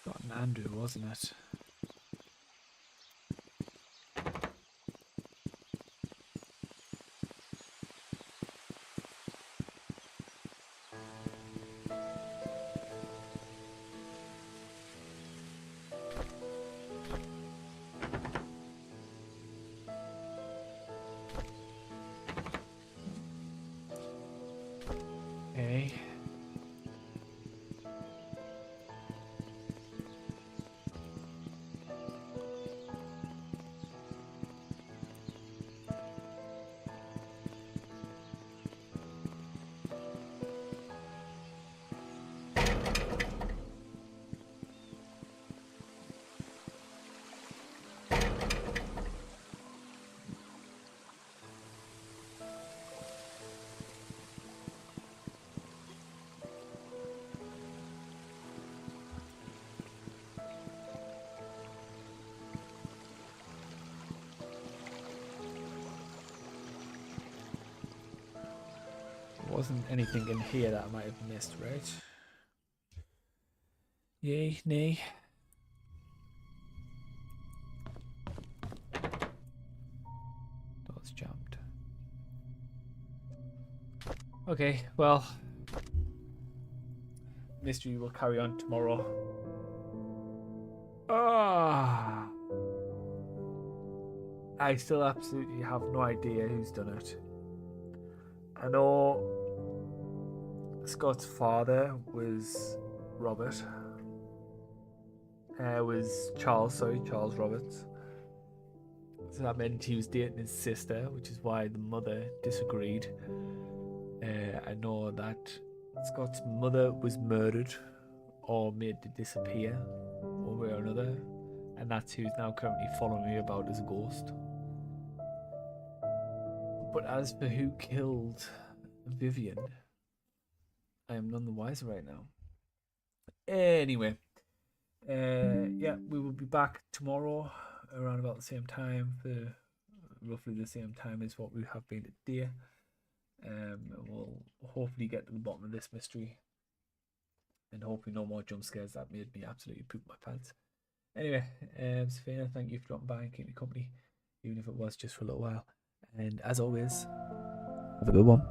Got an Andrew, wasn't it? Wasn't anything in here that I might have missed, right? Yay, nay. Door's jammed. Okay, well, mystery will carry on tomorrow. Ah, I still absolutely have no idea who's done it. I know Scott's father was Robert. Was Charles Roberts. So that meant he was dating his sister, which is why the mother disagreed. I know that Scott's mother was murdered or made to disappear one way or another, and that's who's now currently following me about as a ghost. But as for who killed Vivian, I am none the wiser right now. Anyway, yeah, we will be back tomorrow around about the same time, for roughly the same time as what we have been today. We'll hopefully get to the bottom of this mystery, and hopefully no more jump scares that made me absolutely poop my pants. Anyway, Safina, thank you for dropping by and keeping me company, even if it was just for a little while. And as always, have a good one.